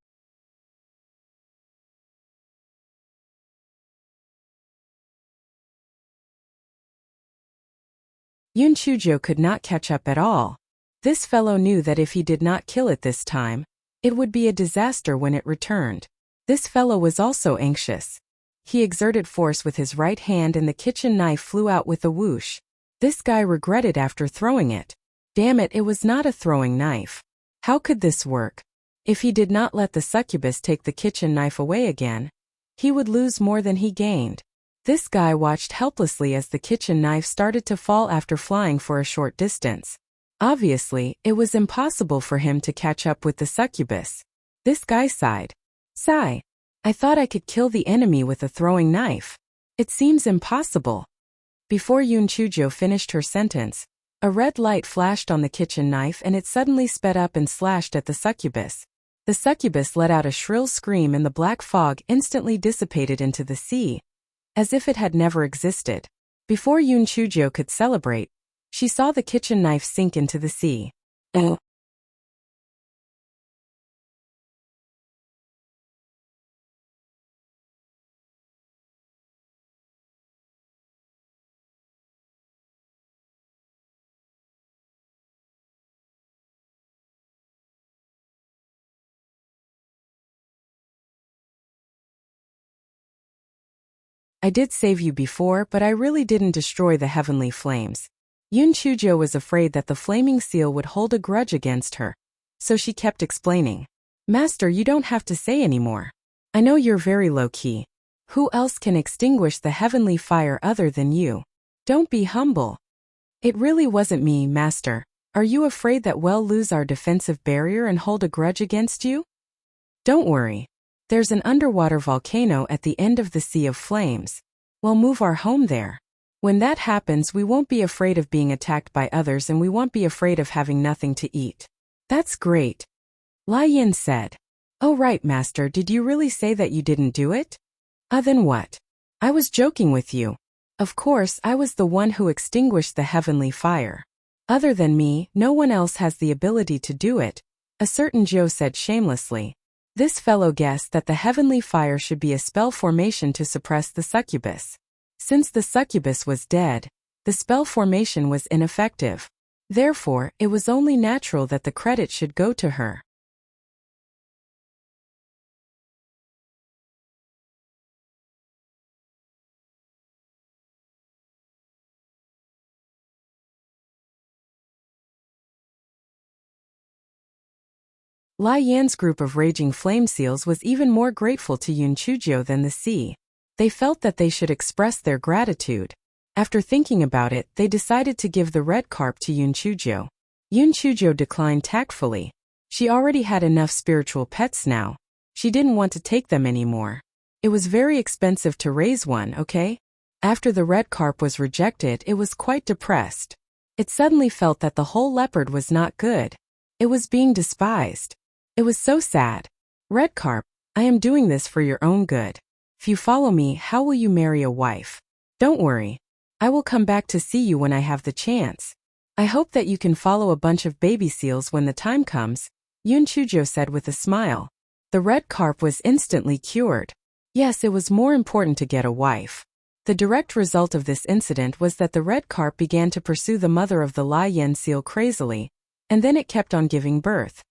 Yun Chujo could not catch up at all. This fellow knew that if he did not kill it this time, it would be a disaster when it returned. This fellow was also anxious. He exerted force with his right hand and the kitchen knife flew out with a whoosh. This guy regretted after throwing it. Damn it, it was not a throwing knife. How could this work? If he did not let the succubus take the kitchen knife away again, he would lose more than he gained. This guy watched helplessly as the kitchen knife started to fall after flying for a short distance. Obviously, it was impossible for him to catch up with the succubus. This guy sighed. Sigh. I thought I could kill the enemy with a throwing knife. It seems impossible. Before Yun Chujo finished her sentence, a red light flashed on the kitchen knife and it suddenly sped up and slashed at the succubus. The succubus let out a shrill scream and the black fog instantly dissipated into the sea, as if it had never existed. Before Yun Chujo could celebrate, she saw the kitchen knife sink into the sea. Oh. I did save you before, but I really didn't destroy the heavenly flames. Yun Chujo was afraid that the flaming seal would hold a grudge against her, so she kept explaining. Master, you don't have to say anymore. I know you're very low-key. Who else can extinguish the heavenly fire other than you? Don't be humble. It really wasn't me, Master. Are you afraid that we'll lose our defensive barrier and hold a grudge against you? Don't worry. There's an underwater volcano at the end of the Sea of Flames. We'll move our home there. When that happens, we won't be afraid of being attacked by others and we won't be afraid of having nothing to eat. That's great. Lai Yin said. Oh right, Master, did you really say that you didn't do it? Then what? I was joking with you. Of course, I was the one who extinguished the heavenly fire. Other than me, no one else has the ability to do it, a certain Joe said shamelessly. This fellow guessed that the heavenly fire should be a spell formation to suppress the succubus. Since the succubus was dead, the spell formation was ineffective. Therefore, it was only natural that the credit should go to her. Lai Yan's group of raging flame seals was even more grateful to Yun Chujo than the sea. They felt that they should express their gratitude. After thinking about it, they decided to give the red carp to Yun Chujo. Yun Chujo declined tactfully. She already had enough spiritual pets now. She didn't want to take them anymore. It was very expensive to raise one, okay? After the red carp was rejected, it was quite depressed. It suddenly felt that the whole leopard was not good. It was being despised. It was so sad. Red carp, I am doing this for your own good. If you follow me, how will you marry a wife? Don't worry. I will come back to see you when I have the chance. I hope that you can follow a bunch of baby seals when the time comes, Yun Chujo said with a smile. The red carp was instantly cured. Yes, it was more important to get a wife. The direct result of this incident was that the red carp began to pursue the mother of the Lai Yen seal crazily, and then it kept on giving birth.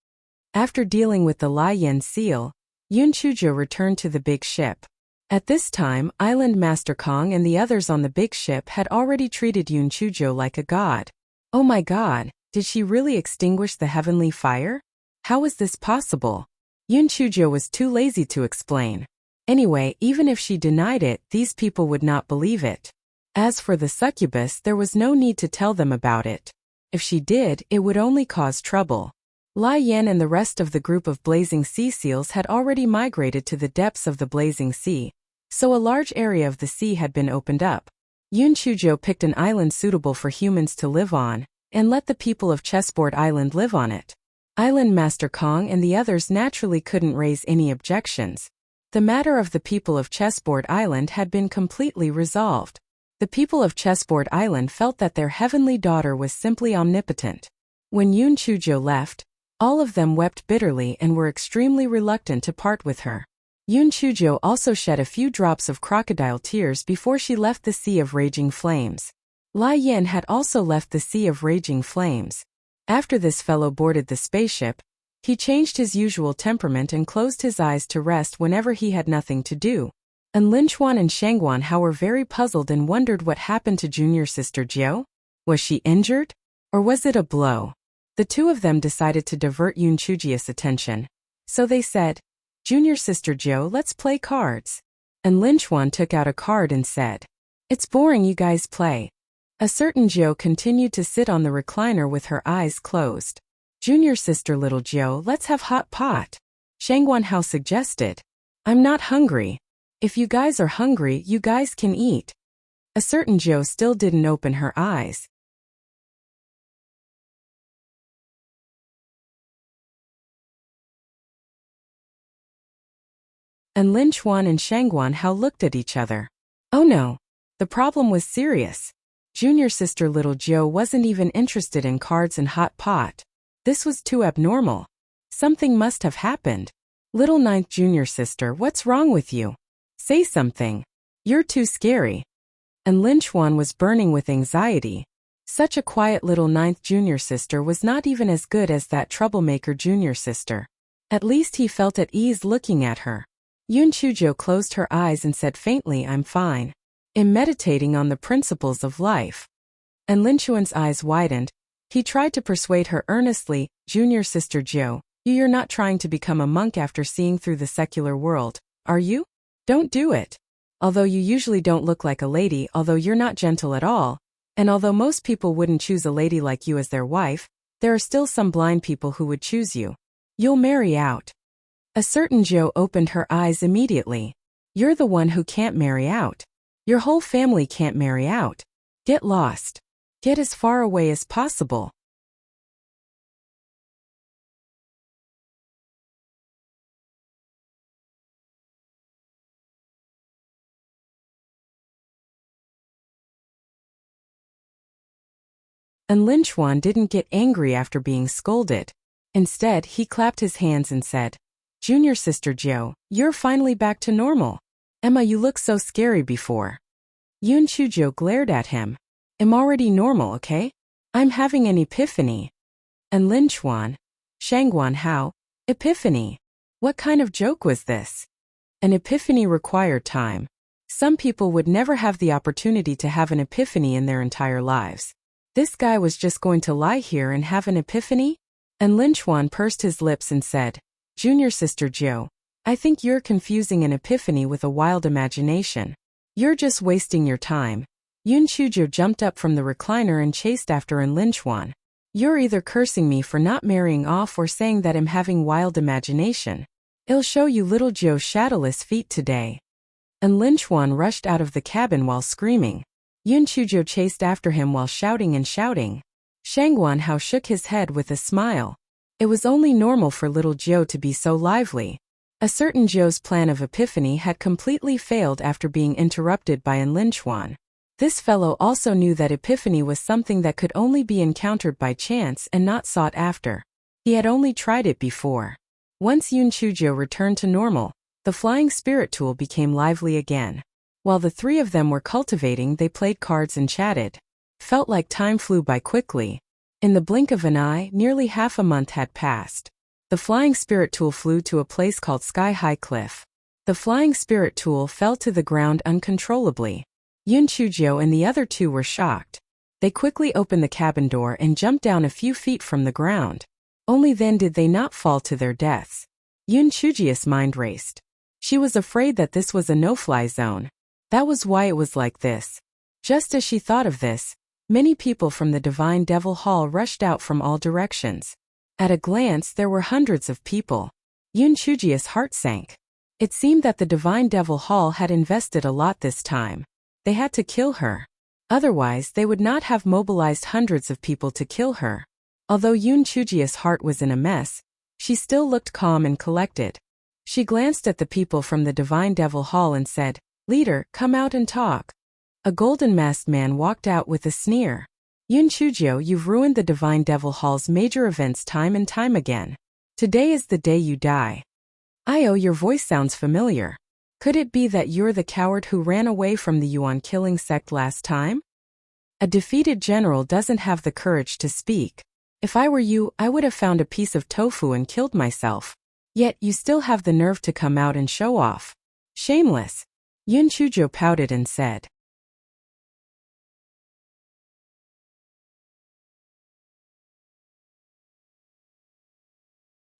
After dealing with the Lai Yen seal, Yun Chujo returned to the big ship. At this time, Island Master Kong and the others on the big ship had already treated Yun Chujo like a god. Oh my god, did she really extinguish the heavenly fire? How was this possible? Yun Chujo was too lazy to explain. Anyway, even if she denied it, these people would not believe it. As for the succubus, there was no need to tell them about it. If she did, it would only cause trouble. Lai Yan and the rest of the group of blazing sea seals had already migrated to the depths of the blazing sea, so a large area of the sea had been opened up. Yun Chujo picked an island suitable for humans to live on, and let the people of Chessboard Island live on it. Island Master Kong and the others naturally couldn't raise any objections. The matter of the people of Chessboard Island had been completely resolved. The people of Chessboard Island felt that their heavenly daughter was simply omnipotent. When Yun Chujo left, all of them wept bitterly and were extremely reluctant to part with her. Yun Chujo also shed a few drops of crocodile tears before she left the Sea of Raging Flames. Lai Yin had also left the Sea of Raging Flames. After this fellow boarded the spaceship, he changed his usual temperament and closed his eyes to rest whenever he had nothing to do. And Linchuan and Shangguan Hao were very puzzled and wondered what happened to junior sister Jiao. Was she injured? Or was it a blow? The two of them decided to divert Yun Chujia's attention. So they said, Junior sister Jiao, let's play cards. And Linchuan took out a card and said, It's boring, you guys play. A certain Jiao continued to sit on the recliner with her eyes closed. Junior sister little Jiao, let's have hot pot. Shangguan Hao suggested. I'm not hungry. If you guys are hungry, you guys can eat. A certain Jiao still didn't open her eyes. And Linchuan and Shangguan Hao looked at each other. Oh no. The problem was serious. Junior sister little Jiao wasn't even interested in cards and hot pot. This was too abnormal. Something must have happened. Little ninth junior sister, what's wrong with you? Say something. You're too scary. And Linchuan was burning with anxiety. Such a quiet little ninth junior sister was not even as good as that troublemaker junior sister. At least he felt at ease looking at her. Yun Chujo closed her eyes and said faintly, I'm fine. in meditating on the principles of life. And Lin Chuan's eyes widened. He tried to persuade her earnestly, Junior Sister Jo, you're not trying to become a monk after seeing through the secular world, are you? Don't do it. Although you usually don't look like a lady, although you're not gentle at all, and although most people wouldn't choose a lady like you as their wife, there are still some blind people who would choose you. You'll marry out. A certain Jo opened her eyes immediately. You're the one who can't marry out. Your whole family can't marry out. Get lost. Get as far away as possible. And Lin Chuan didn't get angry after being scolded. Instead, he clapped his hands and said, Junior Sister Jo, you're finally back to normal. Emma, you look so scary before. Yun Chujo glared at him. I'm already normal, okay? I'm having an epiphany. And Lin Chuan, Shangguan how? Epiphany? What kind of joke was this? An epiphany required time. Some people would never have the opportunity to have an epiphany in their entire lives. This guy was just going to lie here and have an epiphany? And Lin Chuan pursed his lips and said, Junior Sister Jo, I think you're confusing an epiphany with a wild imagination. You're just wasting your time. Yun Chujo jumped up from the recliner and chased after Lin Chuan. You're either cursing me for not marrying off or saying that I'm having wild imagination. I'll show you little Joe's shadowless feet today. And Lin Chuan rushed out of the cabin while screaming. Yun Chujo chased after him while shouting and shouting. Shangguan Hao shook his head with a smile. It was only normal for little Joe to be so lively. A certain Joe's plan of epiphany had completely failed after being interrupted by Lin Chuan. This fellow also knew that epiphany was something that could only be encountered by chance and not sought after. He had only tried it before. Once Yun Chujo returned to normal, the flying spirit tool became lively again. While the three of them were cultivating, they played cards and chatted. Felt like time flew by quickly. In the blink of an eye, nearly half a month had passed. The flying spirit tool flew to a place called Sky High Cliff. The flying spirit tool fell to the ground uncontrollably. Yun Chujo and the other two were shocked. They quickly opened the cabin door and jumped down a few feet from the ground. Only then did they not fall to their deaths. Yun Chujia's mind raced. She was afraid that this was a no-fly zone. That was why it was like this. Just as she thought of this, many people from the Divine Devil Hall rushed out from all directions. At a glance, there were hundreds of people. Yun Chujia's heart sank. It seemed that the Divine Devil Hall had invested a lot this time. They had to kill her. Otherwise, they would not have mobilized hundreds of people to kill her. Although Yun Chujia's heart was in a mess, she still looked calm and collected. She glanced at the people from the Divine Devil Hall and said, Leader, come out and talk. A golden-masked man walked out with a sneer. Yun Chujo, you've ruined the Divine Devil Hall's major events time and time again. Today is the day you die. Io, your voice sounds familiar. Could it be that you're the coward who ran away from the Yuan killing sect last time? A defeated general doesn't have the courage to speak. If I were you, I would have found a piece of tofu and killed myself. Yet you still have the nerve to come out and show off. Shameless. Yun Chujo pouted and said.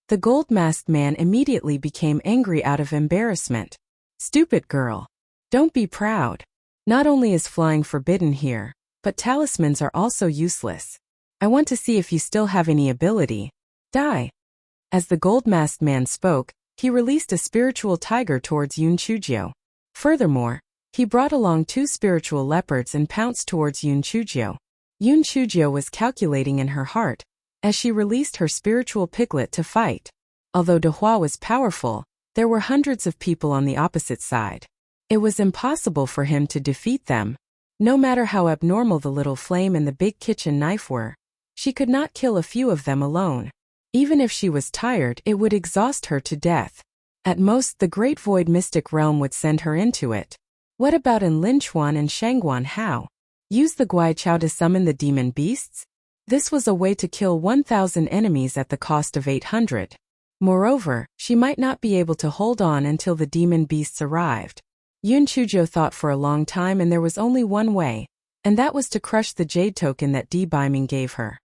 The gold-masked man immediately became angry out of embarrassment. Stupid girl. Don't be proud. Not only is flying forbidden here, but talismans are also useless. I want to see if you still have any ability. Die. As the gold-masked man spoke, he released a spiritual tiger towards Yun Chujo. Furthermore, he brought along 2 spiritual leopards and pounced towards Yun Chujo. Yun Chujo was calculating in her heart, as she released her spiritual piglet to fight. Although Dehua was powerful, there were hundreds of people on the opposite side. It was impossible for him to defeat them. No matter how abnormal the little flame and the big kitchen knife were, she could not kill a few of them alone. Even if she was tired, it would exhaust her to death. At most, the Great Void Mystic Realm would send her into it. What about Lin Chuan and Shangguan Hao? Use the Guai Chao to summon the demon beasts? This was a way to kill 1,000 enemies at the cost of 800. Moreover, she might not be able to hold on until the demon beasts arrived. Yun Chujo thought for a long time, and there was only one way, and that was to crush the jade token that Di Biming gave her.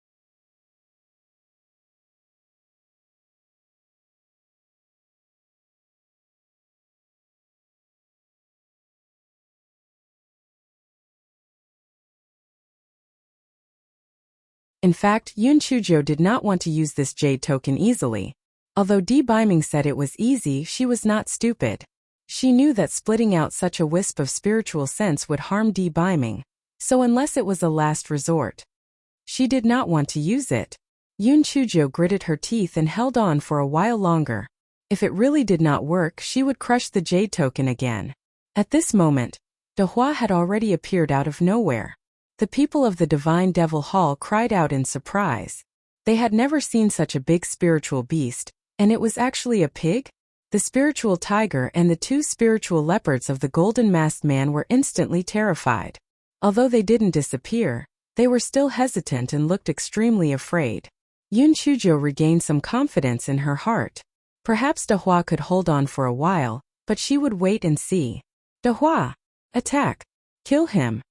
In fact, Yun Chujo did not want to use this jade token easily. Although Di Biming said it was easy, she was not stupid. She knew that splitting out such a wisp of spiritual sense would harm Di Biming, so unless it was a last resort, she did not want to use it. Yun Chujo gritted her teeth and held on for a while longer. If it really did not work, she would crush the jade token again. At this moment, De Hua had already appeared out of nowhere. The people of the Divine Devil Hall cried out in surprise. They had never seen such a big spiritual beast, and it was actually a pig? The spiritual tiger and the two spiritual leopards of the Golden Masked Man were instantly terrified. Although they didn't disappear, they were still hesitant and looked extremely afraid. Yun Chujo regained some confidence in her heart. Perhaps De Hua could hold on for a while, but she would wait and see. De Hua! Attack! Kill him!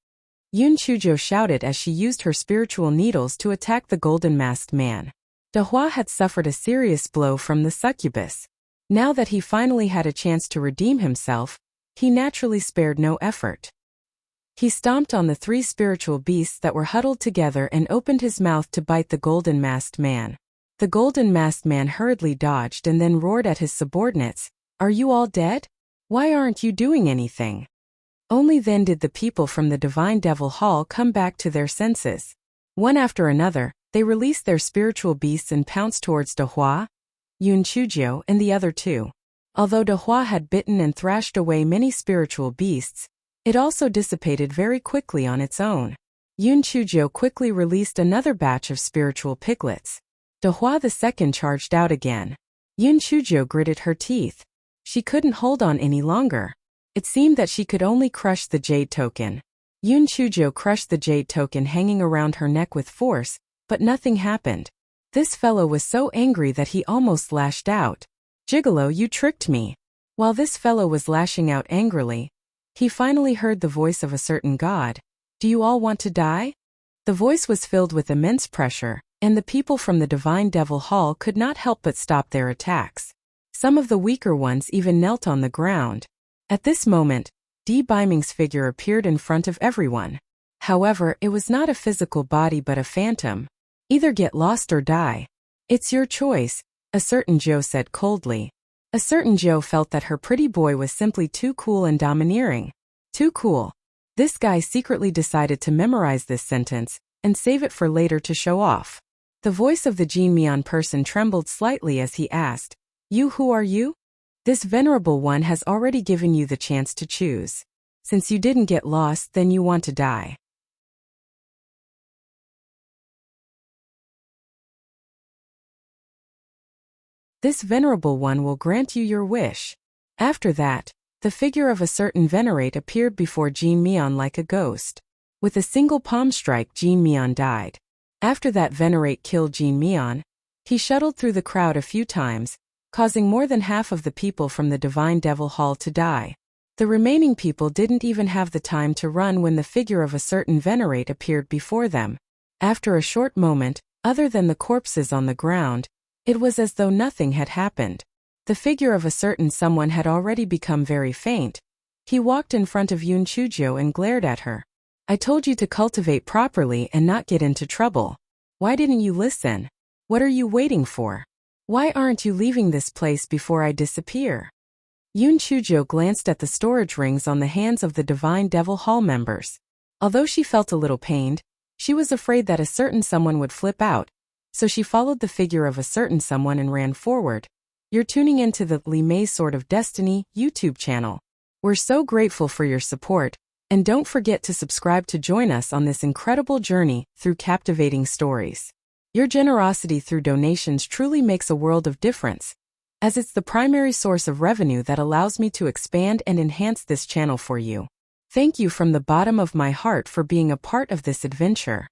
Yun Chujo shouted as she used her spiritual needles to attack the Golden Masked Man. De Hua had suffered a serious blow from the succubus. Now that he finally had a chance to redeem himself, he naturally spared no effort. He stomped on the three spiritual beasts that were huddled together and opened his mouth to bite the Golden Masked Man. The Golden Masked Man hurriedly dodged and then roared at his subordinates, "Are you all dead? Why aren't you doing anything?" Only then did the people from the Divine Devil Hall come back to their senses. One after another, they released their spiritual beasts and pounced towards De Hua, Yun Chujo, and the other two. Although De Hua had bitten and thrashed away many spiritual beasts, it also dissipated very quickly on its own. Yun Chujo quickly released another batch of spiritual piglets. De Hua the second charged out again. Yun Chujo gritted her teeth. She couldn't hold on any longer. It seemed that she could only crush the jade token. Yun Chujo crushed the jade token hanging around her neck with force, but nothing happened. This fellow was so angry that he almost lashed out. "Gigolo, you tricked me." While this fellow was lashing out angrily, he finally heard the voice of a certain god. "Do you all want to die?" The voice was filled with immense pressure, and the people from the Divine Devil Hall could not help but stop their attacks. Some of the weaker ones even knelt on the ground. At this moment, Di Biming's figure appeared in front of everyone. However, it was not a physical body but a phantom. "Either get lost or die. It's your choice," a certain Joe said coldly. A certain Joe felt that her pretty boy was simply too cool and domineering. Too cool. This guy secretly decided to memorize this sentence and save it for later to show off. The voice of the Jin Mian person trembled slightly as he asked, "You, who are you?" "This venerable one has already given you the chance to choose. Since you didn't get lost, then you want to die. This venerable one will grant you your wish." After that, the figure of a certain venerate appeared before Jin Mian like a ghost. With a single palm strike, Jin Mian died. After that venerate killed Jin Mian, he shuttled through the crowd a few times, causing more than half of the people from the Divine Devil Hall to die. The remaining people didn't even have the time to run when the figure of a certain venerate appeared before them. After a short moment, other than the corpses on the ground, it was as though nothing had happened. The figure of a certain someone had already become very faint. He walked in front of Yun Chujo and glared at her. "I told you to cultivate properly and not get into trouble. Why didn't you listen? What are you waiting for? Why aren't you leaving this place before I disappear?" Yun Chujo glanced at the storage rings on the hands of the Divine Devil Hall members. Although she felt a little pained, she was afraid that a certain someone would flip out, so she followed the figure of a certain someone and ran forward. You're tuning into the Li Mei Sword of Destiny YouTube channel. We're so grateful for your support, and don't forget to subscribe to join us on this incredible journey through captivating stories. Your generosity through donations truly makes a world of difference, as it's the primary source of revenue that allows me to expand and enhance this channel for you. Thank you from the bottom of my heart for being a part of this adventure.